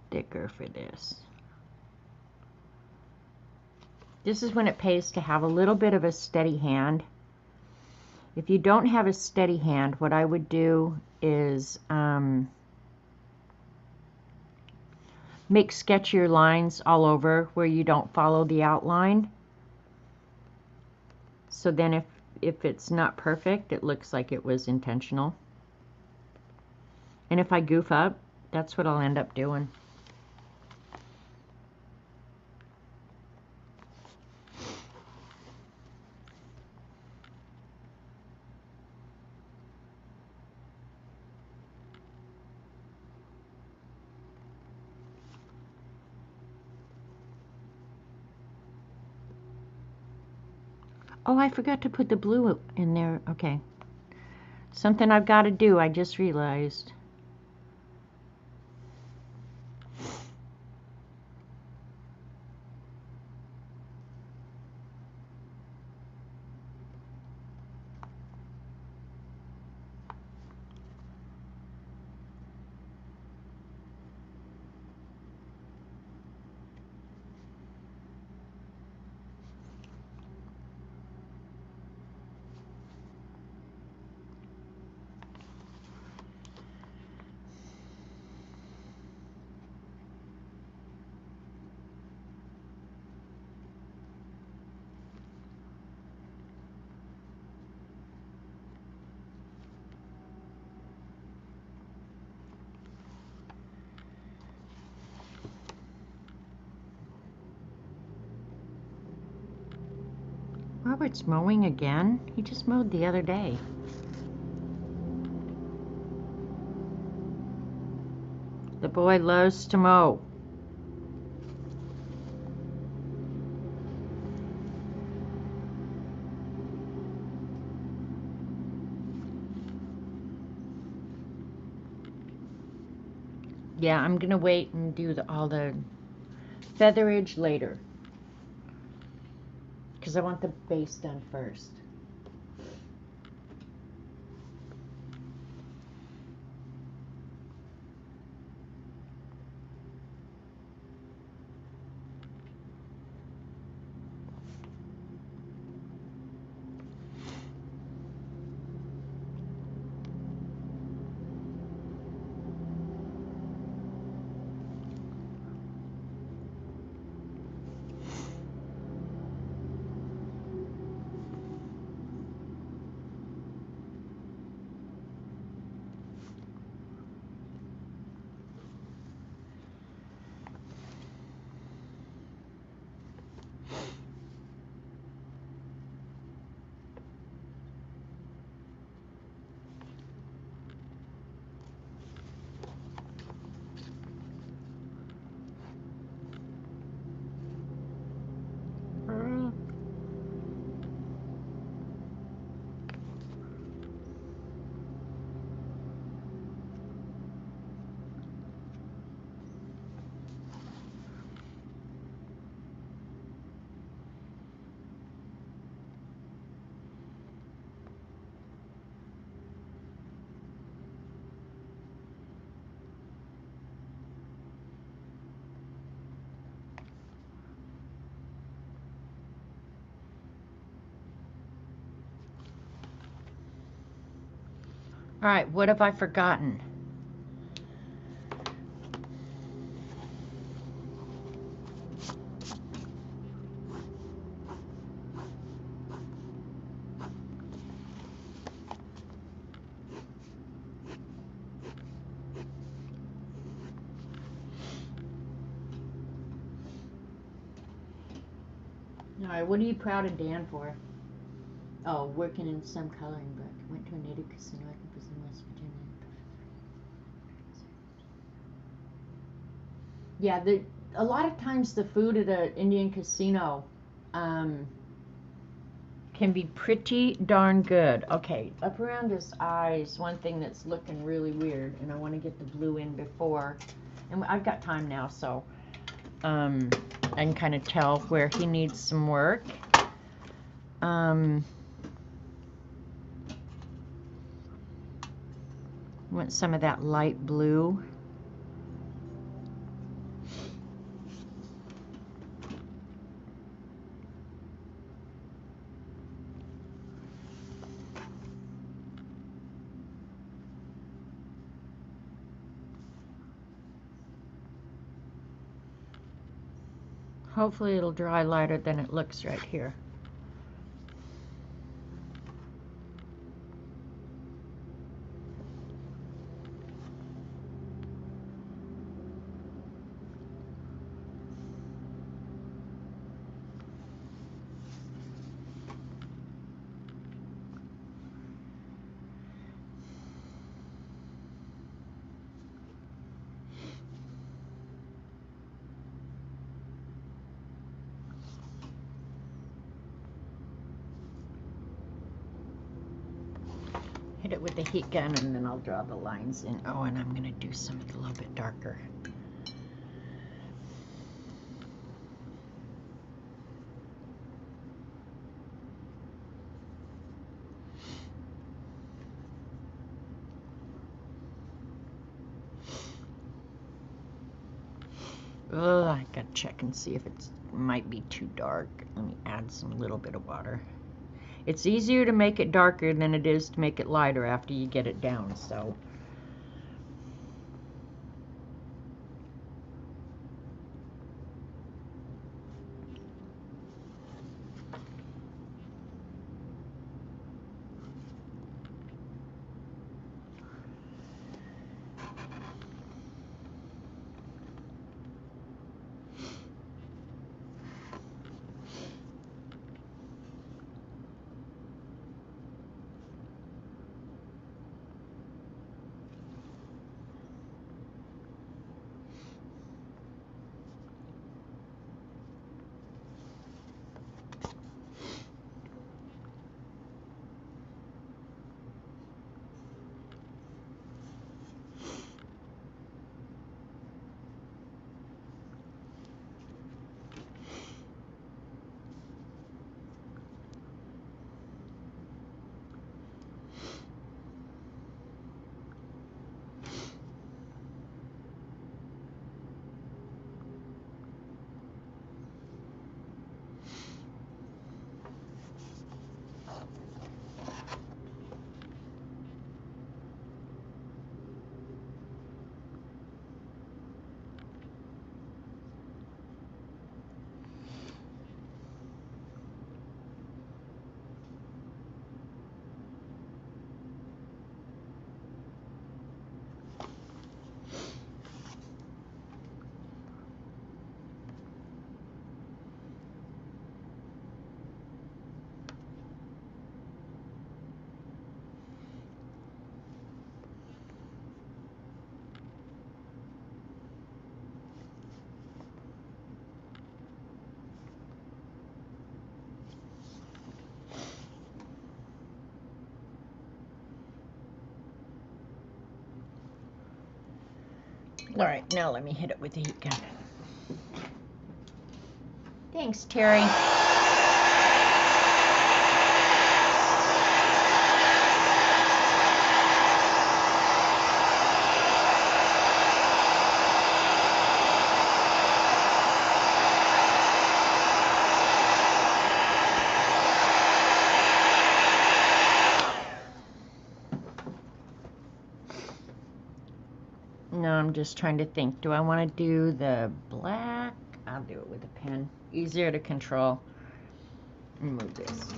thicker for this. This is when it pays to have a little bit of a steady hand. If you don't have a steady hand, what I would do is make sketchier lines all over where you don't follow the outline. So then if it's not perfect, it looks like it was intentional. And if I goof up, that's what I'll end up doing. Oh, I forgot to put the blue in there. Okay. Something I've got to do, I just realized. Robert's mowing again? He just mowed the other day. The boy loves to mow. Yeah, I'm gonna wait and do all the featherage later, because I want the base done first. All right, what have I forgotten? All right, what are you proud of Dan for? Oh, working in some coloring book. Went to a native casino. I think it was in West Virginia. Yeah, a lot of times the food at an Indian casino um, can be pretty darn good. Okay, up around his eyes, one thing that's looking really weird, and I want to get the blue in before, and I've got time now, so I can kind of tell where he needs some work. Want some of that light blue. Hopefully it'll dry lighter than it looks right here. Hit it with the heat gun and then I'll draw the lines in. Oh, and I'm going to do something a little bit darker. Oh, I gotta check and see if it might be too dark. Let me add some little bit of water. It's easier to make it darker than it is to make it lighter after you get it down, so. All right, now let me hit it with the heat gun. Thanks, Terry. No, I'm just trying to think. Do I want to do the black? I'll do it with a pen. Easier to control. Move this.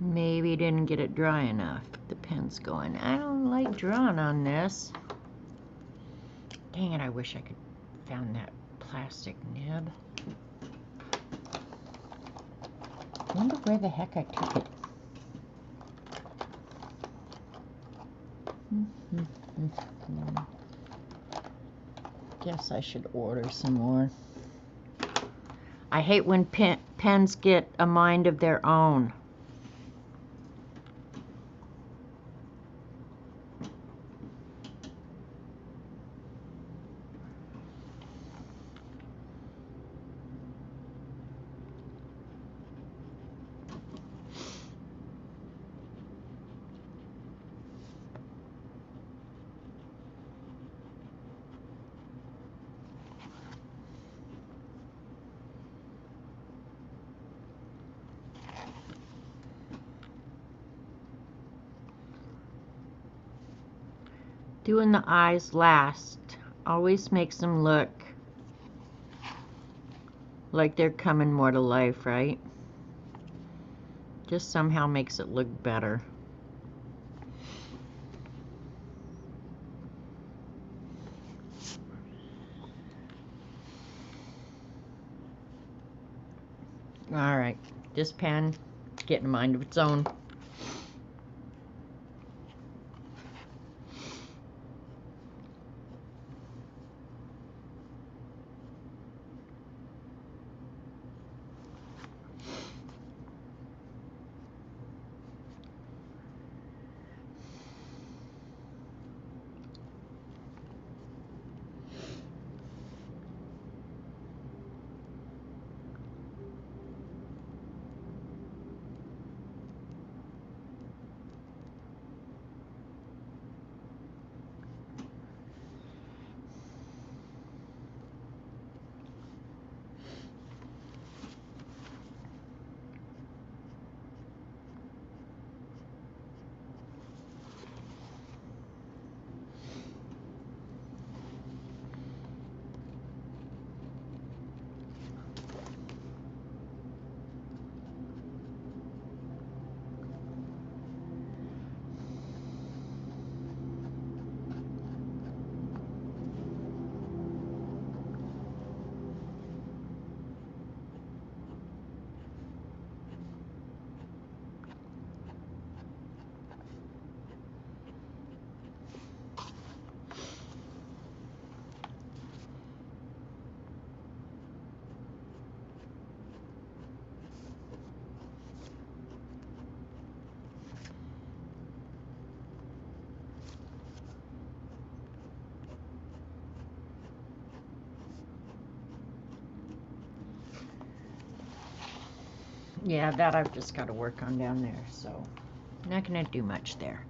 Maybe didn't get it dry enough. The pen's going, I don't like drawing on this. Dang it, I wish I could found that plastic nib. I wonder where the heck I took it. Guess I should order some more. I hate when pens get a mind of their own. Doing the eyes last always makes them look like they're coming more to life, right? Just somehow makes it look better. Alright, this pen is getting a mind of its own. Yeah, that I've just got to work on down there, so not going to do much there.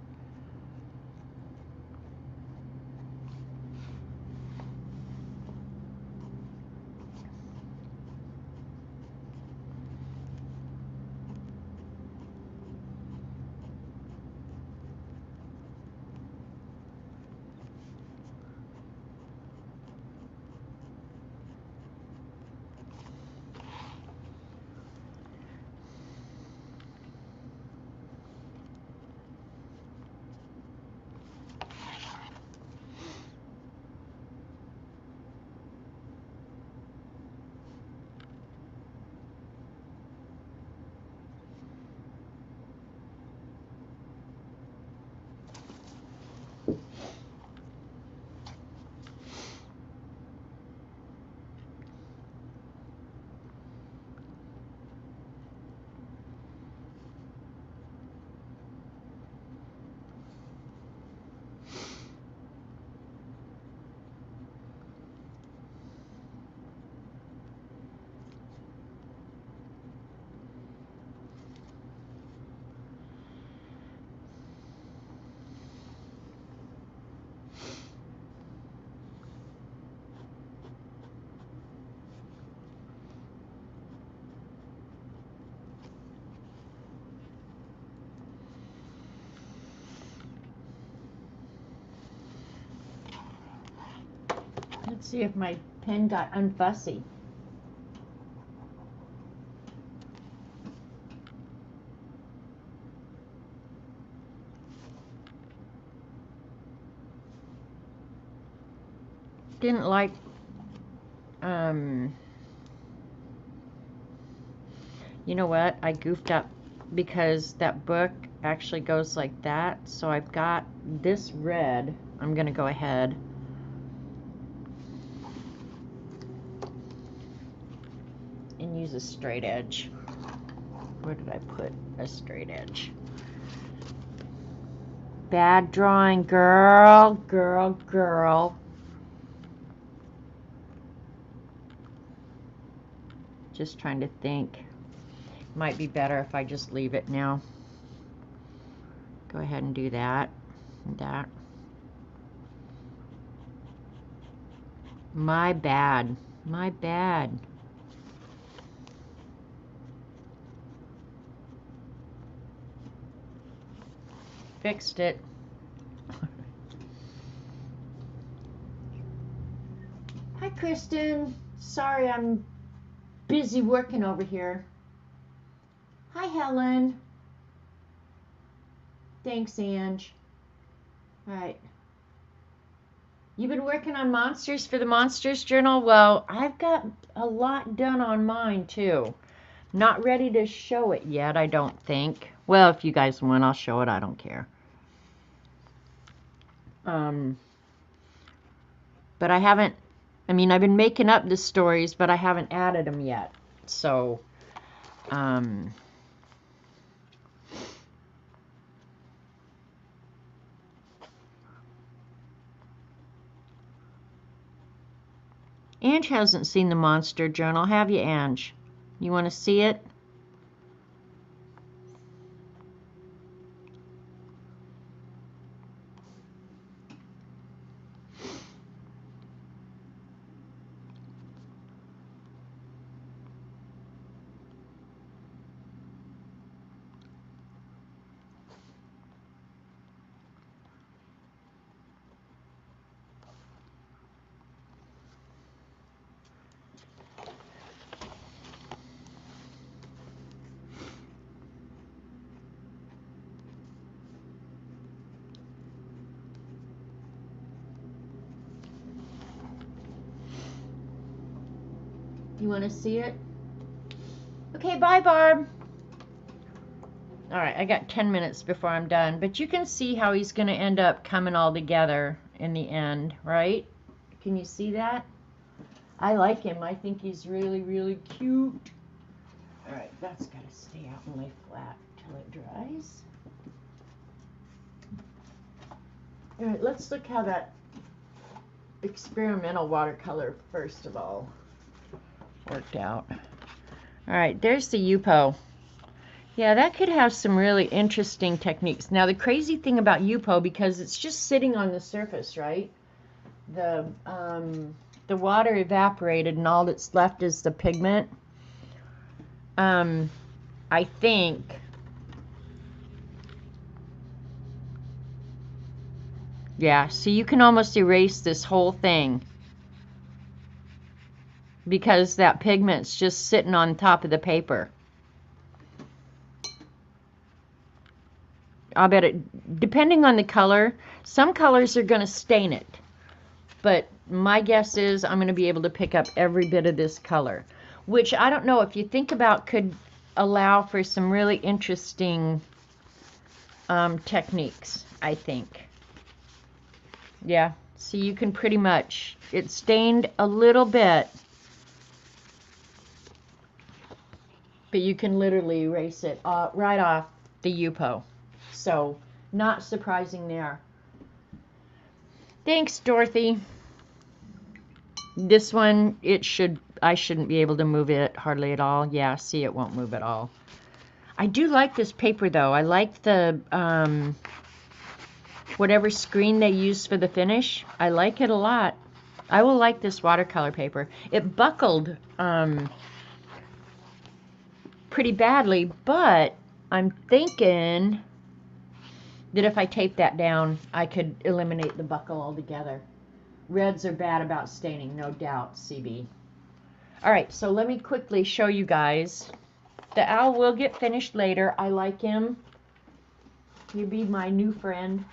Let's see if my pen got unfussy. didn't like, you know what? I goofed up because that book actually goes like that. So I've got this red. I'm going to go ahead and use a straight edge. Where did I put a straight edge? Bad drawing, girl, girl, girl. Just trying to think. Might be better if I just leave it now. Go ahead and do that and that. My bad. My bad. Fixed it. Hi, Kristen. Sorry, I'm busy working over here. Hi, Helen. Thanks, Ange. All right. You've been working on monsters for the Monsters Journal? Well, I've got a lot done on mine, too. Not ready to show it yet, I don't think. Well, if you guys want, I'll show it. I don't care. But I haven't, I mean, I've been making up the stories, but I haven't added them yet. So, Ange hasn't seen the Monster Journal, have you, Ange? You want to see it? You want to see it? Okay, bye, Barb. All right, I got 10 minutes before I'm done, but you can see how he's going to end up coming all together in the end, right? Can you see that? I like him. I think he's really, really cute. All right, that's got to stay out and lay flat till it dries. All right, let's look how that experimental watercolor, first of all, worked out. All right, there's the Yupo. Yeah, that could have some really interesting techniques. Now, the crazy thing about Yupo, because it's just sitting on the surface, right? The water evaporated and all that's left is the pigment. I think, yeah, so you can almost erase this whole thing because that pigment's just sitting on top of the paper. I'll bet it, depending on the color, some colors are going to stain it. But my guess is I'm going to be able to pick up every bit of this color, which I don't know, if you think about, could allow for some really interesting techniques, I think. Yeah, so you can pretty much, it stained a little bit, but you can literally erase it right off the Yupo. So, not surprising there. Thanks, Dorothy. This one, I shouldn't be able to move it hardly at all. Yeah, see, it won't move at all. I do like this paper, though. I like the, whatever screen they use for the finish. I like it a lot. I will like this watercolor paper. It buckled pretty badly, but I'm thinking that if I tape that down, I could eliminate the buckle altogether. Reds are bad about staining, no doubt, CB. All right, so let me quickly show you guys. The owl will get finished later. I like him. He'll be my new friend.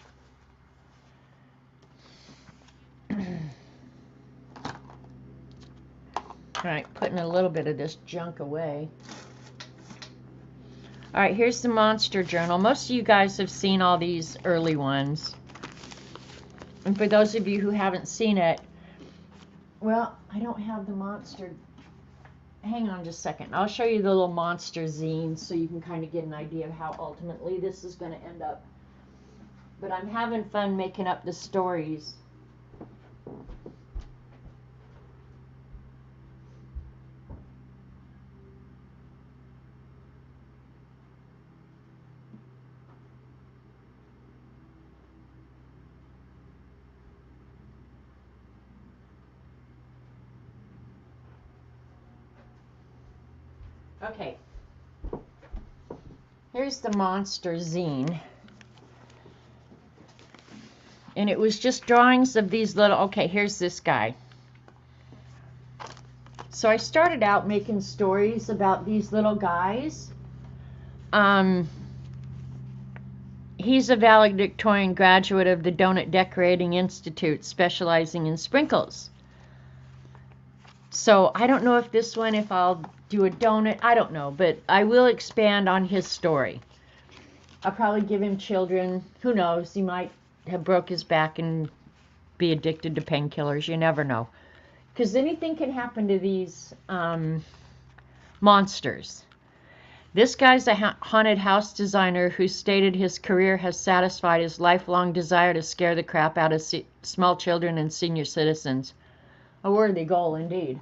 All right, putting a little bit of this junk away. All right, here's the monster journal. Most of you guys have seen all these early ones. And for those of you who haven't seen it, well, I don't have the monster. Hang on just a second. I'll show you the little monster zine so you can kind of get an idea of how ultimately this is going to end up. But I'm having fun making up the stories. Okay, here's the monster zine. And it was just drawings of these little, okay, here's this guy. So I started out making stories about these little guys. He's a valedictorian graduate of the Donut Decorating Institute, specializing in sprinkles. So I don't know if this one, if I'll do a donut, I don't know, but I will expand on his story. I'll probably give him children. Who knows? He might have broke his back and be addicted to painkillers. You never know. Because anything can happen to these monsters. This guy's a haunted house designer who stated his career has satisfied his lifelong desire to scare the crap out of small children and senior citizens. A worthy goal indeed.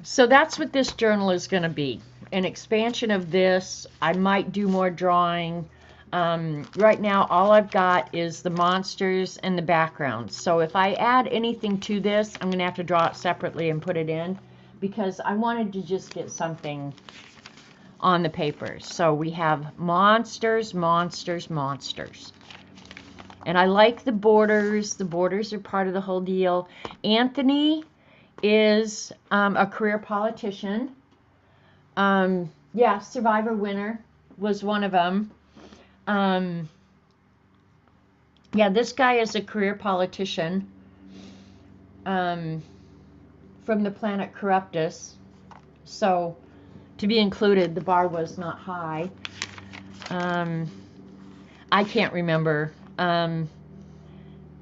So that's what this journal is going to be. An expansion of this. I might do more drawing. Right now all I've got is the monsters and the background. So if I add anything to this, I'm going to have to draw it separately and put it in, because I wanted to just get something on the paper. So we have monsters, monsters, monsters. And I like the borders. The borders are part of the whole deal. Anthony is a career politician. Yeah, Survivor winner was one of them. Yeah, this guy is a career politician from the planet Corruptus. So, to be included, the bar was not high. I can't remember.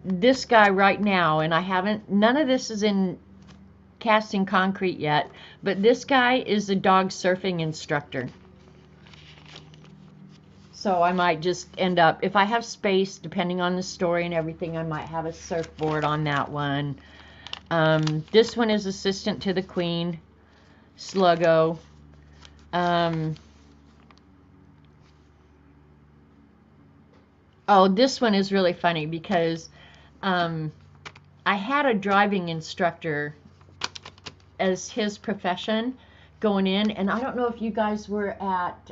This guy right now, and I haven't, none of this is in casting concrete yet, but this guy is a dog surfing instructor. So I might just end up, if I have space, depending on the story and everything, I might have a surfboard on that one. This one is assistant to the Queen, Sluggo. Oh, this one is really funny because I had a driving instructor as his profession going in, and I don't know if you guys were at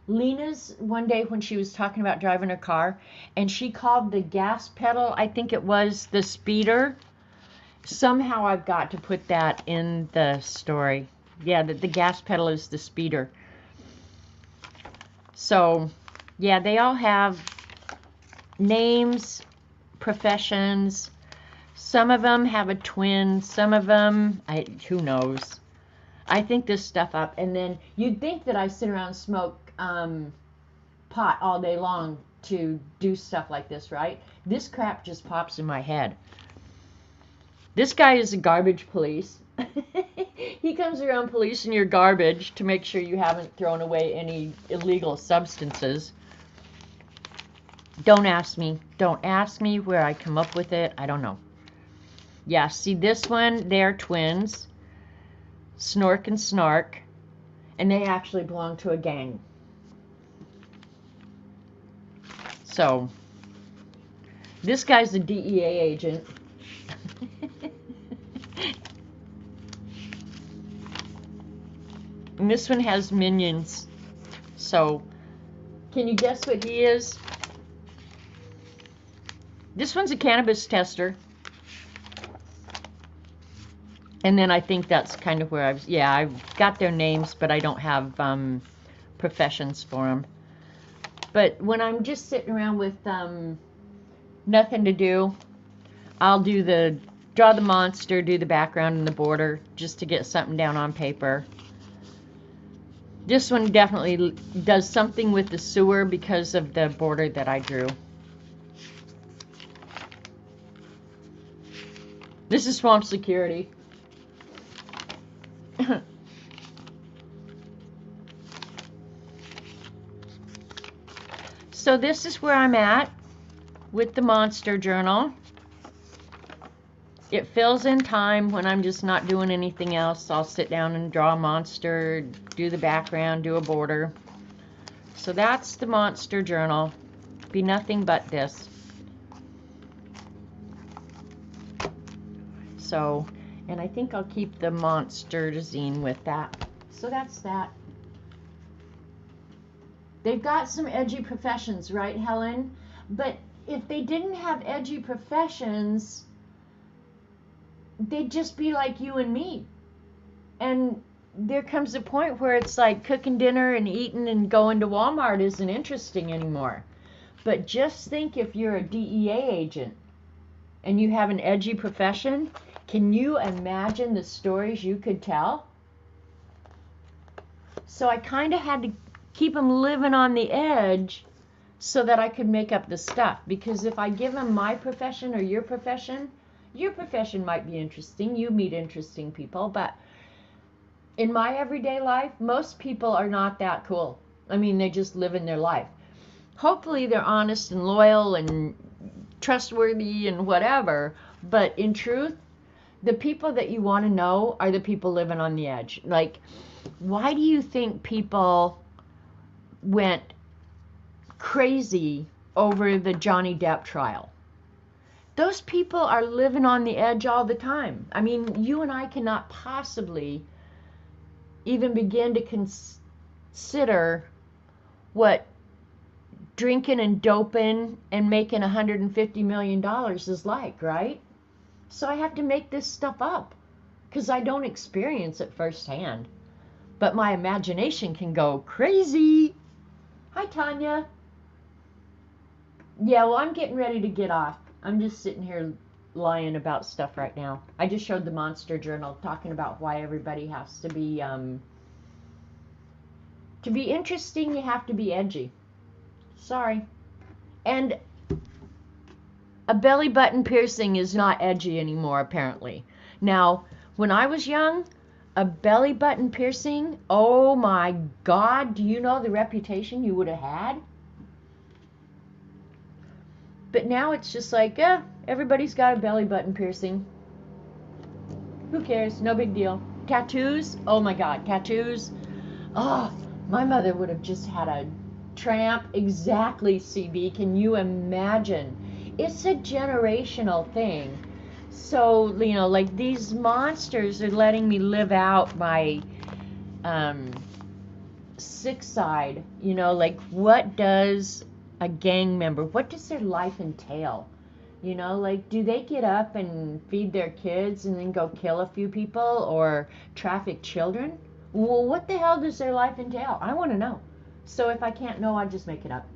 Lena's one day when she was talking about driving her car, and she called the gas pedal, I think it was, the speeder. Somehow I've got to put that in the story. Yeah, the gas pedal is the speeder. So, yeah, they all have names, professions. Some of them have a twin. Some of them, who knows. I think this stuff up, and then you'd think that I sit around and smoke pot all day long to do stuff like this, right? This crap just pops in my head. This guy is a garbage police. He comes around policing your garbage to make sure you haven't thrown away any illegal substances. Don't ask me. Don't ask me where I come up with it. I don't know. Yeah, see this one, they're twins. Snork and Snark. And they actually belong to a gang. So, this guy's a DEA agent. And this one has minions. So, can you guess what he is? This one's a cannabis tester. And then I think that's kind of where I've got their names, but I don't have professions for them. But when I'm just sitting around with nothing to do, I'll do the draw the monster, do the background and the border, just to get something down on paper. This one definitely does something with the sewer because of the border that I drew. This is Swamp Security. So this is where I'm at with the monster journal. It fills in time when I'm just not doing anything else. I'll sit down and draw a monster, do the background, do a border. So that's the monster journal. Be nothing but this. So, and I think I'll keep the monster zine with that. So that's that. They've got some edgy professions, right, Helen? But if they didn't have edgy professions, they'd just be like you and me. And there comes a point where it's like cooking dinner and eating and going to Walmart isn't interesting anymore. But just think, if you're a DEA agent and you have an edgy profession, can you imagine the stories you could tell? So I kind of had to keep them living on the edge so that I could make up the stuff. Because if I give them my profession or your profession might be interesting. You meet interesting people, but in my everyday life, most people are not that cool. I mean, they just live in their life. Hopefully they're honest and loyal and trustworthy and whatever, but in truth, the people that you want to know are the people living on the edge. Like, why do you think people went crazy over the Johnny Depp trial? Those people are living on the edge all the time. I mean, you and I cannot possibly even begin to consider what drinking and doping and making $150 million is like, right? So I have to make this stuff up because I don't experience it firsthand. But my imagination can go crazy. Hi, Tanya. Yeah, well, I'm getting ready to get off. I'm just sitting here lying about stuff right now. I just showed the monster journal talking about why everybody has to be interesting, you have to be edgy. Sorry. And a belly button piercing is not edgy anymore, apparently. Now, when I was young, a belly button piercing, oh my God, do you know the reputation you would have had? But now it's just like, everybody's got a belly button piercing. Who cares? No big deal. Tattoos? Oh my God, tattoos. Oh, my mother would have just had a tramp. Exactly, CB. Can you imagine? It's a generational thing. So, you know, like these monsters are letting me live out my sick side. You know, like what does a gang member, what does their life entail? You know, like, do they get up and feed their kids and then go kill a few people or traffic children? Well, what the hell does their life entail? I want to know. So if I can't know, I just make it up.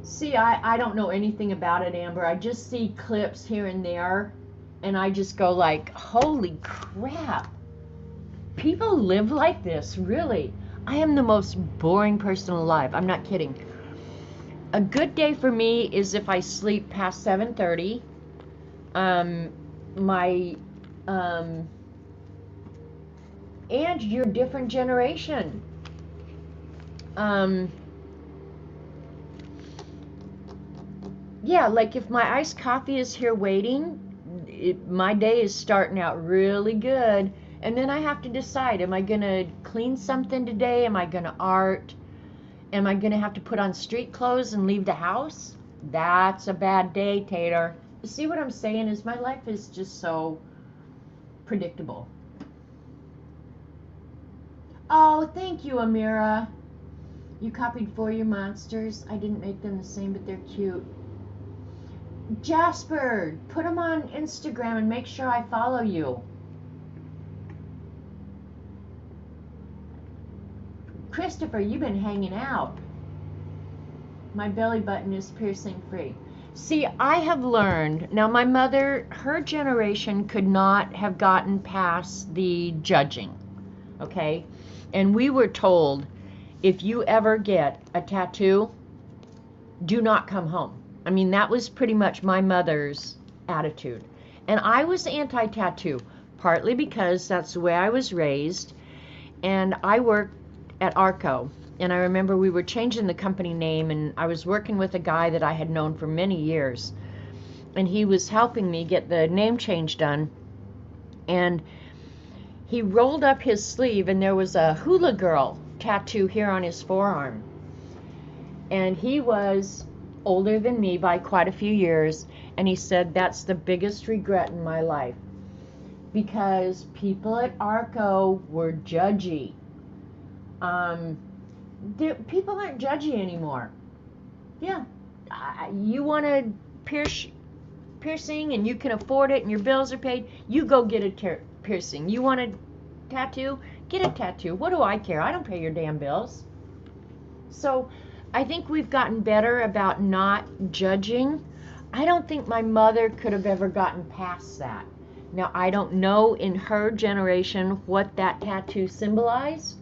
See, I don't know anything about it, Amber. I just see clips here and there, and I just go like, holy crap. People live like this, really. I am the most boring person alive. I'm not kidding. A good day for me is if I sleep past 7:30. And you're a different generation. Yeah, like if my iced coffee is here waiting, my day is starting out really good. And then I have to decide, am I going to clean something today? Am I going to art? Am I going to have to put on street clothes and leave the house? That's a bad day, Tater. See what I'm saying is my life is just so predictable. Oh, thank you, Amira. You copied 4 of your monsters. I didn't make them the same, but they're cute. Jasper, put them on Instagram and make sure I follow you. Christopher, you've been hanging out. My belly button is piercing free. See, I have learned, now my mother, her generation could not have gotten past the judging, okay? And we were told, if you ever get a tattoo, do not come home. I mean, that was pretty much my mother's attitude. And I was anti-tattoo, partly because that's the way I was raised. And I worked at Arco. And I remember we were changing the company name, and I was working with a guy that I had known for many years. And he was helping me get the name change done. And he rolled up his sleeve, and there was a hula girl tattoo here on his forearm. And he was older than me by quite a few years, and he said, that's the biggest regret in my life, because people at Arco were judgy. People aren't judgy anymore. Yeah, you want to piercing and you can afford it and your bills are paid, you go get a piercing. You want a tattoo? Get a tattoo. What do I care? I don't pay your damn bills. So I think we've gotten better about not judging. I don't think my mother could have ever gotten past that. Now, I don't know in her generation what that tattoo symbolized,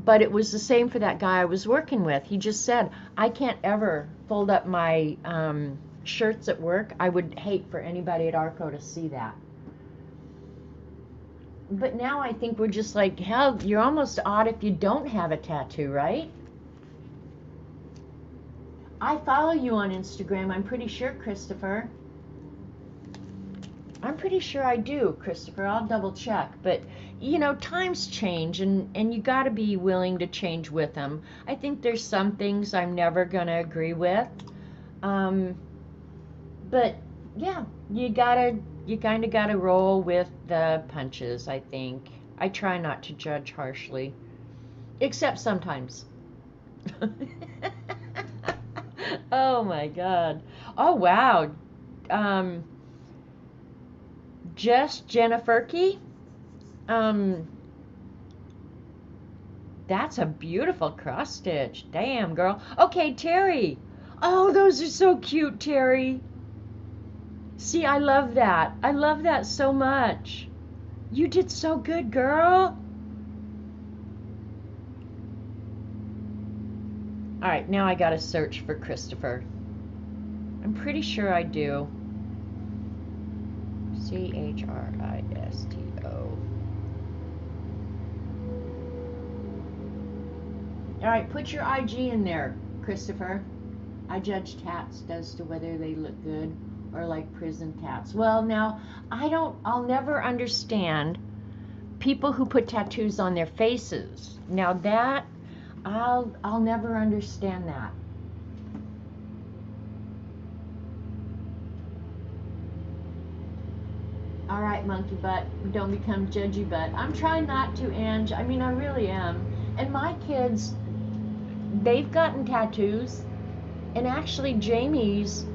but it was the same for that guy I was working with. He just said, I can't ever fold up my shirts at work. I would hate for anybody at Arco to see that. But now I think we're just like, hell, you're almost odd if you don't have a tattoo, right? I follow you on Instagram, I'm pretty sure, Christopher. I'm pretty sure I do, Christopher. I'll double check. But, you know, times change, and you got to be willing to change with them. I think there's some things I'm never going to agree with. But, yeah, you kind of got to roll with the punches, I think. I try not to judge harshly. Except sometimes. Oh my God. Oh wow. Just Jenniferky. That's a beautiful cross stitch. Damn, girl. Okay, Terry. Oh, those are so cute, Terry. See, I love that. I love that so much. You did so good, girl. All right, now I gotta search for Christopher. I'm pretty sure I do. Christisto. All right, put your IG in there, Christopher. I judge tats as to whether they look good or like prison tats. Well, now, I'll never understand people who put tattoos on their faces. Now that, I'll never understand that. All right, monkey butt, don't become judgy butt. I'm trying not to, Ange. I mean, I really am. And my kids, they've gotten tattoos, and actually Jamie's,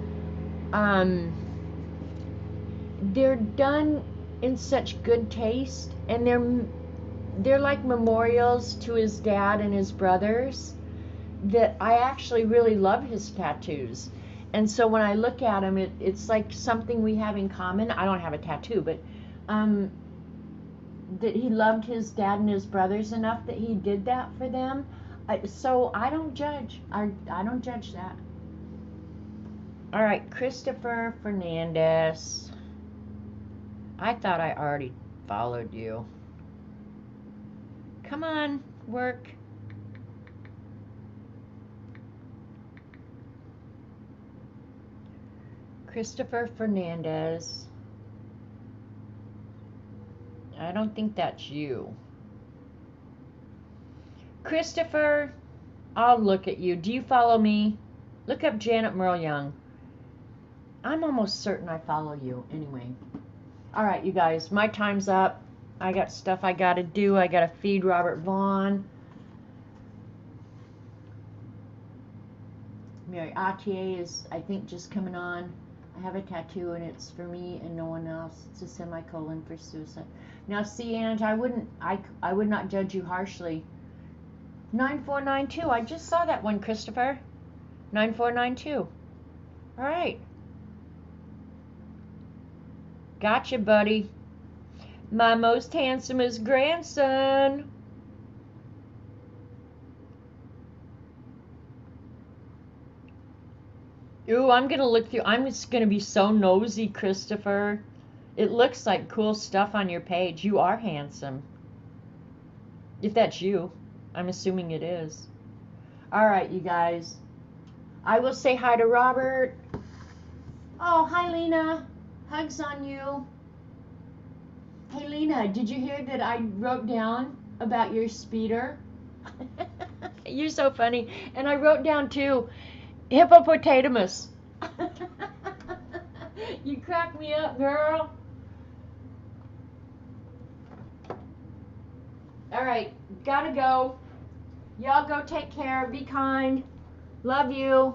they're done in such good taste, and they're like memorials to his dad and his brothers, that I actually really love his tattoos. And so when I look at him, it's like something we have in common. I don't have a tattoo, but that he loved his dad and his brothers enough that he did that for them. So I don't judge. I don't judge that. All right, Christopher Fernandez. I thought I already followed you. Come on, work. Christopher Fernandez. I don't think that's you. Christopher, I'll look at you. Do you follow me? Look up Janet Merle Young. I'm almost certain I follow you. Anyway. All right, you guys, my time's up. I got stuff I got to do. I got to feed Robert Vaughn. Mary Atier is, I think, just coming on. I have a tattoo, and it's for me and no one else. It's a semicolon for suicide. Now, see, Ange, I would not judge you harshly. 9492. I just saw that one, Christopher. 9492. All right. Gotcha, buddy. My most handsomest grandson. Ooh, I'm gonna look through. I'm just gonna be so nosy, Christopher. It looks like cool stuff on your page. You are handsome. If that's you, I'm assuming it is. All right, you guys. I will say hi to Robert. Oh, hi, Lena. Hugs on you. Hey, Lena, did you hear that I wrote down about your speeder? You're so funny. And I wrote down, too, hippopotamus. You crack me up, girl. All right, gotta go. Y'all go take care. Be kind. Love you.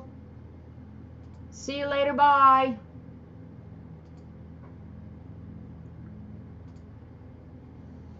See you later. Bye.